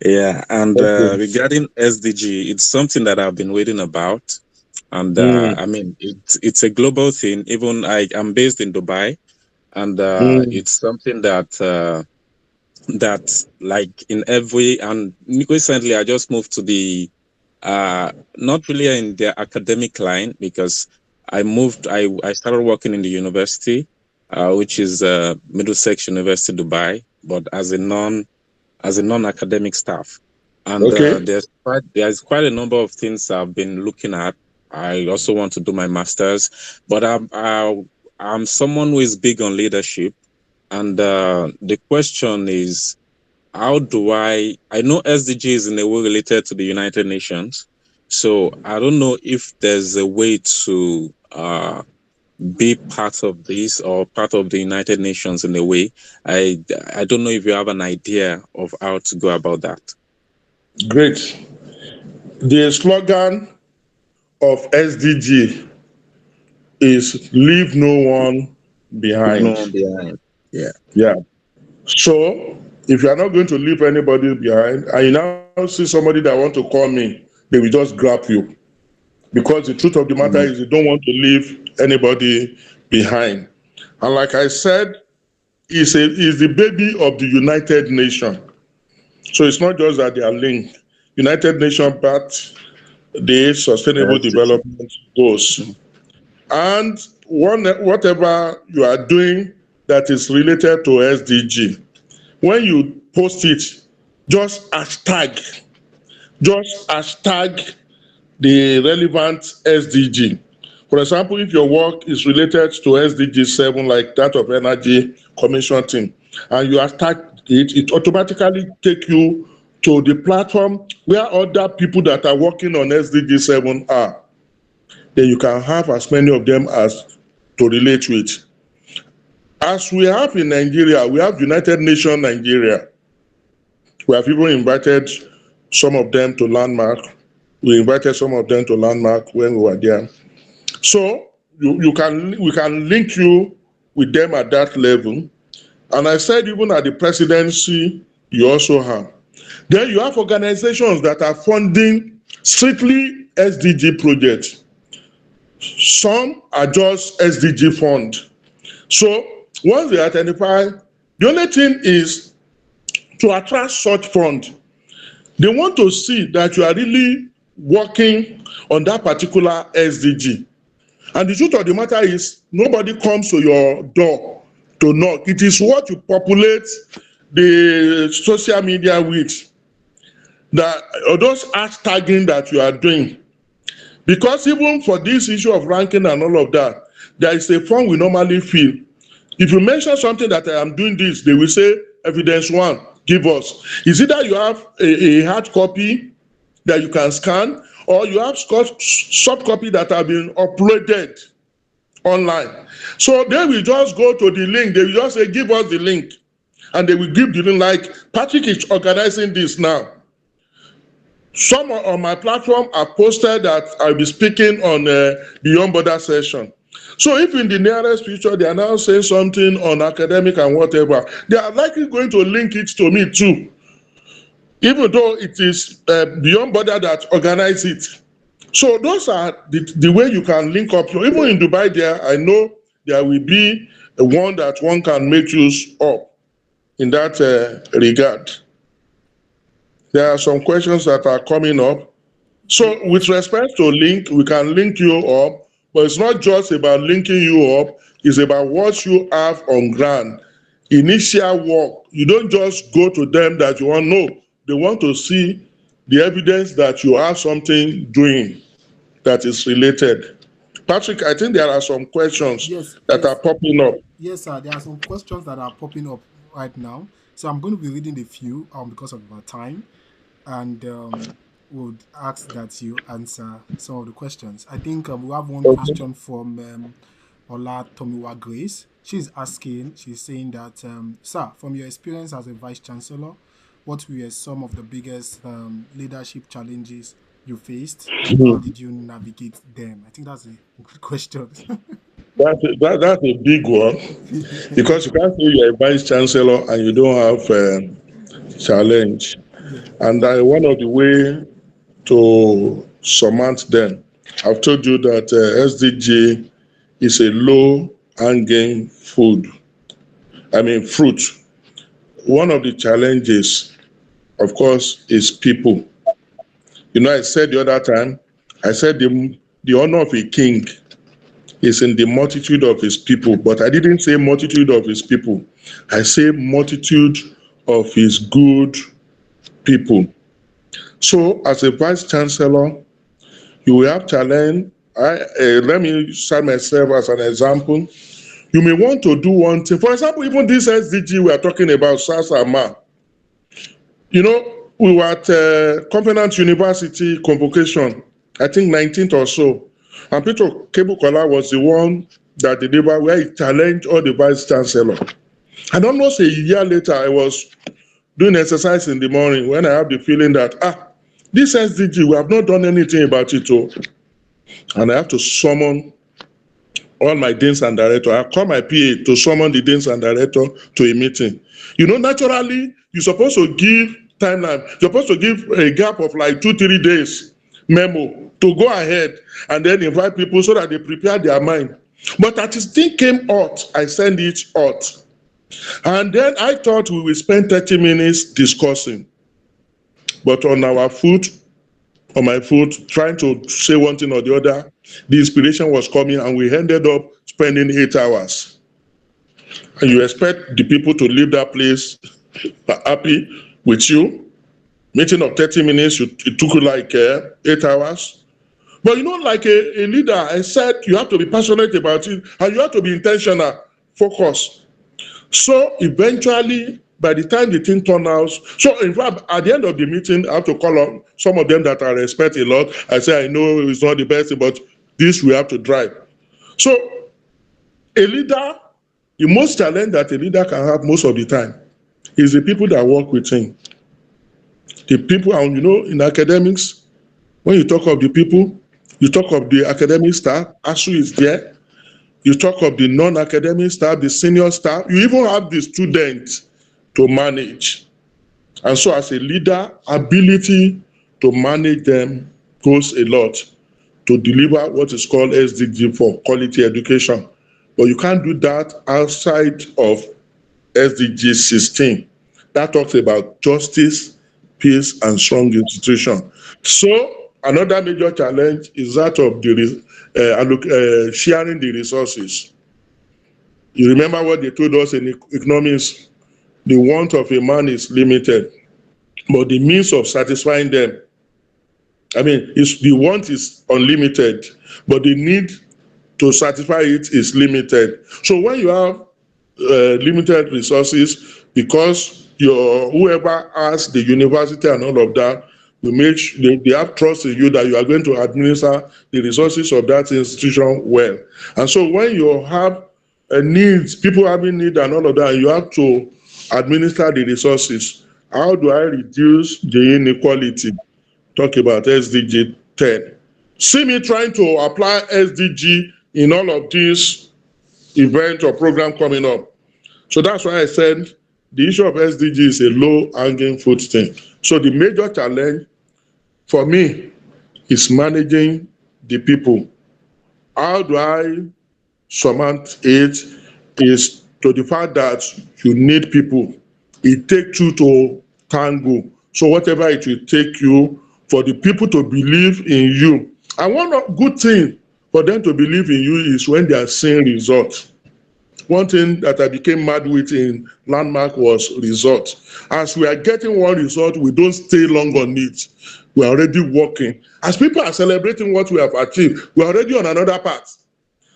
Yeah. And regarding SDG, it's something that I've been reading about. And I mean, it's a global thing. Even I'm based in Dubai, and it's something that like in every, and recently I just moved to the not really in the academic line, because I started working in the university, which is Middlesex University Dubai, but as a non academic staff. And Okay. there's quite a number of things I've been looking at. I also want to do my master's, but I'm someone who is big on leadership. And the question is, how do I know SDG is in a way related to the United Nations. So I don't know if there's a way to be part of this or part of the United Nations in a way. I don't know if you have an idea of how to go about that. Great. The slogan of SDG is leave no one behind. No one behind. Yeah. Yeah. So if you are not going to leave anybody behind, and you now see somebody that want to call me, they will just grab you. Because the truth of the matter is you don't want to leave anybody behind. And like I said, is the baby of the United Nations. So it's not just that they are linked. United Nations backed the Sustainable Development Goals. And whatever you are doing that is related to SDG, when you post it, just hashtag the relevant SDG. For example, if your work is related to SDG 7, like that of Energy Commission team, and you hashtag it, it automatically take you to the platform where other people that are working on SDG 7 are. Then you can have as many of them as to relate with. As we have in Nigeria, we have United Nations Nigeria. We have even invited some of them to Landmark. We invited some of them to Landmark when we were there. So we can link you with them at that level. And I said even at the presidency, you also have. Then you have organizations that are funding strictly SDG projects. Some are just SDG fund. So once they identify, the only thing is to attract such fund. They want to see that you are really working on that particular SDG. And the truth of the matter is, nobody comes to your door to knock. It is what you populate the social media with, that or those hashtagging that you are doing. Because even for this issue of ranking and all of that, there is a form we normally fill. If you mention something that I am doing this, they will say, evidence one, give us. Is either you have a hard copy that you can scan, or you have soft copy that have been uploaded online. So they will just go to the link. They will just say, give us the link. And they will give the link, like Patrick is organizing this now. Some on my platform are posted that I'll be speaking on Beyond Border session. So if in the nearest future they are now saying something on academic and whatever, they are likely going to link it to me too. Even though it is Beyond Border that organize it. So those are the way you can link up. Even in Dubai there, I know there will be one that one can make use of in that regard. There are some questions that are coming up. So with respect to link, we can link you up, but it's not just about linking you up, it's about what you have on ground. Initial work. You don't just go to them that you want. No, they want to see the evidence that you have something doing that is related. Patrick, I think there are some questions Yes, that are yes, popping up. yes, sir. There are some questions that are popping up right now. So I'm going to be reading a few because of our time, and would ask that you answer some of the questions. I think we have one Okay. question from Ola Tomiwa Grace. She's saying that, sir, from your experience as a vice chancellor, what were some of the biggest leadership challenges you faced, and how Hmm. did you navigate them? I think that's a good question. That's a big one because you can't say you're a vice chancellor and you don't have challenge. Yes. And one of the way to surmount them, I've told you that SDG is a low hanging fruit. One of the challenges, of course, is people. I said the other time, I said the honor of a king is in the multitude of his people, but I didn't say multitude of his people. I say multitude of his good people. So, as a vice chancellor, you will have challenge. Let me cite myself as an example. You may want to do one thing. For example, even this SDG we are talking about, SASAMA. We were at Covenant University convocation, I think 19th or so. And Peter Kebukola was the one that delivered where he challenged all the vice chancellor. And almost a year later, I was doing exercise in the morning when I have the feeling that, this SDG, we have not done anything about it. And I have to summon all my deans and director. I call my PA to summon the deans and director to a meeting. Naturally, you're supposed to give timeline. You're supposed to give a gap of like 2-3 days memo to go ahead and then invite people so that they prepare their mind. But as this thing came out, I sent it out. And then I thought we will spend 30 minutes discussing. But on my foot, trying to say one thing or the other, the inspiration was coming and we ended up spending 8 hours. And you expect the people to leave that place happy with you. Meeting of 30 minutes, it took you like 8 hours. But like a leader, I said you have to be passionate about it and you have to be intentional, focused. So eventually, by the time the thing turned out, so in fact, at the end of the meeting, I have to call on some of them that I respect a lot. I say, I know it's not the best, but this we have to drive. So a leader, the most challenge that a leader can have most of the time is the people that work with him. The people, and in academics, when you talk of the people, you talk of the academic staff, ASU is there. You talk of the non-academic staff, the senior staff. You even have the students to manage. And so as a leader, ability to manage them goes a lot to deliver what is called SDG for quality education. But you can't do that outside of SDG 16. That talks about justice, peace, and strong institution. So another major challenge is that of the sharing the resources. You remember what they told us in economics, the want of a man is limited, but the means of satisfying them, the want is unlimited, but the need to satisfy it is limited. So when you have limited resources, because whoever has the university and all of that, they have trust in you that you are going to administer the resources of that institution well. And so when you have needs, people having need and all of that, you have to administer the resources. How do I reduce the inequality? Talk about SDG 10. See me trying to apply SDG in all of these events or program coming up. So that's why I said the issue of SDG is a low-hanging fruit thing. So the major challenge for me is managing the people. How do I surmount it is to the fact that you need people. It takes two to tango. So whatever it will take you for the people to believe in you. And one good thing for them to believe in you is when they are seeing results. One thing that I became mad with in Landmark was results. As we are getting one result, we don't stay long on it. We are already working. As people are celebrating what we have achieved, we are already on another path.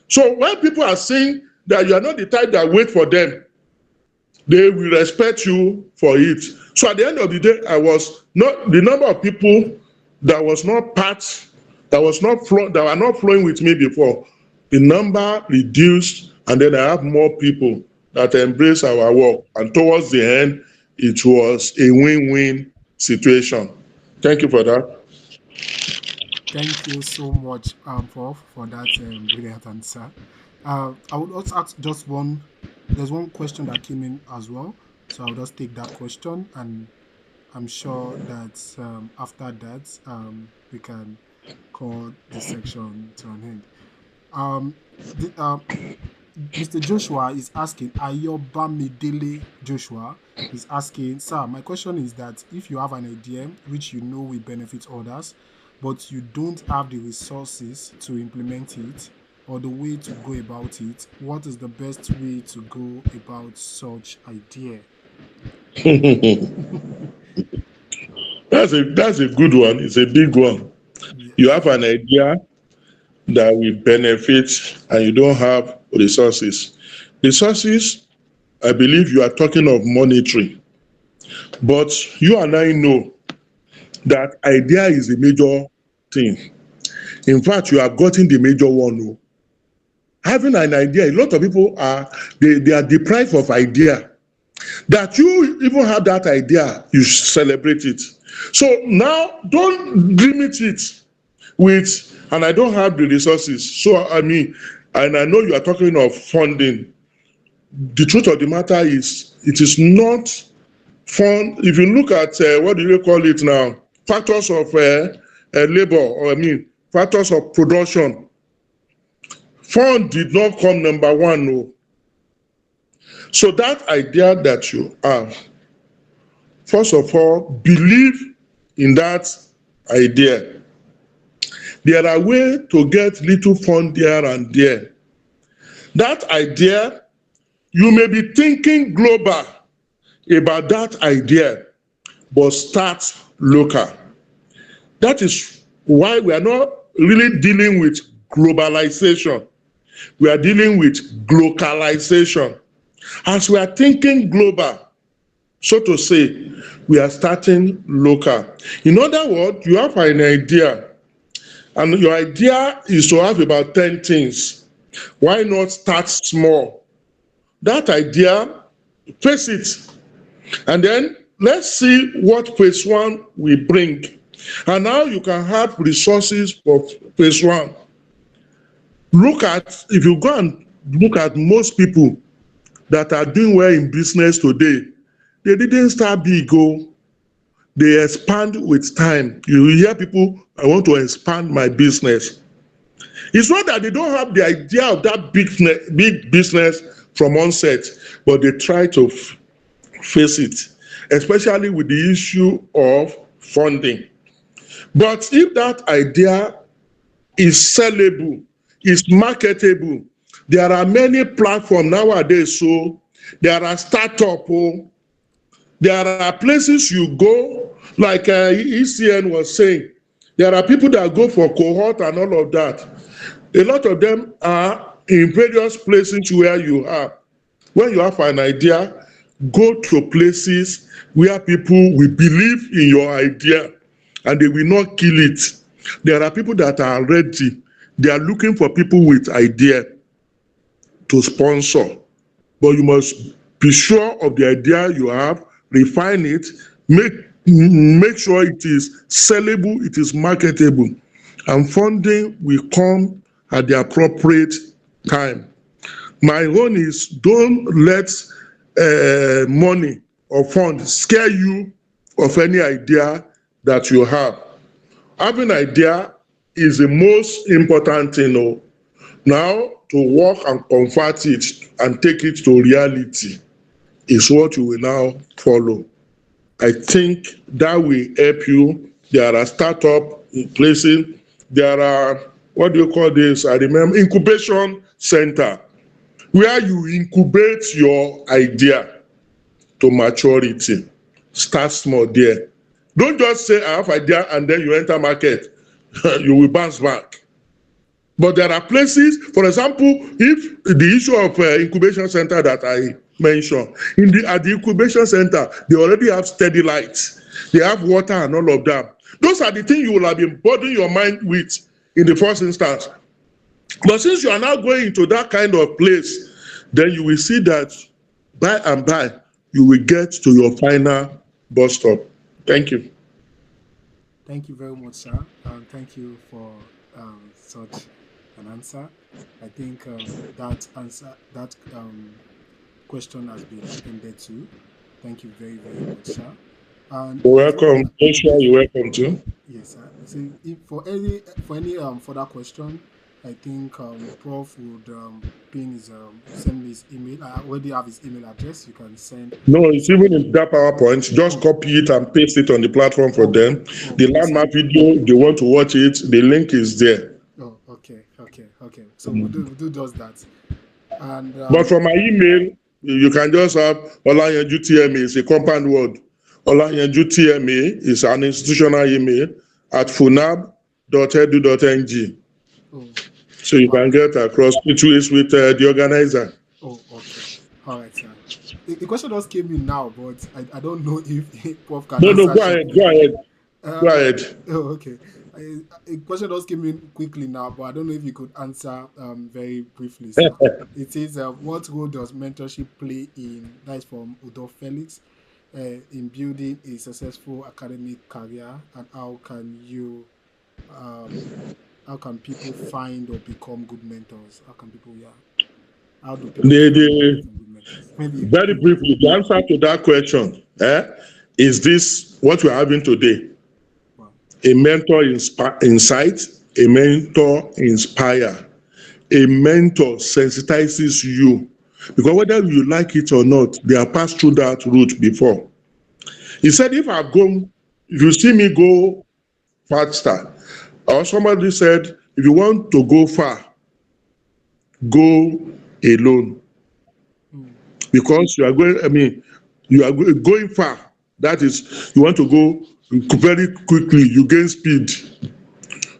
So when people are saying that you are not the type that wait for them, they will respect you for it. So at the end of the day, I was not the number of people that was not part, that were not flowing with me before. The number reduced, and then I have more people that embrace our work. And towards the end, it was a win-win situation. Thank you for that. Thank you so much, for that brilliant answer. I would also ask just one. There's one question that came in as well, so I'll just take that question, and I'm sure that after that we can call the section to an end. Um, Mr. Joshua is asking, Ayobamidele Joshua is asking, sir, my question is that if you have an idea which you know will benefit others, but you don't have the resources to implement it or the way to go about it, what is the best way to go about such idea? That's a good one. It's a big one. You Yes. have an idea that will benefit and you don't have resources. Resources, I believe you are talking of monetary, but you and I know that idea is a major thing. In fact, you have gotten the major one. Oh. Having an idea, a lot of people they are deprived of idea. That you even have that idea, you celebrate it. So now don't limit it with, and I don't have the resources. So I mean, and I know you are talking of funding. The truth of the matter is, it is not fund. If you look at what do you call it now, factors of labor, or I mean, factors of production. Fund did not come number one. No. So that idea that you have, first of all, believe in that idea. There are ways to get little fund here and there. That idea, you may be thinking global about that idea, but start local. That is why we are not really dealing with globalization. We are dealing with glocalization. As we are thinking global, so to say, we are starting local. In other words, you have an idea, and your idea is to have about 10 things. Why not start small? That idea, face it, and then let's see what phase one will bring. And now you can have resources for phase one. If you go and look at most people that are doing well in business today, they didn't start big. They expand with time. You hear people, I want to expand my business. It's not that they don't have the idea of that big business from onset, but they try to face it, especially with the issue of funding. But if that idea is sellable, is marketable, there are many platforms nowadays. So there are startups. There are places you go, like ECN was saying. There are people that go for cohort and all of that. A lot of them are in various places where you are. When you have an idea, go to places where people will believe in your idea and they will not kill it. There are people that are ready. They are looking for people with idea to sponsor. But you must be sure of the idea you have, refine it, make sure it is sellable, it is marketable, and funding will come at the appropriate time. My own is, don't let money or funds scare you of any idea that you have. Having an idea is the most important thing. Now, to work and convert it and take it to reality is what you will now follow. I think that will help you. There are startup in places. There are, what do you call this? I remember incubation center, where you incubate your idea to maturity. Start small there. Don't just say I have idea and then you enter market. You will bounce back. But there are places, for example, if the issue of incubation center that I mentioned, at the incubation center, they already have steady lights, they have water and all of that. Those are the things you will have been burdening your mind with in the first instance. But since you are now going into that kind of place, then you will see that by and by, you will get to your final bus stop. Thank you. Thank you very much, sir. Thank you for such an answer. I think that question has been attended to. Thank you very, very much, sir. And You're welcome. You're welcome too. yes, sir. So if for any further question, I think Prof would pin his send me his email. I already have his email address. You can send. No, it's even in that PowerPoint. Just copy it and paste it on the platform for them. The landmark video, they want to watch it, the link is there. Oh, okay. So we'll do just that. And but for my email, you can just have Olayanju TMA. It's a compound word. Olayanju TMA is an institutional email at funab.edu.ng. oh, So you can get across it with the organizer. oh, okay. All right, sir. The question just came in now, but I don't know if Prof can answer. No, go ahead. Go ahead. Oh, okay. A question just came in quickly now, but I don't know if you could answer very briefly, sir. It says, what role does mentorship play that is from Udo Felix, in building a successful academic career, and how can people find or become good mentors? How can people, how do people become good mentors? Very briefly, the answer to that question is this: what we're having today. A mentor insights, a mentor inspire, a mentor sensitizes you. Because whether you like it or not, they have passed through that route before. He said, if you see me go faster, or somebody said, if you want to go far, go alone. Because you are going far. That is, you want to go very quickly, you gain speed,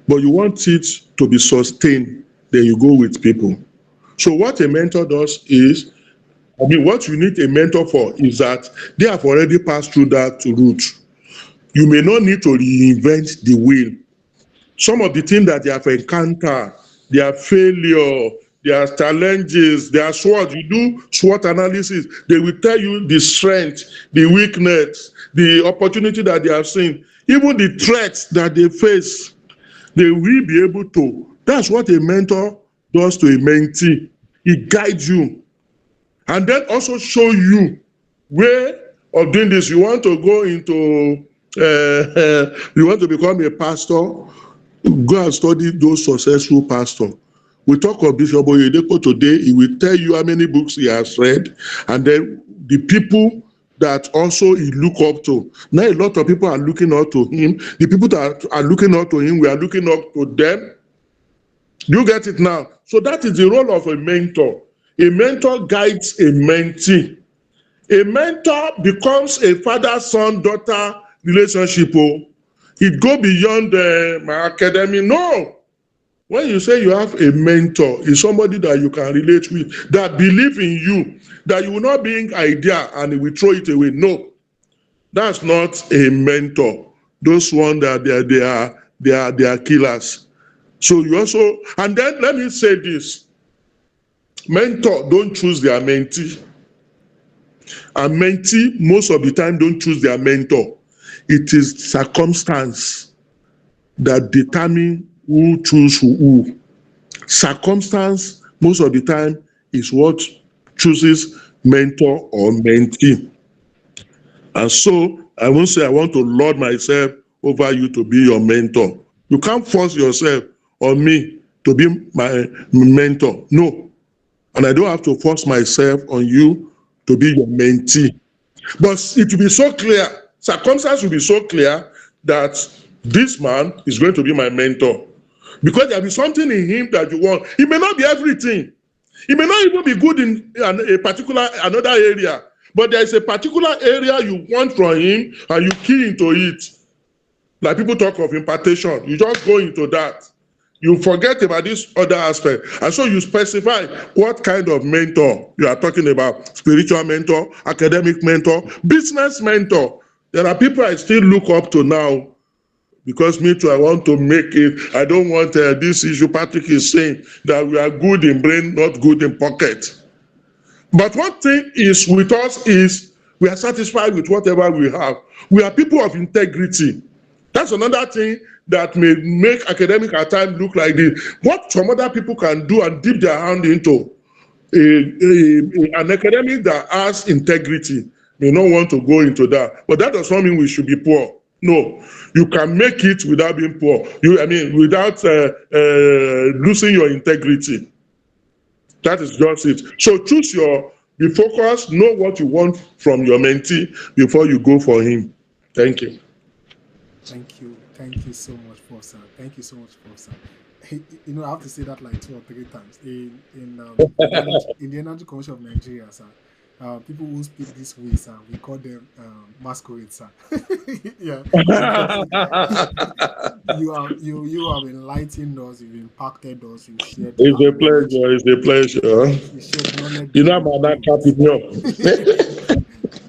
but you want it to be sustained, then you go with people. So what a mentor does is, what you need a mentor for is that they have already passed through that route. You may not need to reinvent the wheel. Some of the things that they have encountered, their failure, their challenges, their SWOT, you do SWOT analysis, they will tell you the strength, the weakness, the opportunity that they have seen, even the threats that they face, they will be able to. That's what a mentor does to a mentee. He guides you and then also show you way of doing this. You want to go into, you want to become a pastor, go and study those successful pastors. We talk of Bishop Oyedepo today. He will tell you how many books he has read, and then the people that also he look up to. Now a lot of people are looking up to him. The people that are looking up to him, we are looking up to them. Do you get it now? So that is the role of a mentor. A mentor guides a mentee. A mentor becomes a father-son-daughter relationship. It goes beyond my academy. No. When you say you have a mentor, it's somebody that you can relate with, that believe in you, that you will not bring idea and he will throw it away. No, that's not a mentor. Those ones that they are killers. So you also, and then let me say this: mentor don't choose their mentee, and mentee most of the time don't choose their mentor. It is circumstance that determine who choose who. Circumstance most of the time is what chooses mentor or mentee. And so I won't say I want to lord myself over you to be your mentor. You can't force yourself on me to be my mentor. No. And I don't have to force myself on you to be your mentee. But it will be so clear, circumstances will be so clear that this man is going to be my mentor. Because there will be something in him that you want. He may not be everything. He may not even be good in a particular another area. But there is a particular area you want from him and you key into it. Like people talk of impartation. You just go into that. You forget about this other aspect. And so you specify what kind of mentor you are talking about. Spiritual mentor, academic mentor, business mentor. There are people I still look up to now because me too, I want to make it. I don't want this issue Patrick is saying that we are good in brain, not good in pocket. But one thing is with us is we are satisfied with whatever we have. We are people of integrity. That's another thing that may make academic at times look like this. What some other people can do and dip their hand into, an academic that has integrity may not want to go into that. But that does not mean we should be poor. No, you can make it without being poor. Without losing your integrity. That is just it. So be focused, know what you want from your mentee before you go for him. Thank you. Thank you. Thank you so much, Professor. Thank you so much, Professor. I have to say that like 2 or 3 times. In the Energy Commission of Nigeria, sir, people who speak this way, sir, we call them masquerade, sir. Yeah. You have enlightened us, you've impacted us, you shared. It's a pleasure. It's a pleasure. You shared knowledge. You know about that capital.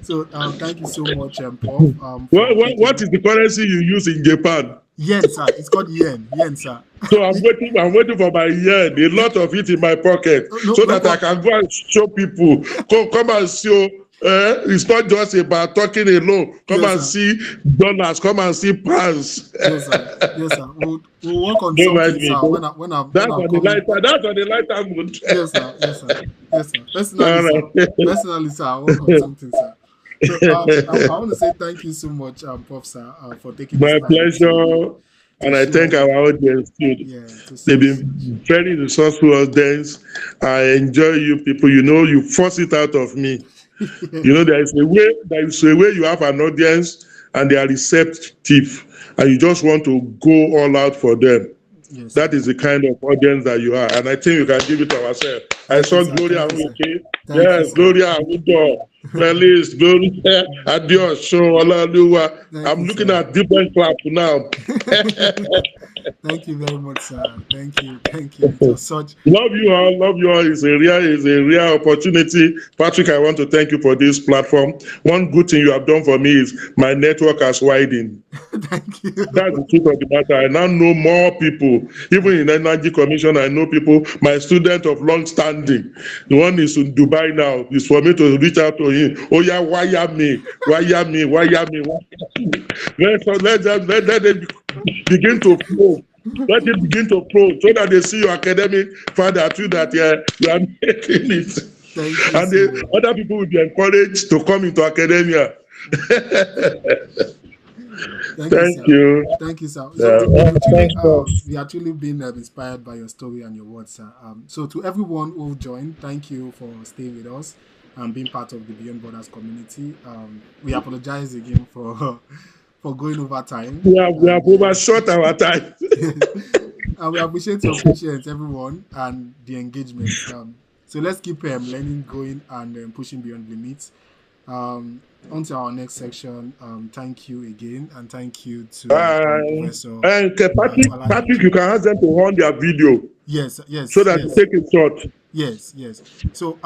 So thank you so much, Prof. What is the currency you use in Japan? Yen, sir. It's called yen. Yen, sir. So I'm waiting for my yen. A lot of it in my pocket, so that I can go and show people. Come and show. It's not just about talking alone. Come and see dollars. Come and see pounds. Yes, sir. Yes, sir. We'll work on something, sir. That's on the lighter mood. Yes, sir. Yes, sir. Yes, sir. Personally, sir, I'll work on something, sir. So, I want to say thank you so much, Prof, sir, for taking my pleasure. And I thank our audience too. Yeah, they've been very resourceful audience. I enjoy you people. You force it out of me. There is a way you have an audience and they are receptive and you just want to go all out for them. Yes. That is the kind of audience that you are. And I think we can give it to ourselves. I saw Gloria Awuke. Yes, Gloria Awuke. Feliz, Gloria, adios, show Allah. I'm looking at different claps now. Thank you very much, sir. Thank you. It was such. Love you all. It's a real opportunity. Patrick, I want to thank you for this platform. One good thing you have done for me is my network has widened. Thank you. That's the truth of the matter. I now know more people. Even in the Energy Commission, I know people. My student of long standing, the one is in Dubai now, is for me to reach out to him. Oh yeah, wire me. Let them begin to flow. Let it begin to flow so that they see your academic father too, that you are making it. Thank you, other people will be encouraged to come into academia. Thank you. Thank you, sir. So we actually been inspired by your story and your words, sir. So to everyone who joined, thank you for staying with us and being part of the Beyond Borders community. We apologize again for going over time. We have overshot our time. And we appreciate your patience, everyone, and the engagement. So let's keep learning, going, and pushing beyond limits. On to our next section. Thank you again, and thank you to Professor. And Patrick, you can ask them to on their video. Yes. So that you take it short. Yes. So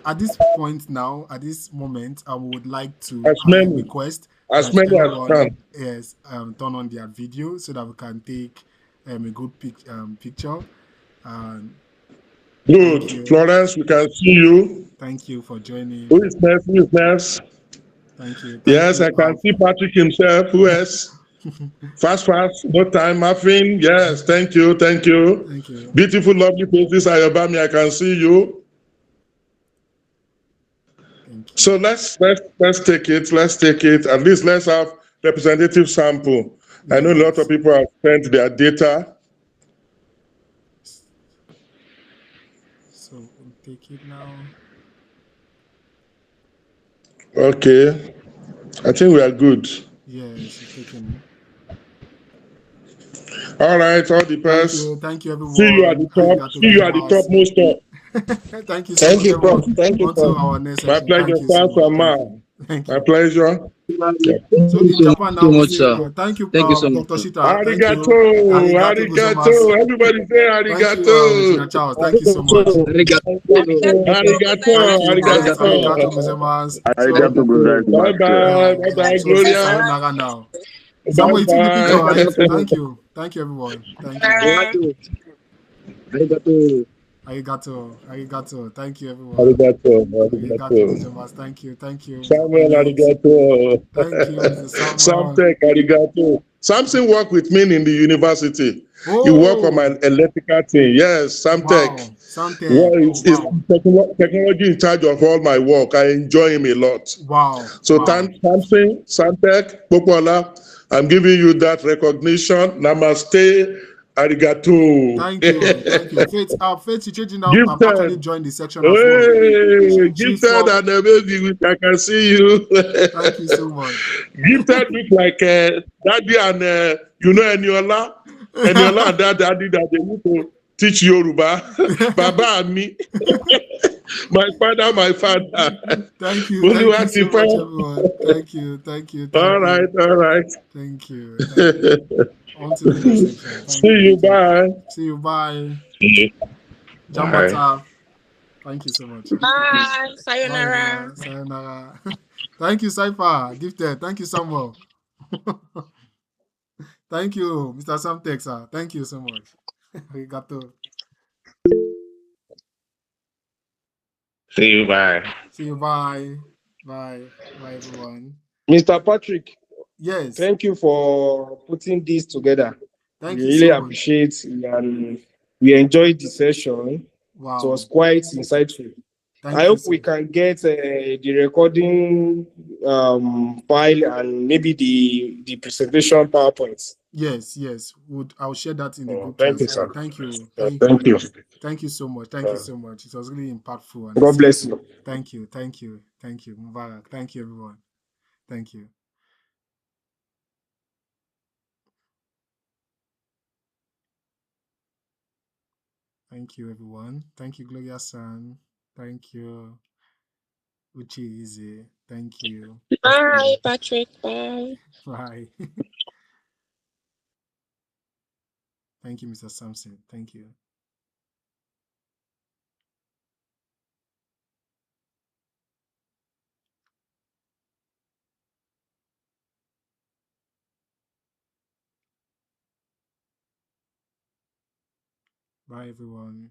at this point now, at this moment, I would like to request as many as can. Yes, turn on their video so that we can take a good picture. Good, Florence, we can see you. Thank you for joining. Who is next? Thank you. Yes, I can see Patrick himself. Who else? Fast, no time, Muffin. Yes, thank you. Beautiful, lovely faces, Ayobami, I can see you. So let's take it. At least let's have representative sample. Yes. I know a lot of people have spent their data. take it now. Okay. I think we are good. Yes, it's taken. All right, all the best. Thank you, See you at the everyone. top. Arigato See you at the gozaimasu. topmost top. Thank you so Thank much, you, Prof. everyone. Thank you, On to Prof. our next My session. pleasure, Thank you so much. Sir Thank Ma. you. Thank My you. pleasure. Yeah. So Thank you in Japan so now, we much, say sir. thank you, Thank you so much, Dr. sir. Shita. Thank you. Arigato, Arigato gozaimasu. arigato. Everybody say Thank you, Engineer arigato. Charles. Thank you so much. Arigato. Thank Arigato, you, boss. Arigato arigato. gozaimasu. Arigato Bye gozaimasu. bye. Bye bye, So we say Gloria. sayonara now. Bye Samuel, you took the picture, bye. right? Arigato. Thank you. Thank you, everyone. Thank you. Arigato. Arigato. Arigato. Arigato. Thank you, everyone. Arigato, Arigato arigato. gozaimasu. Thank you. Thank you, Mr. Samuel, Felix. arigato. Thank you, Mr. Samuel. Samtech, arigato. Samson worked with me in the university. He worked on my Oh, electrical thing. Yes, Samtech. wow. Samtech. Well, Oh, it's wow. technology in charge of all my work. I enjoy him a lot. Wow. So Wow. Samson, Samtech, Popola, I'm giving you that recognition. Namaste, arigato. Thank you. Thank you. Faith, you changing now. I've actually Gifted. joined the section as well. Hey, She's gifted from, and amazing. I can see you. thank you so much. Gifted look like Daddy and Eniola. Eniola and that Daddy that they need to teach Yoruba. Baba and me. My father, my father. Thank you. Thank you so much, Oluwatife. everyone. Thank you. Thank you. All Thank right, you. all right. Thank you. Thank you. On to the next section. See Thank you. you. Bye. See you. Bye. Bye. Jambata. Thank you so much. Bye. Bye, Sayonara. everyone. Sayonara. Thank you, Saifa. Gifted. Thank you, Samuel. Thank you, Mr. Samtex, sir. Thank you so much. Arigato. See you. Bye. See you. Bye. Bye. Bye, everyone. Mr. Patrick, Yes. thank you for putting this together. We Thank you really so much. appreciate and we enjoyed the session. It was Wow. quite insightful. I Thank you hope so we can get the recording file and maybe the presentation PowerPoint. Yes, yes. I'll share that in the group chat Thank you, as well. sir. Thank you. Thank Thank you. you. Thank you so much. Thank you Uh, so much. It was really impactful and God bless insightful. you. Thank you. Thank you. Thank you. Mubarak. Thank you, everyone. Thank you. Thank you, everyone. Thank you, Gloria San. Thank you, Uchi Easy. Thank you. Bye, Patrick. Bye. Bye. Thank you, Mr. Sampson. Thank you. Bye, everyone.